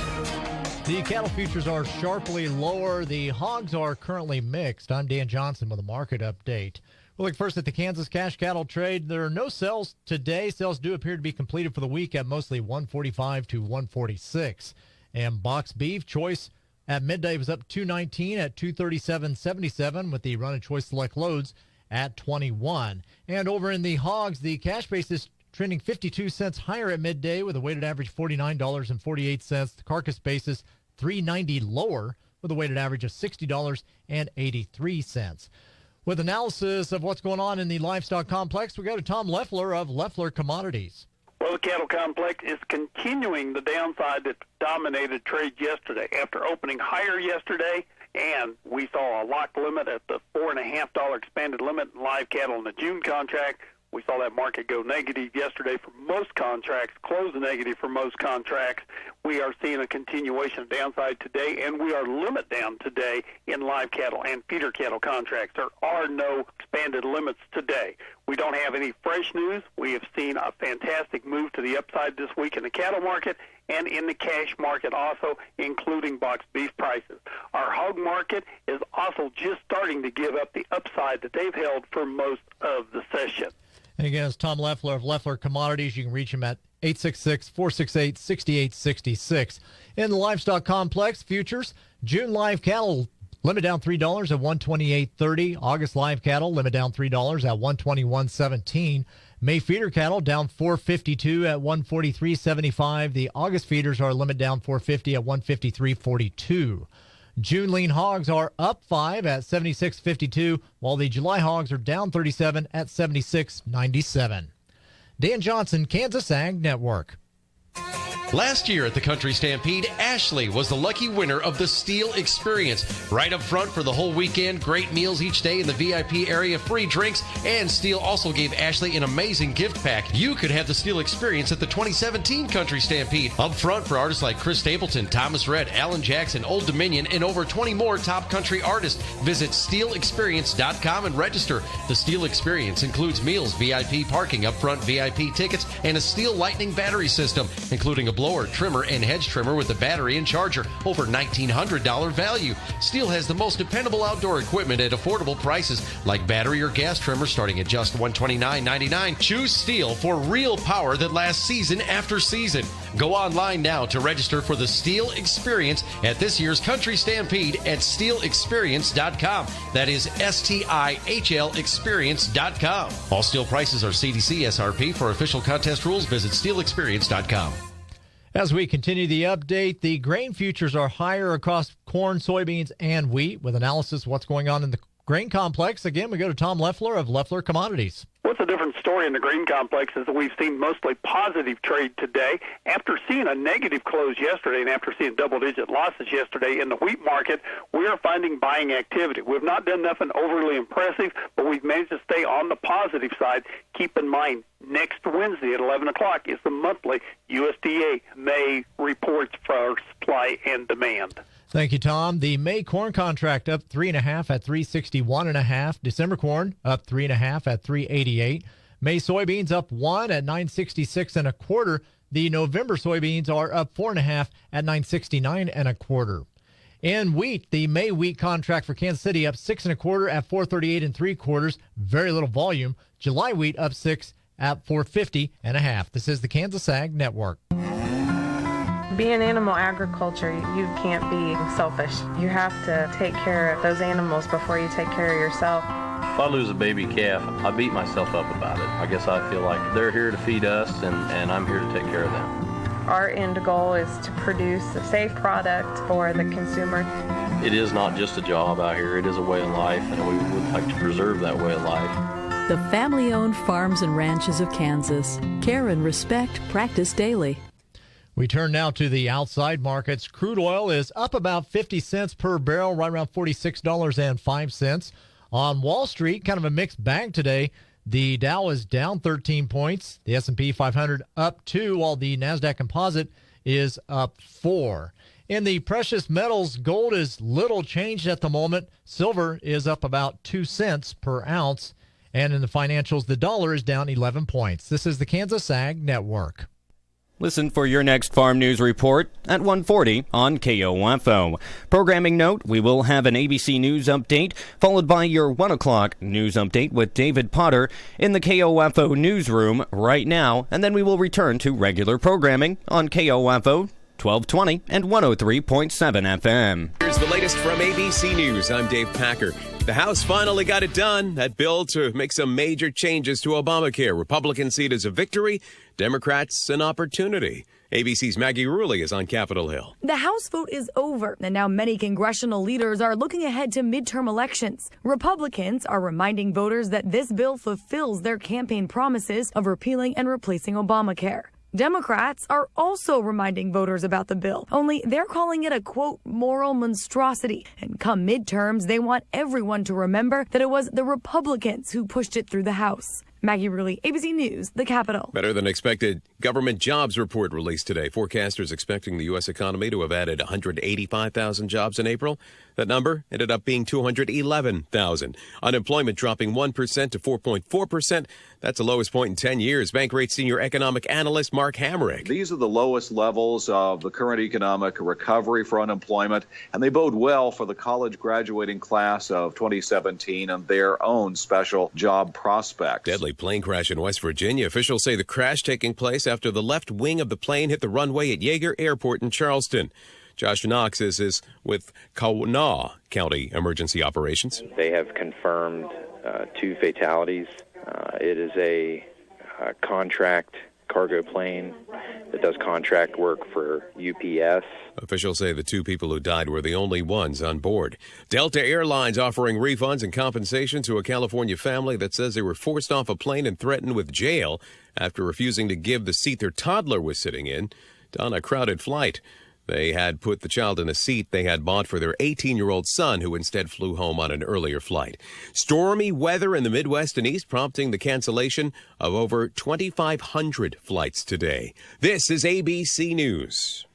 The cattle futures are sharply lower. The hogs are currently mixed. I'm Dan Johnson with a market update. We'll look first at the Kansas cash cattle trade. There are no sales today. Sales do appear to be completed for the week at mostly 145 to 146. And box beef choice at midday was up 219 at 237.77 with the run of choice select loads at 21. And over in the hogs, the cash basis trending 52 cents higher at midday with a weighted average $49.48. The carcass basis $3.90 lower with a weighted average of $60.83. With analysis of what's going on in the livestock complex, we go to Tom Leffler of Leffler Commodities. Well, the cattle complex is continuing the downside that dominated trade yesterday. After opening higher yesterday, and we saw a lock limit at the $4.50 expanded limit in live cattle in the June contract, we saw that market go negative yesterday for most contracts, close negative for most contracts. we are seeing a continuation of downside today, and we are limit down today in live cattle and feeder cattle contracts. There are no expanded limits today. We don't have any fresh news. We have seen a fantastic move to the upside this week in the cattle market and in the cash market also, including boxed beef prices. Our hog market is also just starting to give up the upside that they've held for most of the session. And again, it's Tom Leffler of Leffler Commodities. You can reach him at 866-468-6866. In the livestock complex, futures, June live cattle limit down $3 at $128.30. August live cattle limit down $3 at $121.17. May feeder cattle down $4.52 at $143.75. The August feeders are limit down $4.50 at $153.42. June lean hogs are up 5 at $76.52, while the July hogs are down 37 at $76.97. Dan Johnson, Kansas Ag Network. Last year at the Country Stampede, Ashley was the lucky winner of the Steel Experience. Right up front for the whole weekend, great meals each day in the VIP area, free drinks, and Steel also gave Ashley an amazing gift pack. You could have the Steel Experience at the 2017 Country Stampede. Up front for artists like Chris Stapleton, Thomas Rhett, Alan Jackson, Old Dominion, and over 20 more top country artists. Visit SteelExperience.com and register. The Steel Experience includes meals, VIP parking, upfront VIP tickets, and a Steel Lightning battery system, including a blower, trimmer, and hedge trimmer with a battery and charger. Over $1,900 value. Steel has the most dependable outdoor equipment at affordable prices, like battery or gas trimmers starting at just $129.99. Choose Steel for real power that lasts season after season. Go online now to register for the Steel Experience at this year's Country Stampede at SteelExperience.com. That is STIHL Experience.com. All Steel prices are CDC SRP. For official contest rules, visit SteelExperience.com. As we continue the update, the grain futures are higher across corn, soybeans, and wheat. With analysis of what's going on in the grain complex, again, we go to Tom Leffler of Leffler Commodities. What's a different story in the grain complex is that we've seen mostly positive trade today. After seeing a negative close yesterday and after seeing double-digit losses yesterday in the wheat market, we are finding buying activity. We've not done nothing overly impressive, but we've managed to stay on the positive side. Keep in mind, next Wednesday at 11 o'clock is the monthly USDA May reports for supply and demand. Thank you, Tom. The May corn contract up 3.5 at 361.5. December corn up 3.5 at 388. May soybeans up 1 at 966.25. The November soybeans are up 4.5 at 969.25. In wheat, the May wheat contract for Kansas City up 6.25 at 438.75. Very little volume. July wheat up 6 at 450.5. This is the Kansas Ag Network. Being animal agriculture, you can't be selfish. You have to take care of those animals before you take care of yourself. If I lose a baby calf, I beat myself up about it. I guess I feel like they're here to feed us, and I'm here to take care of them. Our end goal is to produce a safe product for the consumer. It is not just a job out here. It is a way of life, and we would like to preserve that way of life. The family-owned farms and ranches of Kansas. Care and respect practiced daily. We turn now to the outside markets. Crude oil is up about 50 cents per barrel, right around $46.05. On Wall Street, kind of a mixed bag today. The Dow is down 13 points. The S&P 500 up 2, while the NASDAQ Composite is up 4. In the precious metals, gold is little changed at the moment. Silver is up about 2 cents per ounce. And in the financials, the dollar is down 11 points. This is the Kansas Ag Network. Listen for your next Farm News Report at 1:40 on KOFO. Programming note, we will have an ABC News update, followed by your 1 o'clock news update with David Potter in the KOFO newsroom right now, and then we will return to regular programming on KOFO 1220 and 103.7 FM. Here's the latest from ABC News. I'm Dave Packer. The House finally got it done. That bill to make some major changes to Obamacare. Republicans see it as a victory. Democrats an opportunity. ABC's Maggie Rulli is on Capitol Hill. The House vote is over, and now many congressional leaders are looking ahead to midterm elections. Republicans are reminding voters that this bill fulfills their campaign promises of repealing and replacing Obamacare. Democrats are also reminding voters about the bill, only they're calling it a, quote, moral monstrosity. And come midterms, they want everyone to remember that it was the Republicans who pushed it through the House. Maggie Rulli, ABC News, the capital. Better than expected government jobs report released today. Forecasters expecting the U.S. economy to have added 185,000 jobs in April. That number ended up being 211,000. Unemployment dropping 1% to 4.4%. That's the lowest point in 10 years. Bankrate senior economic analyst Mark Hamrick. These are the lowest levels of the current economic recovery for unemployment, and they bode well for the college graduating class of 2017 and their own special job prospects. Deadly plane crash in West Virginia. Officials say the crash taking place after the left wing of the plane hit the runway at Yeager Airport in Charleston. Josh Knox is with Kanawha County Emergency Operations. They have confirmed 2 fatalities. It is a contract cargo plane that does contract work for UPS. Officials say the 2 people who died were the only ones on board. Delta Airlines offering refunds and compensation to a California family that says they were forced off a plane and threatened with jail after refusing to give the seat their toddler was sitting in on a crowded flight. They had put the child in a seat they had bought for their 18-year-old son, who instead flew home on an earlier flight. Stormy weather in the Midwest and East prompting the cancellation of over 2,500 flights today. This is ABC News.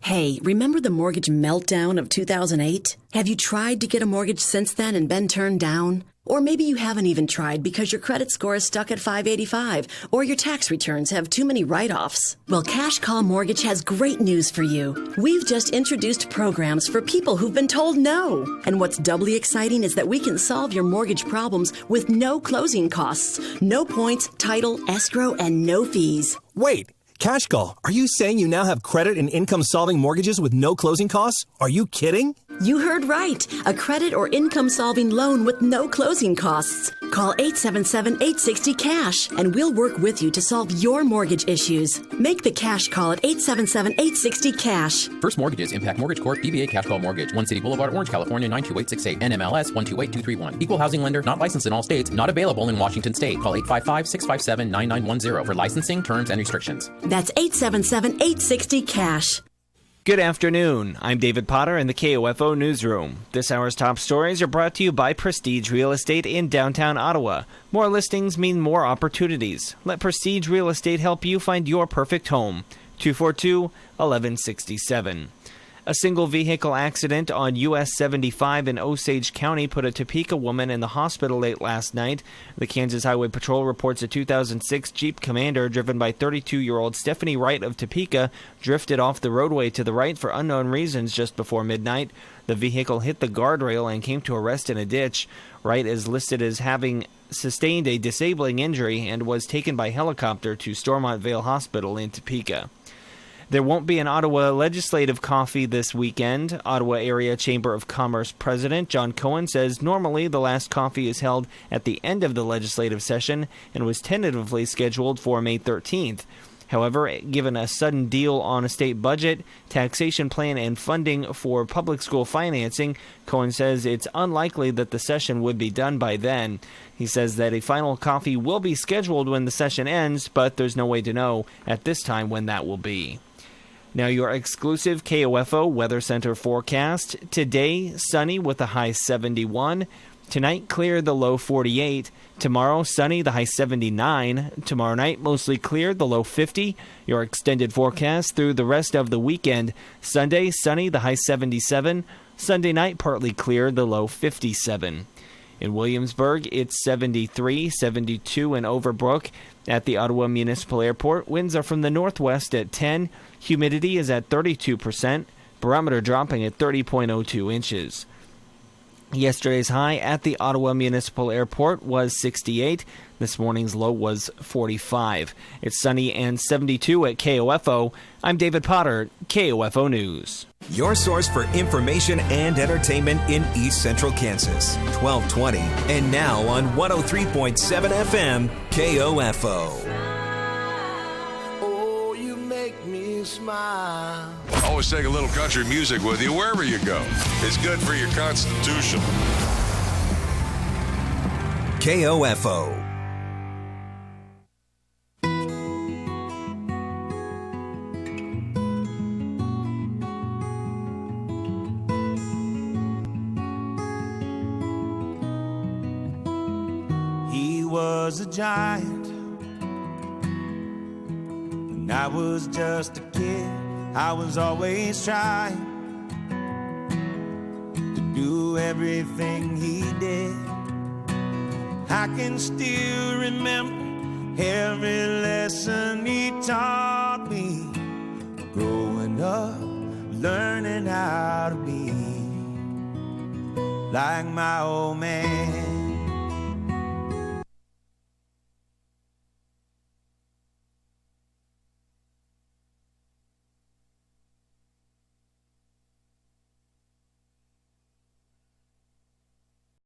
Hey, remember the mortgage meltdown of 2008? Have you tried to get a mortgage since then and been turned down? Or maybe you haven't even tried because your credit score is stuck at 585 or your tax returns have too many write-offs. Well, Cash Call Mortgage has great news for you. We've just introduced programs for people who've been told no. And what's doubly exciting is that we can solve your mortgage problems with no closing costs, no points, title, escrow, and no fees. Wait. Cash Call, are you saying you now have credit and income-solving mortgages with no closing costs? Are you kidding? You heard right. A credit or income-solving loan with no closing costs. Call 877-860-CASH, and we'll work with you to solve your mortgage issues. Make the cash call at 877-860-CASH. First Mortgages, Impact Mortgage Corp., DBA Cash Call Mortgage, 1 City Boulevard, Orange, California, 92868, NMLS 128231. Equal housing lender, not licensed in all states, not available in Washington State. Call 855-657-9910 for licensing, terms, and restrictions. That's 877-860-CASH. Good afternoon. I'm David Potter in the KOFO Newsroom. This hour's top stories are brought to you by Prestige Real Estate in downtown Ottawa. More listings mean more opportunities. Let Prestige Real Estate help you find your perfect home. 242-1167. A single vehicle accident on US 75 in Osage County put a Topeka woman in the hospital late last night. The Kansas Highway Patrol reports a 2006 Jeep Commander driven by 32-year-old Stephanie Wright of Topeka drifted off the roadway to the right for unknown reasons just before midnight. The vehicle hit the guardrail and came to a rest in a ditch. Wright is listed as having sustained a disabling injury and was taken by helicopter to Stormont Vale Hospital in Topeka. There won't be an Ottawa legislative coffee this weekend. Ottawa Area Chamber of Commerce President John Cohen says normally the last coffee is held at the end of the legislative session and was tentatively scheduled for May 13th. However, given a sudden deal on a state budget, taxation plan, and funding for public school financing, Cohen says it's unlikely that the session would be done by then. He says that a final coffee will be scheduled when the session ends, but there's no way to know at this time when that will be. Now your exclusive KOFO Weather Center forecast. Today, sunny with a high 71. Tonight, clear, the low 48. Tomorrow, sunny, the high 79. Tomorrow night, mostly clear, the low 50. Your extended forecast through the rest of the weekend. Sunday, sunny, the high 77. Sunday night, partly clear, the low 57. In Williamsburg, it's 73, 72 in Overbrook. At the Ottawa Municipal Airport, winds are from the northwest at 10. Humidity is at 32%. Barometer dropping at 30.02 inches. Yesterday's high at the Ottawa Municipal Airport was 68. This morning's low was 45. It's sunny and 72 at KOFO. I'm David Potter, KOFO News. Your source for information and entertainment in East Central Kansas. 1220. And now on 103.7 FM, KOFO. Oh, you make me smile. Always take a little country music with you wherever you go. It's good for your constitution. KOFO. He was was a giant. When I was just a kid, I was always trying to do everything he did. I can still remember every lesson he taught me. Growing up, learning how to be like my old man.